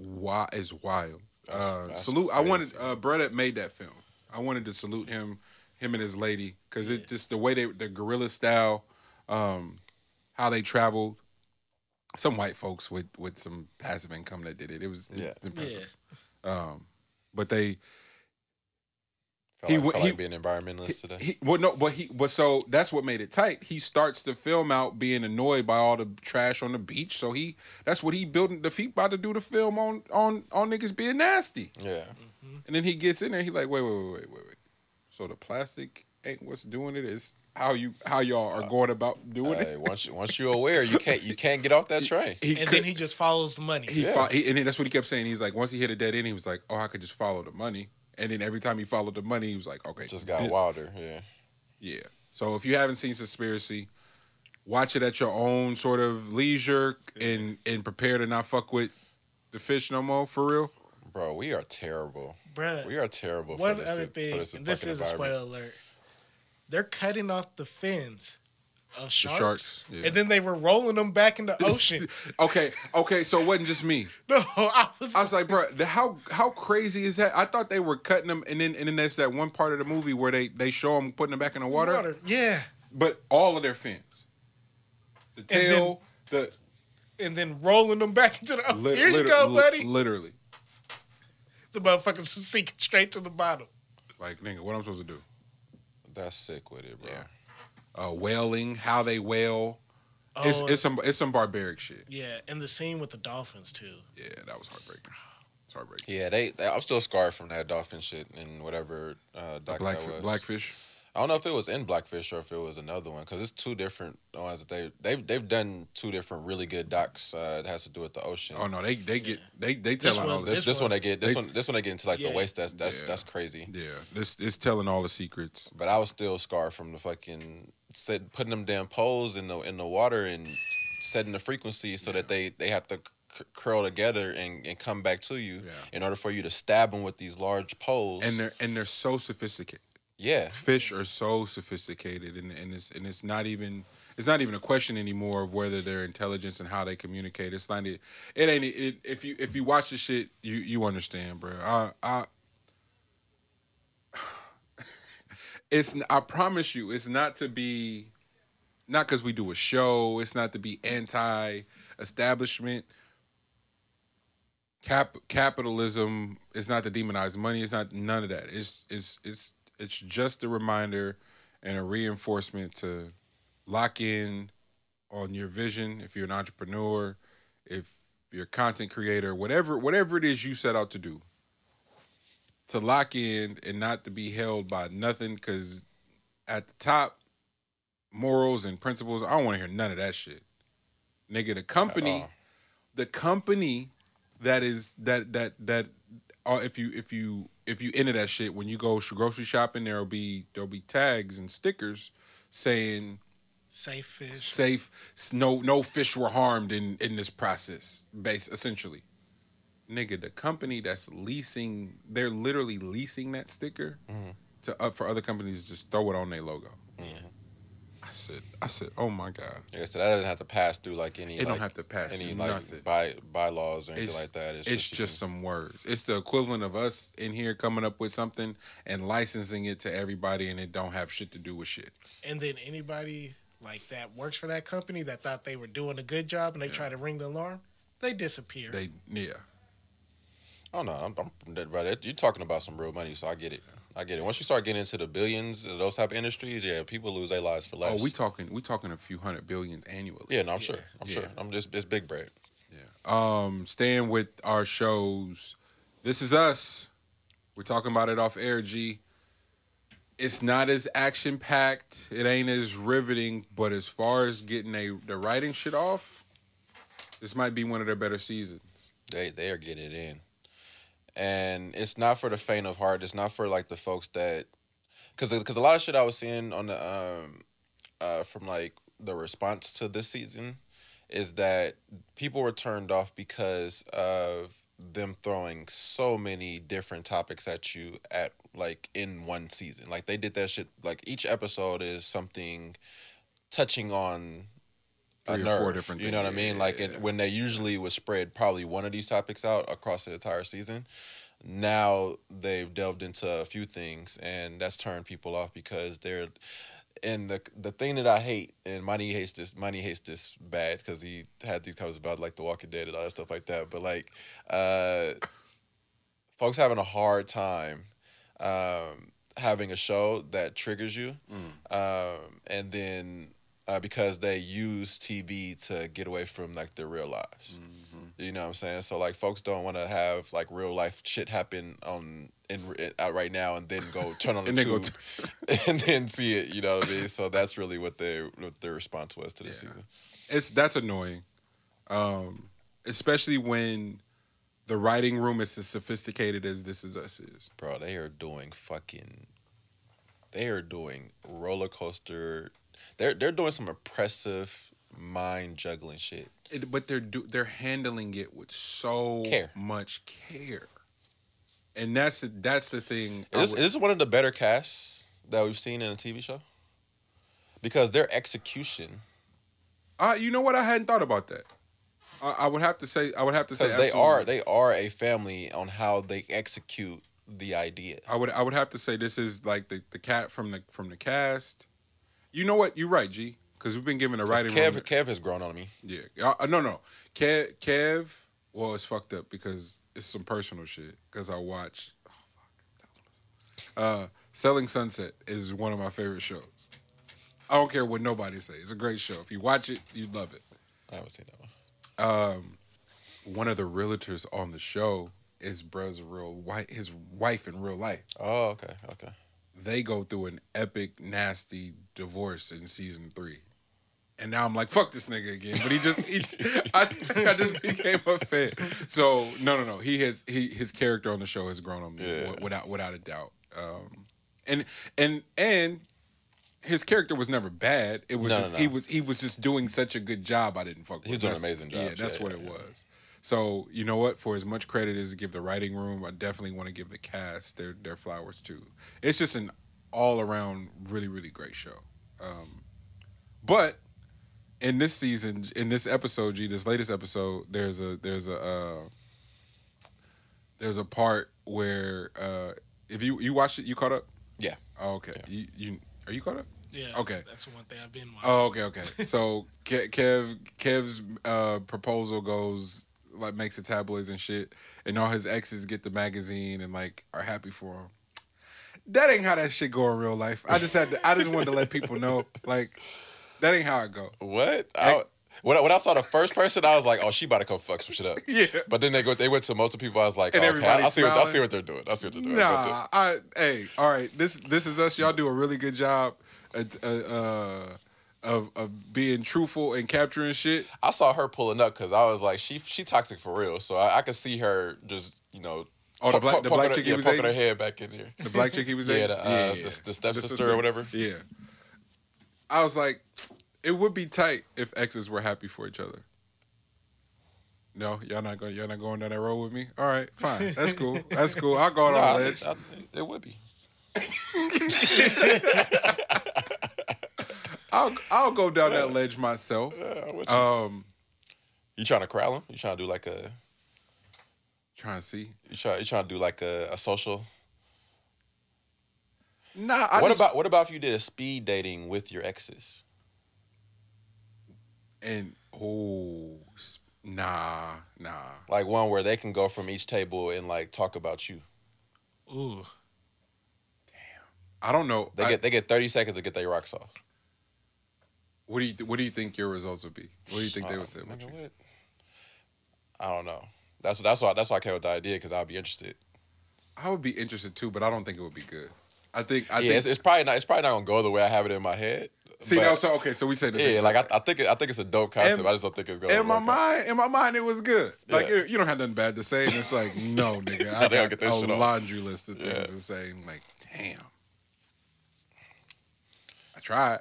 Speaker 1: is wild.
Speaker 2: That's
Speaker 1: Salute. I wanted
Speaker 2: crazy.
Speaker 1: Brett that made that film. I wanted to salute him and his lady, because it just the way the guerrilla style, how they traveled. Some white folks with some passive income that did it. It was impressive. But they.
Speaker 2: Felt like being environmentalist today.
Speaker 1: So that's what made it tight. He starts the film out being annoyed by all the trash on the beach. So that's what he building the feet about to do the film on niggas being nasty.
Speaker 2: Yeah.
Speaker 1: And then he gets in there. He like, wait. So the plastic ain't what's doing it. It's how y'all are going about doing it.
Speaker 2: Once you're aware, you can't get off that train.
Speaker 3: Then he just follows the money.
Speaker 1: And then that's what he kept saying. He's like, once he hit a dead end, he was like, oh, I could just follow the money. And then every time he followed the money, he was like, okay.
Speaker 2: Just got wilder, yeah.
Speaker 1: Yeah. So if you haven't seen Conspiracy, watch it at your own sort of leisure and prepare to not fuck with the fish no more, for real.
Speaker 2: Bro, we are terrible.
Speaker 3: Bruh.
Speaker 2: We are terrible
Speaker 3: One
Speaker 2: for this.
Speaker 3: other thing,
Speaker 2: and
Speaker 3: this is a spoiler alert. They're cutting off the fins of sharks.
Speaker 1: Yeah.
Speaker 3: And then they were rolling them back in the ocean.
Speaker 1: Okay, so it wasn't just me.
Speaker 3: No, I was
Speaker 1: like, bro, how crazy is that? I thought they were cutting them, and then there's that one part of the movie where they show them putting them back in the water.
Speaker 3: Yeah.
Speaker 1: But all of their fins, the tail,
Speaker 3: and then rolling them back into the ocean. Here you go, buddy.
Speaker 1: Literally.
Speaker 3: The motherfuckers sinking straight to the bottom.
Speaker 1: Like, nigga, what I'm supposed to do?
Speaker 2: That's sick with it, bro.
Speaker 1: Yeah. Whaling, how they whale. It's some barbaric shit.
Speaker 3: Yeah, and the scene with the dolphins too.
Speaker 1: Yeah, that was heartbreaking. It's heartbreaking.
Speaker 2: Yeah, I'm still scarred from that dolphin shit in whatever doc that was.
Speaker 1: Blackfish.
Speaker 2: I don't know if it was in Blackfish or if it was another one, because it's two different ones. They've done two different really good docs that has to do with the ocean.
Speaker 1: Oh no, they telling all this.
Speaker 2: This one they get into like the waste. That's crazy.
Speaker 1: Yeah, this telling all the secrets.
Speaker 2: But I was still scarred from the fucking putting them damn poles in the water and setting the frequency so that they have to curl together and come back to you in order for you to stab them with these large poles.
Speaker 1: And they're so sophisticated.
Speaker 2: Yeah,
Speaker 1: fish are so sophisticated, and it's not even a question anymore of whether their intelligence and how they communicate. It's not it ain't it, if you watch the shit, you understand, bro. I promise you, it's not because we do a show. It's not to be anti-establishment. Capitalism is not to demonize money. It's not none of that. It's just a reminder and a reinforcement to lock in on your vision. If you're an entrepreneur, if you're a content creator, whatever it is you set out to do, to lock in and not to be held by nothing. Because at the top, morals and principles, I don't want to hear none of that shit, nigga. The company that is that if you enter that shit, when you go grocery shopping, there'll be tags and stickers saying
Speaker 3: safe fish,
Speaker 1: no fish were harmed in this process, essentially. Nigga, the company that's leasing, they're literally leasing that sticker for other companies to just throw it on their logo. I said, oh my God.
Speaker 2: Yeah, so that doesn't have to pass through like any.
Speaker 1: It don't have to pass through nothing.
Speaker 2: Bylaws or anything like that.
Speaker 1: It's just some words. It's the equivalent of us in here coming up with something and licensing it to everybody, and it don't have shit to do with shit.
Speaker 3: And then anybody like that works for that company that thought they were doing a good job and they try to ring the alarm, they disappear.
Speaker 2: Oh no, you're talking about some real money, so I get it. Once you start getting into the billions, those type of industries, people lose their lives for less.
Speaker 1: Oh, we talking a few hundred billions annually.
Speaker 2: Yeah, no, I'm sure. It's big bread.
Speaker 1: Yeah. Staying with our shows, This Is Us. We're talking about it off air, G. It's not as action packed. It ain't as riveting, but as far as getting the writing shit off, this might be one of their better seasons.
Speaker 2: They are getting it in. And it's not for the faint of heart. It's not for like the folks that, because a lot of shit I was seeing on the from like the response to this season is that people were turned off because of them throwing so many different topics at you at like in one season. Like they did that shit. Like each episode is something touching on
Speaker 1: 3 or 4 different
Speaker 2: You
Speaker 1: things.
Speaker 2: know what I mean?
Speaker 1: Yeah,
Speaker 2: Like
Speaker 1: yeah.
Speaker 2: when they usually would spread probably one of these topics out across the entire season. Now they've delved into a few things, and that's turned people off because they're. And the thing that I hate, and Mani hates this bad because he had these comments about like The Walking Dead and all that stuff like that. But like, folks having a hard time having a show that triggers you, and then because they use TV to get away from like their real lives. You know what I'm saying? So like, folks don't want to have like real life shit happen out right now and then go turn on the tube and then see it. You know what I mean? So that's really what their response was to this season.
Speaker 1: That's annoying, especially when the writing room is as sophisticated as This Is Us is.
Speaker 2: Bro, they are doing roller coaster. They're doing some impressive mind juggling shit.
Speaker 1: But they're handling it with so much care, and that's the thing.
Speaker 2: Is this one of the better casts that we've seen in a TV show? Because their execution.
Speaker 1: You know what? I hadn't thought about that. I would have to say. Because
Speaker 2: they are a family on how they execute the idea.
Speaker 1: I would have to say this is like the cat from the cast. You know what? You're right, G. Because we've been given a writing room.
Speaker 2: Kev has grown on me.
Speaker 1: Yeah. No. Kev, well, it's fucked up because it's some personal shit. Because I watch... Selling Sunset is one of my favorite shows. I don't care what nobody says. It's a great show. If you watch it, you'd love it.
Speaker 2: I haven't seen that one.
Speaker 1: One of the realtors on the show is his wife in real life.
Speaker 2: Oh, okay.
Speaker 1: They go through an epic, nasty divorce in season 3. And now I'm like, fuck this nigga again. But I just became a fan. So no. His character on the show has grown on me without a doubt. And his character was never bad. It was he was just doing such a good job. I didn't fuck with him.
Speaker 2: He's doing an amazing job.
Speaker 1: Yeah, that's what it was. So you know what? For as much credit as to give the writing room, I definitely want to give the cast their flowers too. It's just an all around really, really great show. But in this season, in this episode, this latest episode, there's a part where if you watched it, you caught up?
Speaker 2: Yeah.
Speaker 1: Oh, okay. Yeah. You are you caught up?
Speaker 3: Yeah.
Speaker 1: Okay.
Speaker 3: That's one thing I've been watching.
Speaker 1: Oh, okay. So Kev's proposal goes like makes the tabloids and shit, and all his exes get the magazine and like are happy for him. That ain't how that shit go in real life. I just wanted to let people know, like, that ain't how it go.
Speaker 2: What? When I saw the first person, I was like, oh, she about to come fuck some shit up.
Speaker 1: Yeah.
Speaker 2: But then they went to multiple people. I was like,
Speaker 1: and
Speaker 2: okay, I see what they're doing.
Speaker 1: Nah, hey, all right. This is us. Y'all do a really good job of being truthful and capturing shit.
Speaker 2: I saw her pulling up because I was like, she toxic for real. So I could see her just,
Speaker 1: Oh, the black chick he was
Speaker 2: poking her head back in here.
Speaker 1: The black chick he was dating?
Speaker 2: The stepsister or whatever.
Speaker 1: Yeah. I was like, it would be tight if exes were happy for each other. No, y'all not going down that road with me? All right, fine. That's cool. I'll go out on the ledge.
Speaker 2: It would be.
Speaker 1: I'll go down that ledge myself.
Speaker 2: You trying to corral him? You trying to do like a...
Speaker 1: Trying to see?
Speaker 2: You trying to do like a social?
Speaker 1: Nah.
Speaker 2: What about if you did a speed dating with your exes?
Speaker 1: And nah.
Speaker 2: Like one where they can go from each table and like talk about you.
Speaker 3: Ooh.
Speaker 1: Damn. I don't know.
Speaker 2: They get 30 seconds to get their rocks off.
Speaker 1: What do you think your results would be? What do you think they would say about you?
Speaker 2: What? I don't know. That's why I came with the idea, because I'd be interested.
Speaker 1: I would be interested too, but I don't think it would be good. I think
Speaker 2: it's probably not gonna go the way I have it in my head.
Speaker 1: See,
Speaker 2: but,
Speaker 1: so we say this.
Speaker 2: Yeah, like I think it's a dope concept. I just don't think it's going.
Speaker 1: In my mind, it was good. Like you don't have nothing bad to say, and it's like, no, nigga, I got a laundry list of things to say. And like, damn, I tried.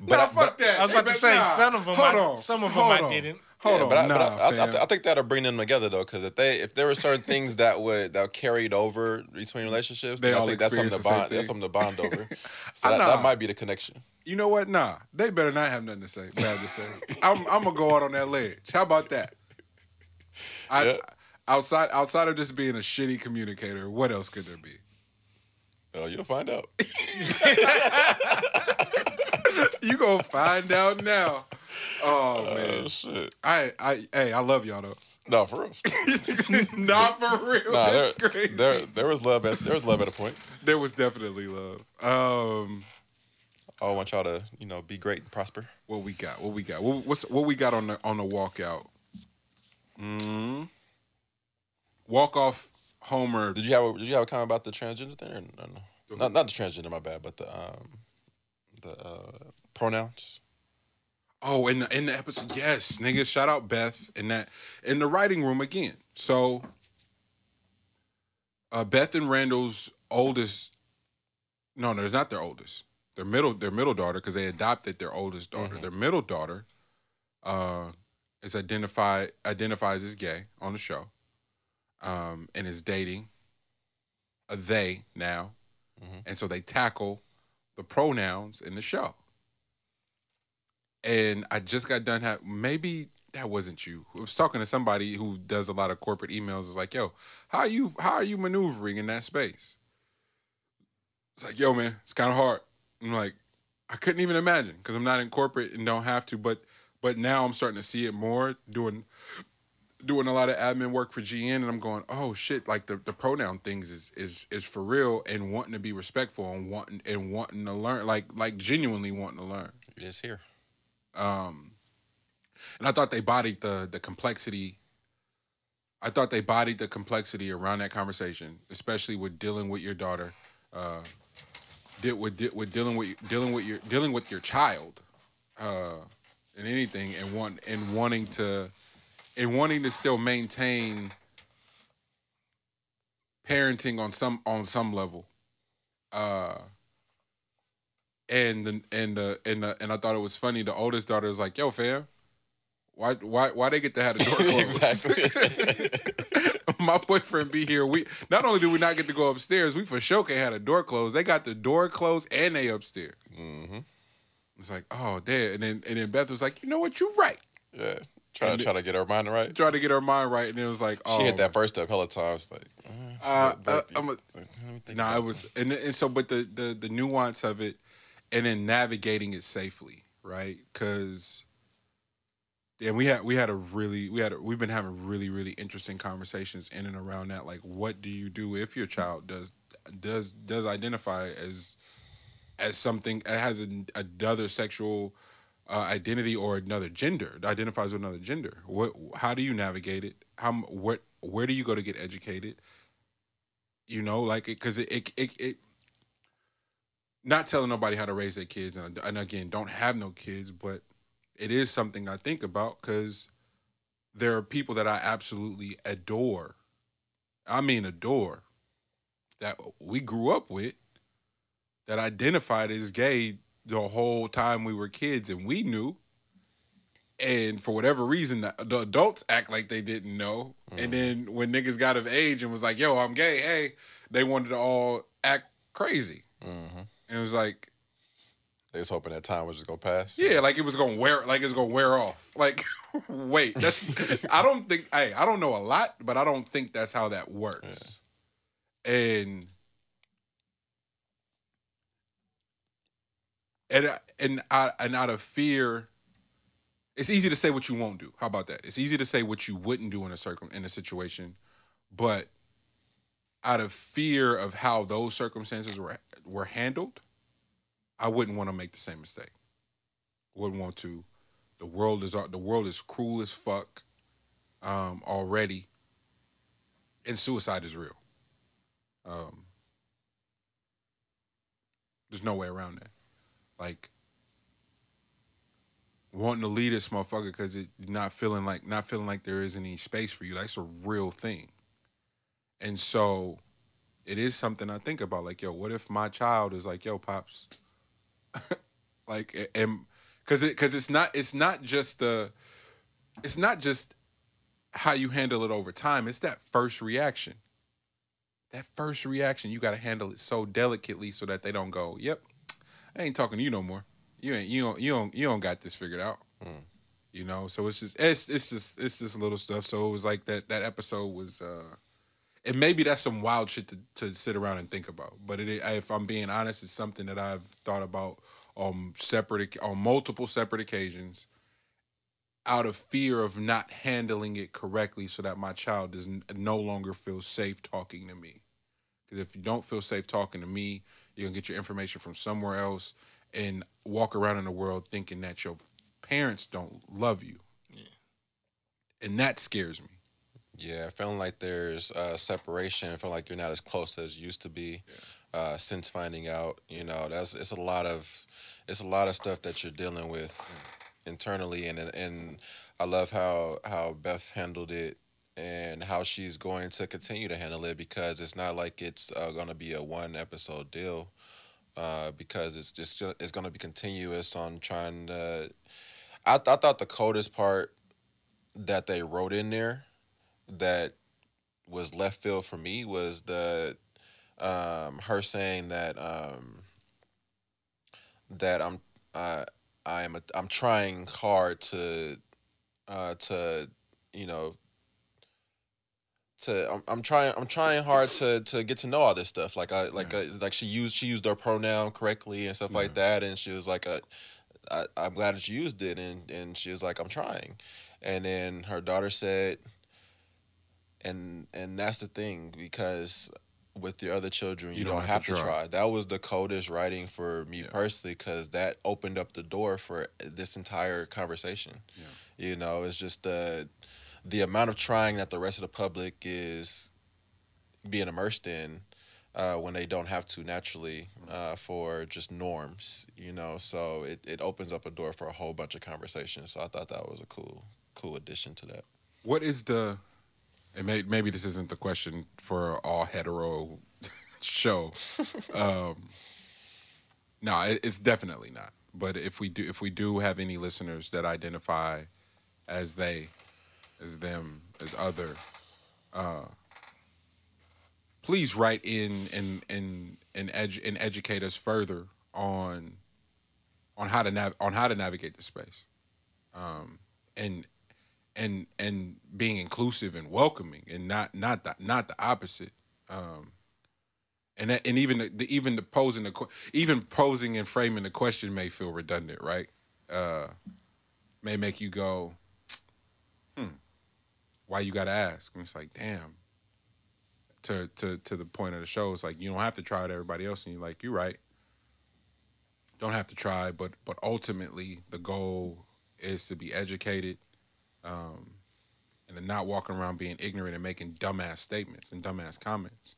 Speaker 3: But fuck that. I was about to say some of them I didn't.
Speaker 1: Hold on,
Speaker 2: I think that'll bring them together though, because if there were certain things that carried over between relationships, then I think that's something to bond. That's something to bond over. So that might be the connection.
Speaker 1: You know what? Nah, they better not have nothing bad to say. I'm gonna go out on that ledge. How about that? Outside of just being a shitty communicator, what else could there be?
Speaker 2: Oh, you'll find out.
Speaker 1: You gonna find out now. Oh man,
Speaker 2: shit.
Speaker 1: I love y'all though.
Speaker 2: No, for real.
Speaker 1: Not for real.
Speaker 2: Nah,
Speaker 1: that's crazy.
Speaker 2: There was love. There was love at a point.
Speaker 1: There was definitely love.
Speaker 2: I want y'all to be great and prosper.
Speaker 1: What we got? What we got on the walkout? Walk off Homer.
Speaker 2: Did you have a comment about the transgender thing? Or no? Not the transgender. My bad. But the pronouns.
Speaker 1: Oh, in the episode, yes, nigga. Shout out Beth in the writing room again. So, Beth and Randall's oldest. No, they're not their oldest. Their middle daughter, because they adopted their oldest daughter. Mm-hmm. Their middle daughter, is identifies as gay on the show, and is dating a they now, and so they tackle the pronouns in the show. And I just got done maybe that wasn't you. I was talking to somebody who does a lot of corporate emails. It's like, yo, how are you maneuvering in that space? It's like, yo, man, it's kind of hard. I'm like, I couldn't even imagine because I'm not in corporate and don't have to. But now I'm starting to see it more, doing a lot of admin work for GN, and I'm going, oh shit, like the pronoun things is for real, and wanting to be respectful and wanting to learn, like genuinely wanting to learn.
Speaker 2: It is here.
Speaker 1: And I thought they bodied the complexity. I thought they bodied the complexity around that conversation, especially with dealing with your daughter, dealing with your child, and anything, and wanting to still maintain parenting on some level. And I thought it was funny. The oldest daughter was like, "Yo, fam, why they get to have the door closed?" Exactly. My boyfriend be here. We not only do we not get to go upstairs, we for sure can't have the door closed. They got the door closed and they upstairs. Mm-hmm. It's like, oh damn. And then Beth was like, you know what, you're right.
Speaker 2: Yeah. Try to get her mind right.
Speaker 1: Try to get her mind right, and it was like, oh.
Speaker 2: She hit that first step hella times. Like,
Speaker 1: it was, and so, but the nuance of it. And then navigating it safely, right? Because, we've been having really, really interesting conversations in and around that. Like, what do you do if your child does identify as something, has another sexual identity or another gender, identifies with another gender? How do you navigate it? Where do you go to get educated? Because it not telling nobody how to raise their kids, and again, don't have no kids, but it is something I think about because there are people that I absolutely adore. I mean adore, that we grew up with, that identified as gay the whole time we were kids, and we knew. And for whatever reason, the adults act like they didn't know. Mm-hmm. And then when niggas got of age and was like, yo, I'm gay, hey, they wanted to all act crazy. Mm-hmm. And it was like,
Speaker 2: they was hoping that time was just gonna pass.
Speaker 1: Yeah, like it was gonna wear off. Like, wait, I don't know a lot, but I don't think that's how that works. Yeah. And out of fear, it's easy to say what you won't do. How about that? It's easy to say what you wouldn't do in a situation, but out of fear of how those circumstances were handled, I wouldn't want to make the same mistake. Wouldn't want to. The world is cruel as fuck already, and suicide is real. There's no way around that. Like, wanting to lead this motherfucker because it not feeling like there is any space for you. That's a real thing. And so it is something I think about. Like, yo, what if my child is like, yo, pops, like, and because it's not just the it's not just how you handle it over time. It's that first reaction. That first reaction, you got to handle it so delicately so that they don't go, "Yep, I ain't talking to you no more. You don't got this figured out." You know, so it's just little stuff. So it was like that episode was, and maybe that's some wild shit to sit around and think about. But if I'm being honest, it's something that I've thought about on multiple separate occasions, out of fear of not handling it correctly, so that my child does no longer feel safe talking to me. Because if you don't feel safe talking to me, you're gonna get your information from somewhere else and walk around in the world thinking that your parents don't love you. Yeah. And that scares me.
Speaker 2: Yeah, feeling like there's separation, feeling like you're not as close as you used to be. Since finding out, it's a lot of stuff that you're dealing with internally, and I love how Beth handled it and how she's going to continue to handle it, because it's not like it's going to be a one episode deal, because it's going to be continuous on trying to. I thought the coldest part that they wrote in there that was left field for me was the her saying that that I'm trying hard to you know I'm trying hard to get to know all this stuff, like she used her pronoun correctly and stuff like that, and she was like I'm glad that you used it, and she was like, I'm trying. And then her daughter said, and that's the thing, because with your other children, you don't have to try. That was the coldest writing for me personally, because that opened up the door for this entire conversation. It's just the amount of trying that the rest of the public is being immersed in when they don't have to naturally, for just norms, so it opens up a door for a whole bunch of conversations. So I thought that was a cool addition to that.
Speaker 1: What is and maybe this isn't the question for all hetero show. No, it's definitely not. But if we do have any listeners that identify as they, as them, as other, please write in and educate us further on how to navigate the space, and being inclusive and welcoming, and not the opposite. And even posing and framing the question may feel redundant, right? May make you go, why you gotta ask? And it's like, damn. To the point of the show, it's like, you don't have to try it, everybody else, and you're like, you're right. Don't have to try, but ultimately the goal is to be educated, and to not walking around being ignorant and making dumbass statements and dumbass comments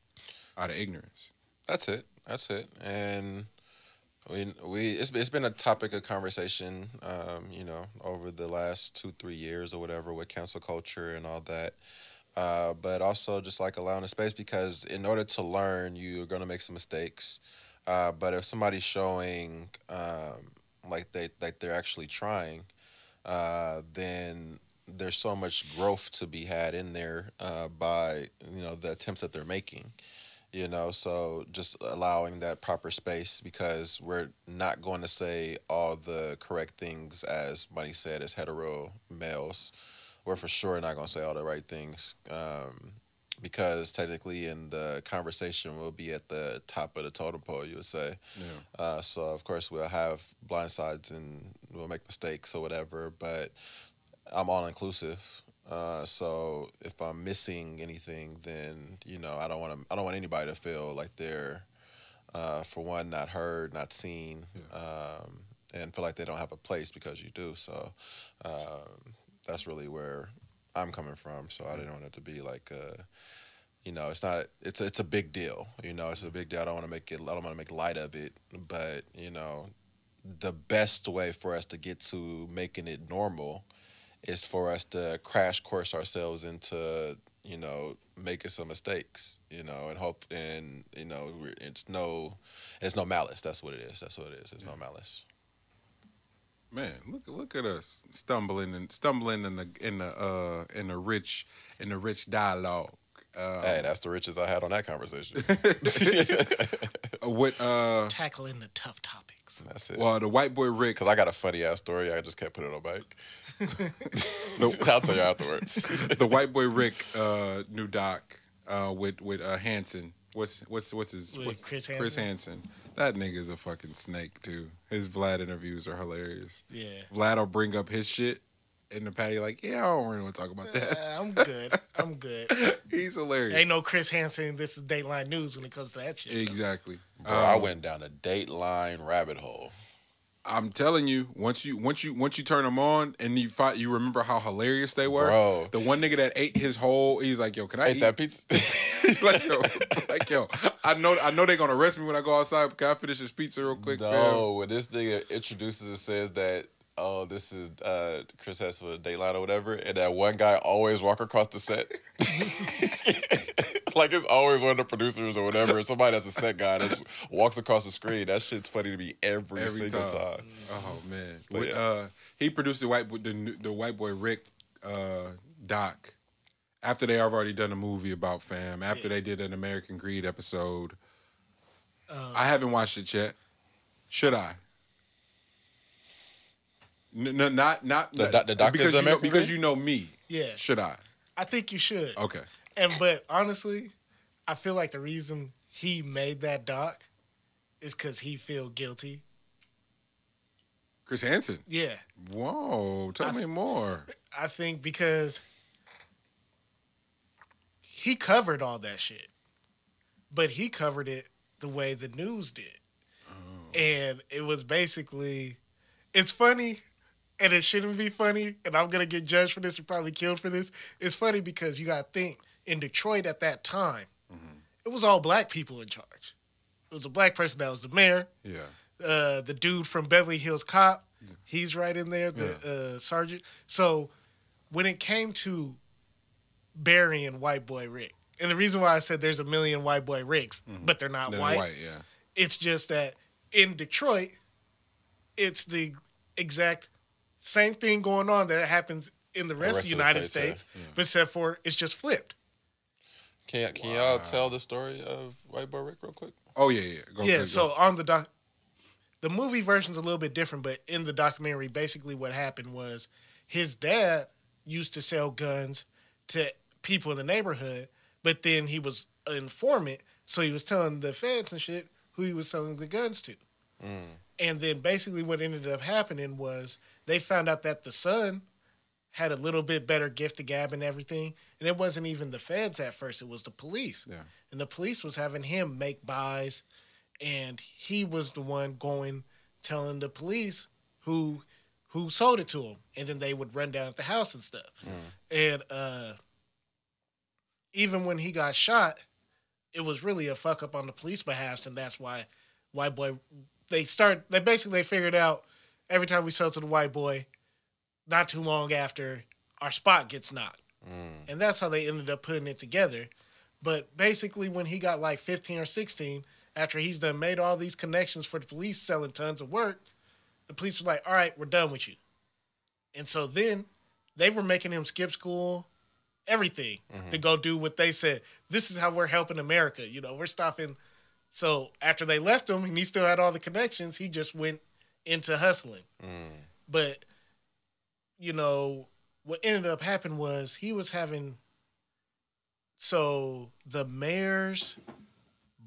Speaker 1: out of ignorance.
Speaker 2: That's it. And it's been a topic of conversation, over the last 2-3 years or whatever, with cancel culture and all that. But also just like allowing the space, because in order to learn, you're going to make some mistakes. But if somebody's showing like they're actually trying, then there's so much growth to be had in there, by the attempts that they're making. So just allowing that proper space, because we're not going to say all the correct things, as Mani said, as hetero males. We're for sure not going to say all the right things, because technically in the conversation we'll be at the top of the totem pole, you would say. So of course we'll have blind sides and we'll make mistakes or whatever, but I'm all inclusive. So if I'm missing anything, then I don't want anybody to feel like they're, for one, not heard, not seen, and feel like they don't have a place because you do. So that's really where I'm coming from. So I didn't want it to be like, it's not. It's a big deal. It's a big deal. I don't want to make light of it, but the best way for us to get to making it normal is for us to crash course ourselves into, making some mistakes, and hope, and, it's no malice. That's what it is. It's no malice.
Speaker 1: Man, look at us stumbling in the rich dialogue.
Speaker 2: Hey, that's the riches I had on that conversation.
Speaker 1: What
Speaker 3: Tackling the tough topics.
Speaker 2: That's it.
Speaker 1: Well, the white boy Rick.
Speaker 2: Because I got a funny ass story. I just can't put it on mic. I'll tell you afterwards.
Speaker 1: The white boy Rick new doc with Hansen. What's his
Speaker 3: Chris
Speaker 1: Chris
Speaker 3: Hansen?
Speaker 1: Hansen. That nigga's a fucking snake too. His Vlad interviews are hilarious.
Speaker 3: Yeah.
Speaker 1: Vlad will bring up his shit in the patio like, yeah, I don't really want to talk about that.
Speaker 3: I'm good.
Speaker 1: He's hilarious.
Speaker 3: Ain't no Chris Hansen. This is Dateline News when it comes to that shit.
Speaker 1: Exactly.
Speaker 2: Bro, I went down a Dateline rabbit hole.
Speaker 1: I'm telling you, once you turn them on and you remember how hilarious they were.
Speaker 2: Bro.
Speaker 1: The one nigga that ate his whole, he's like, yo, can I eat
Speaker 2: that pizza?
Speaker 1: yo, I know they're gonna arrest me when I go outside. But can I finish this pizza real quick?
Speaker 2: No, when this nigga introduces and says that, oh, this is Chris Hansen with Dateline or whatever, and that one guy always walk across the set. Like it's always one of the producers or whatever, and somebody that's a set guy that just walks across the screen. That shit's funny to me every single time.
Speaker 1: Oh man,
Speaker 2: But,
Speaker 1: he produced the white boy Rick doc after they have already done a movie about fam. After they did an American Greed episode. I haven't watched it yet. Should I? Not
Speaker 2: the doc is the American
Speaker 1: because
Speaker 2: Greed?
Speaker 1: you know me.
Speaker 3: Yeah.
Speaker 1: Should I?
Speaker 3: I think you should.
Speaker 1: Okay.
Speaker 3: But honestly, I feel like the reason he made that doc is because he feel guilty.
Speaker 1: Chris Hansen.
Speaker 3: Yeah.
Speaker 1: Whoa, tell me more.
Speaker 3: I think because he covered all that shit, but he covered it the way the news did. And it was basically, it's funny, and it shouldn't be funny, and I'm going to get judged for this and probably killed for this. It's funny because you got to think, in Detroit at that time, it was all black people in charge. It was a black person that was the mayor.
Speaker 1: Yeah.
Speaker 3: The dude from Beverly Hills Cop, he's right in there, the sergeant. So when it came to burying white boy Rick, and the reason why I said there's a million white boy Ricks, but they're not white,
Speaker 1: yeah.
Speaker 3: it's just that in Detroit, it's the exact same thing going on that happens in the rest of the United States, but except for it's just flipped.
Speaker 2: Can y'all tell the story of White Boy Rick real quick?
Speaker 1: Oh yeah. Go.
Speaker 3: On the movie version's a little bit different, but in the documentary, basically what happened was his dad used to sell guns to people in the neighborhood, but then he was an informant, so he was telling the feds and shit who he was selling the guns to. And then basically what ended up happening was they found out that the son had a little bit better gift of gab and everything. And it wasn't even the feds at first. It was the police. Yeah. And the police was having him make buys. And he was the one going, telling the police who sold it to him. And then they would run down at the house and stuff. And even when he got shot, it was really a fuck up on the police behalf. And that's why white boy, they figured out every time we sell to the white boy, not too long after, our spot gets knocked. And that's how they ended up putting it together. But basically, when he got like 15 or 16, after he's done made all these connections for the police selling tons of work, the police were like, all right, we're done with you. And so then they were making him skip school, everything, to go do what they said. This is how we're helping America. You know, we're stopping. So after they left him, and he still had all the connections, he just went into hustling. But you know, what ended up happening was he was having, so the mayor's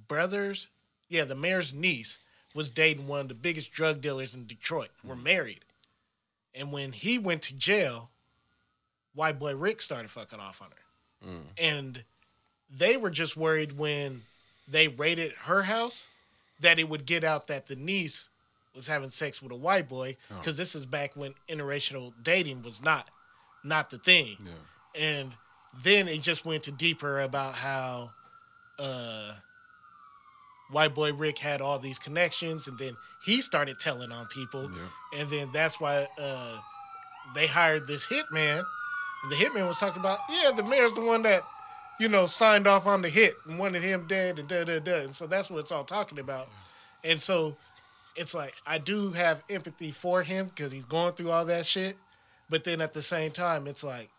Speaker 3: the mayor's niece was dating one of the biggest drug dealers in Detroit, were married. And when he went to jail, white boy Rick started fucking off on her. And they were just worried when they raided her house that it would get out that the niece was having sex with a white boy, because this is back when interracial dating was not the thing. Yeah. And then it just went to deeper about how white boy Rick had all these connections, and then he started telling on people. Yeah. And then that's why they hired this hitman, and the hitman was talking about, the mayor's the one that, signed off on the hit and wanted him dead and da-da-da. And so that's what it's all talking about. And so it's like I do have empathy for him because he's going through all that shit. But then at the same time, it's like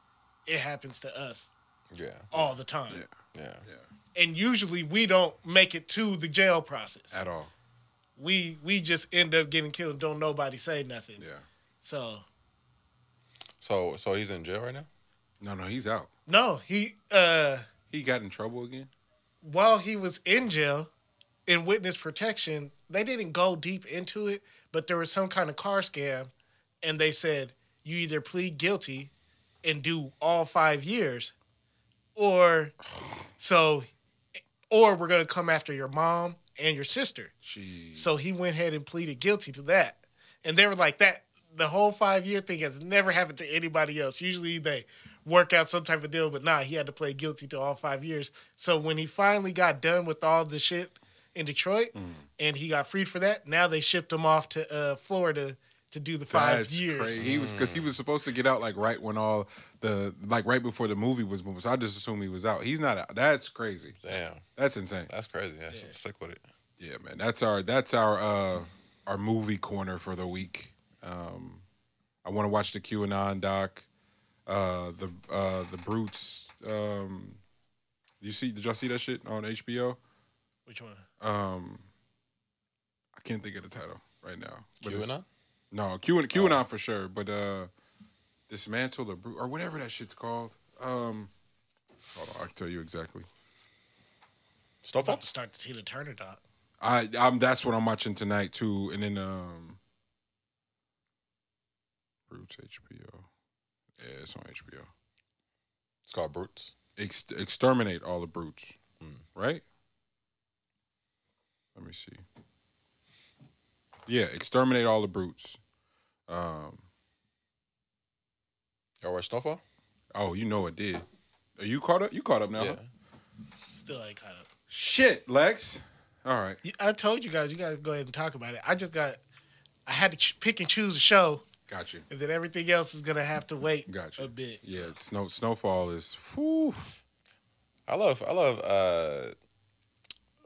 Speaker 3: it happens to us all the time.
Speaker 2: Yeah.
Speaker 3: And usually we don't make it to the jail process.
Speaker 1: At all.
Speaker 3: We just end up getting killed and don't nobody say nothing.
Speaker 1: Yeah.
Speaker 3: So
Speaker 2: he's in jail right now?
Speaker 1: No, he's out.
Speaker 3: No,
Speaker 1: He got in trouble again?
Speaker 3: while he was in jail in witness protection, they didn't go deep into it, but there was some kind of car scam, and they said you either plead guilty and do all 5 years, or we're gonna come after your mom and your sister.
Speaker 1: Jeez.
Speaker 3: So he went ahead and pleaded guilty to that, and they were like that. The whole 5-year thing has never happened to anybody else. Usually they work out some type of deal, but he had to plead guilty to all 5 years. So when he finally got done with all the shit in Detroit and he got freed for that, now they shipped him off to Florida to do the 5 years.
Speaker 1: Crazy. He was because he was supposed to get out right when all right before the movie was moving. So I just assumed he was out. He's not out. That's crazy.
Speaker 2: Damn.
Speaker 1: That's insane.
Speaker 2: That's crazy. Yeah, she's sick with it.
Speaker 1: Yeah, man. That's our movie corner for the week. I want to watch the QAnon doc, the Brutes. Did y'all see that shit on HBO?
Speaker 3: Which one?
Speaker 1: I can't think of the title right now. But
Speaker 2: QAnon?
Speaker 1: No, QAnon for sure. But Dismantle the Brute or whatever that shit's called. Hold on, I can tell you exactly.
Speaker 3: I'm about to start the Tina Turner doc.
Speaker 1: That's what I'm watching tonight too, and then Brutes HBO. Yeah, it's on HBO.
Speaker 2: It's called Brutes.
Speaker 1: Exterminate all the brutes. Right? Let me see. Yeah, exterminate all the brutes.
Speaker 2: Y'all watch Snowfall?
Speaker 1: Oh, you know it did. Are you caught up? You caught up now?
Speaker 2: Yeah.
Speaker 1: Huh?
Speaker 3: Still ain't caught up.
Speaker 1: Shit, Lex. All right.
Speaker 3: I told you guys go ahead and talk about it. I had to pick and choose a show.
Speaker 1: Got you.
Speaker 3: And then everything else is gonna have to wait
Speaker 1: a
Speaker 3: bit.
Speaker 1: Yeah, Snowfall is. Whew.
Speaker 2: I love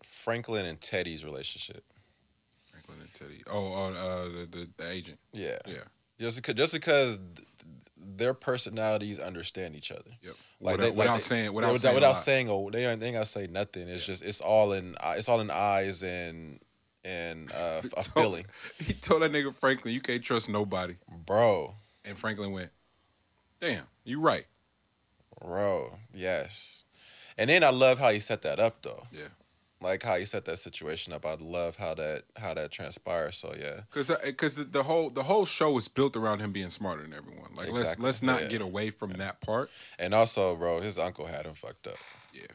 Speaker 2: Franklin and Teddy's relationship.
Speaker 1: Franklin and Teddy. Oh, the agent.
Speaker 2: Yeah.
Speaker 1: Yeah.
Speaker 2: Just because their personalities understand each other.
Speaker 1: Yep.
Speaker 2: Like
Speaker 1: without saying
Speaker 2: they ain't gotta say nothing. It's just it's all in eyes and a feeling.
Speaker 1: He told that nigga Franklin, you can't trust nobody,
Speaker 2: bro.
Speaker 1: And Franklin went, damn, you right,
Speaker 2: bro. Yes. And then I love how he set that up though.
Speaker 1: Yeah.
Speaker 2: Like how he set that situation up. I love how that transpires. So yeah.
Speaker 1: Because the whole show is built around him being smarter than everyone. Like
Speaker 2: exactly.
Speaker 1: let's not get away from that part.
Speaker 2: And also, bro, his uncle had him fucked up.
Speaker 1: Yeah.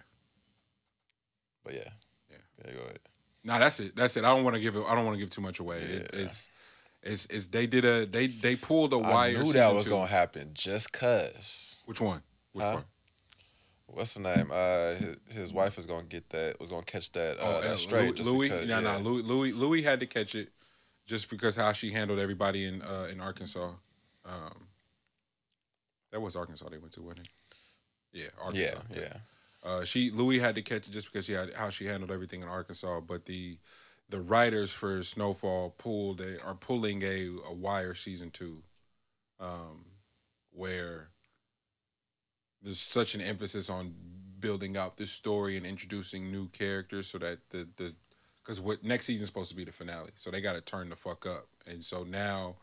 Speaker 2: But yeah. Go ahead.
Speaker 1: Nah, that's it. I don't want to give too much away.
Speaker 2: Yeah.
Speaker 1: It's they pulled a wire.
Speaker 2: I knew that was gonna happen just cause.
Speaker 1: Which one? Which part?
Speaker 2: What's the name? His wife was gonna catch that straight.
Speaker 1: Louis. Louis had to catch it just because how she handled everybody in Arkansas. That was Arkansas they went to, wasn't it? Yeah, Arkansas.
Speaker 2: Yeah.
Speaker 1: Louis had to catch it just because how she handled everything in Arkansas. But the writers for Snowfall are pulling a Wire season 2, where there's such an emphasis on building out this story and introducing new characters so that because what next season's supposed to be the finale, so they got to turn the fuck up, and so now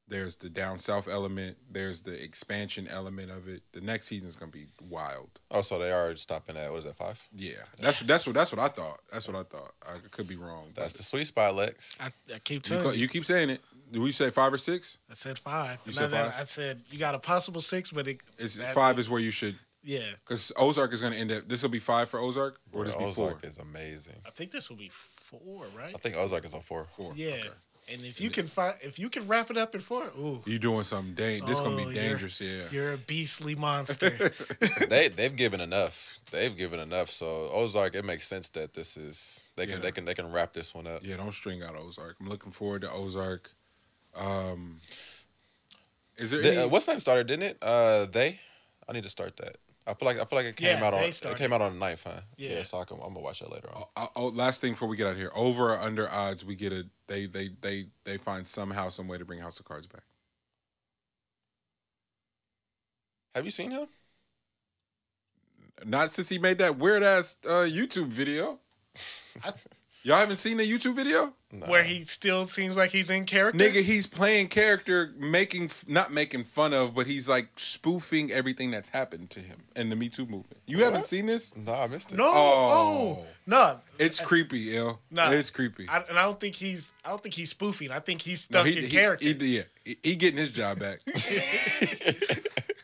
Speaker 1: there's the down south element, there's the expansion element of it. The next season's gonna be wild.
Speaker 2: Oh, so they are stopping at 5?
Speaker 1: Yeah, that's what I thought. That's what I thought. I could be wrong.
Speaker 2: That's the sweet spot, Lex.
Speaker 3: I keep telling you.
Speaker 1: You keep saying it. Did we say 5 or 6?
Speaker 3: I said 5.
Speaker 1: You said 5?
Speaker 3: I said you got a possible 6, but
Speaker 1: it's 5 is where you should.
Speaker 3: Yeah.
Speaker 1: Because Ozark is going to end up. This will be 5 for Ozark, or this be 4?
Speaker 2: Ozark is amazing.
Speaker 3: I think this will be 4, right?
Speaker 2: I think Ozark is on 4.
Speaker 1: 4.
Speaker 3: Yeah.
Speaker 1: Okay.
Speaker 3: And if you can wrap it up in 4, ooh.
Speaker 1: You doing something this gonna be dangerous,
Speaker 3: You're a beastly monster.
Speaker 2: They've given enough. So Ozark, it makes sense that this is they can wrap this one up.
Speaker 1: Yeah, don't string out Ozark. I'm looking forward to Ozark. Is there any...
Speaker 2: What's name started, didn't it? I need to start that. I feel like it came out on the 9th, huh?
Speaker 3: Yeah.
Speaker 2: So I'm gonna watch that later on.
Speaker 1: Last thing before we get out of here, over or under odds, we get they find somehow some way to bring House of Cards back.
Speaker 2: Have you seen him?
Speaker 1: Not since he made that weird ass YouTube video. Y'all haven't seen the YouTube video?
Speaker 2: No.
Speaker 3: Where he still seems like he's in character?
Speaker 1: Nigga, he's playing character, not making fun of, but he's like spoofing everything that's happened to him in the Me Too movement. You haven't seen this?
Speaker 2: No, I missed it.
Speaker 3: No. No.
Speaker 1: It's creepy, ill.
Speaker 3: No.
Speaker 1: It's creepy.
Speaker 3: I don't think he's spoofing. I think he's stuck in character.
Speaker 1: He getting his job back.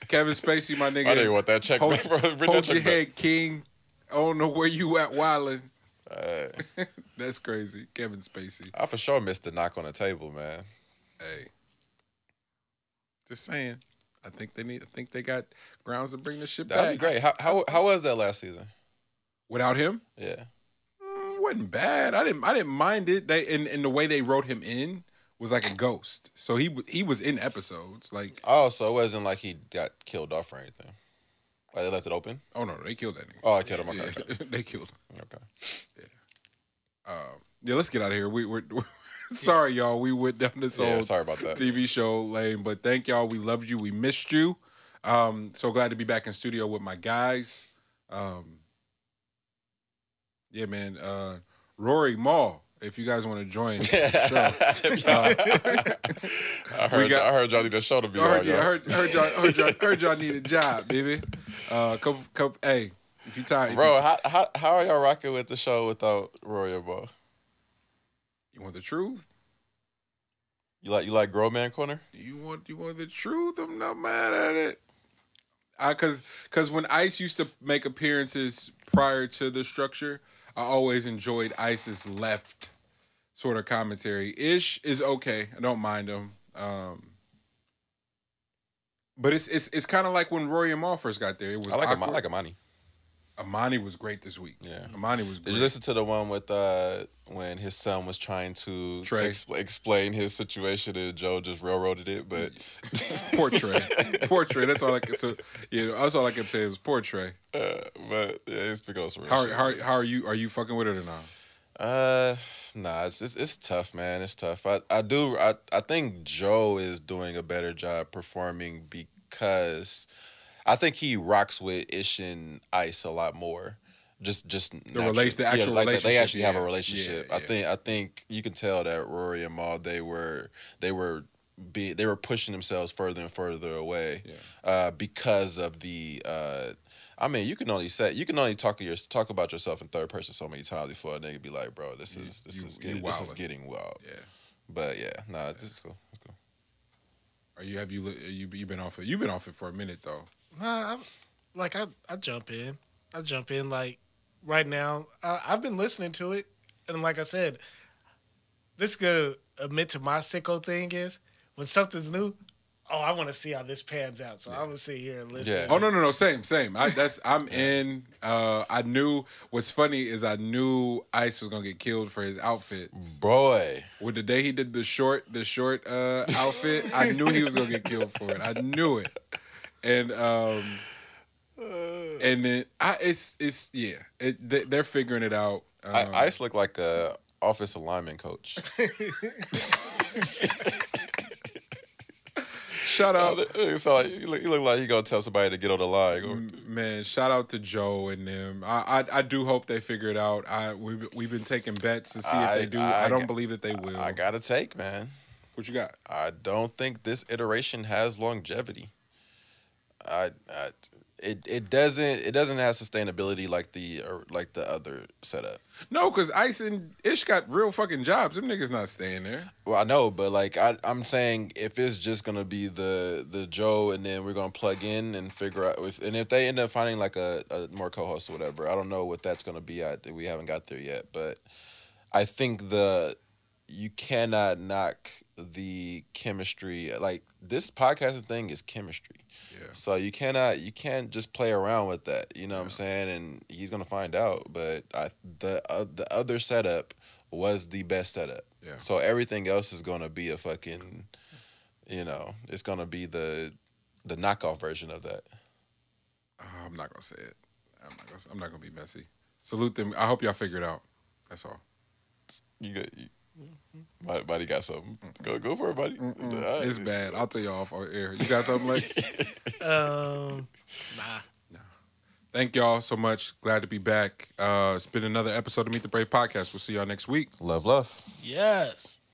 Speaker 1: Kevin Spacey, my nigga.
Speaker 2: I didn't want that check back.
Speaker 1: Hold your head, King. I don't know where you at, wildin'. That's crazy. Kevin Spacey.
Speaker 2: I for sure missed the knock on the table, man.
Speaker 1: Hey. Just saying. I think they got grounds to bring the shit back.
Speaker 2: That'd be great. How was that last season?
Speaker 1: Without him?
Speaker 2: Yeah.
Speaker 1: Wasn't bad. I didn't mind it. They and the way they wrote him in was like a ghost. So he was in episodes. Like,
Speaker 2: so it wasn't like he got killed off or anything. Like they left it open?
Speaker 1: Oh no, they killed that nigga.
Speaker 2: Oh, I killed him. Okay.
Speaker 1: Yeah, they killed him.
Speaker 2: Okay.
Speaker 1: Yeah. Let's get out of here. We're sorry, y'all. We went down this whole
Speaker 2: sorry about that.
Speaker 1: TV show lane, but thank y'all. We loved you. We missed you. So glad to be back in studio with my guys. Yeah, man. Rory Maul, if you guys want to join the show.
Speaker 2: I heard y'all need a show to be on.
Speaker 1: I heard y'all need a job, baby. Couple. Hey, if you tired,
Speaker 2: bro. How are y'all rocking with the show without Rory and Bo?
Speaker 1: You want the truth?
Speaker 2: You like Grown Man Corner?
Speaker 1: You want the truth? I'm not mad at it. Cause when Ice used to make appearances prior to the structure, I always enjoyed Ice's left sort of commentary. Ish is okay. I don't mind him. But it's kind of like when Rory and Maul first got there. It was
Speaker 2: I like Amani.
Speaker 1: Amani was great this week.
Speaker 2: Yeah,
Speaker 1: Amani was great.
Speaker 2: Did you listen to the one with when his son was trying to explain his situation and Joe just railroaded it? But
Speaker 1: poor Trey. That's all I can. So that's all I kept saying was poor Trey.
Speaker 2: But yeah, he's picking up some real shit.
Speaker 1: How are you? Are you fucking with it or not?
Speaker 2: Nah, it's tough, man. It's tough. I think Joe is doing a better job performing because I think he rocks with Ish and Ice a lot more. Just the actual relationship. They actually have a relationship. Yeah. I think you can tell that Rory and Maul they were pushing themselves further and further away because of the. I mean, you can only talk about yourself in third person so many times before a nigga be like, bro, this is getting wild. Yeah. But yeah, this is cool. It's cool.
Speaker 1: Have you been off it? You've been off it for a minute though.
Speaker 3: Nah, I jump in. Like right now. I've been listening to it, and like I said, this could admit to my sicko thing is when something's new. Oh, I want to see how this pans out, so I'm gonna sit here and listen.
Speaker 1: Yeah. Oh no, same. I'm in. I knew. What's funny is I knew Ice was gonna get killed for his outfit.
Speaker 2: Boy,
Speaker 1: with the day he did the short outfit, I knew he was gonna get killed for it. I knew it, and then they're figuring it out.
Speaker 2: Ice looked like a offensive lineman coach.
Speaker 1: Shout out.
Speaker 2: So you look like you gonna tell somebody to get on the line.
Speaker 1: Man, shout out to Joe and them. I do hope they figure it out. We've been taking bets to see if they do. I don't believe that they will.
Speaker 2: I got a take, man.
Speaker 1: What you got?
Speaker 2: I don't think this iteration has longevity. It doesn't have sustainability like the other setup.
Speaker 1: No, because Ice and Ish got real fucking jobs. Them niggas not staying there.
Speaker 2: Well, I know, but like I'm saying, if it's just gonna be the Joe, and then we're gonna plug in and figure out if they end up finding like a more co-host or whatever, I don't know what that's gonna be at. We haven't got there yet, but I think you cannot knock the chemistry. Like this podcasting thing is chemistry. Yeah. So you can't just play around with that. You know what I'm saying? And he's gonna find out. But the other setup was the best setup. Yeah. So everything else is gonna be a fucking, it's gonna be the knockoff version of that.
Speaker 1: I'm not gonna say it. I'm not gonna be messy. Salute them. I hope y'all figure it out. That's all.
Speaker 2: Buddy got something. Go for it, buddy.
Speaker 1: It's bad. I'll tell y'all off air. You got something, Lex?
Speaker 3: Nah.
Speaker 1: Thank y'all so much. Glad to be back. It's been another episode of Meet the Brave podcast. We'll see y'all next week.
Speaker 2: Love.
Speaker 3: Yes.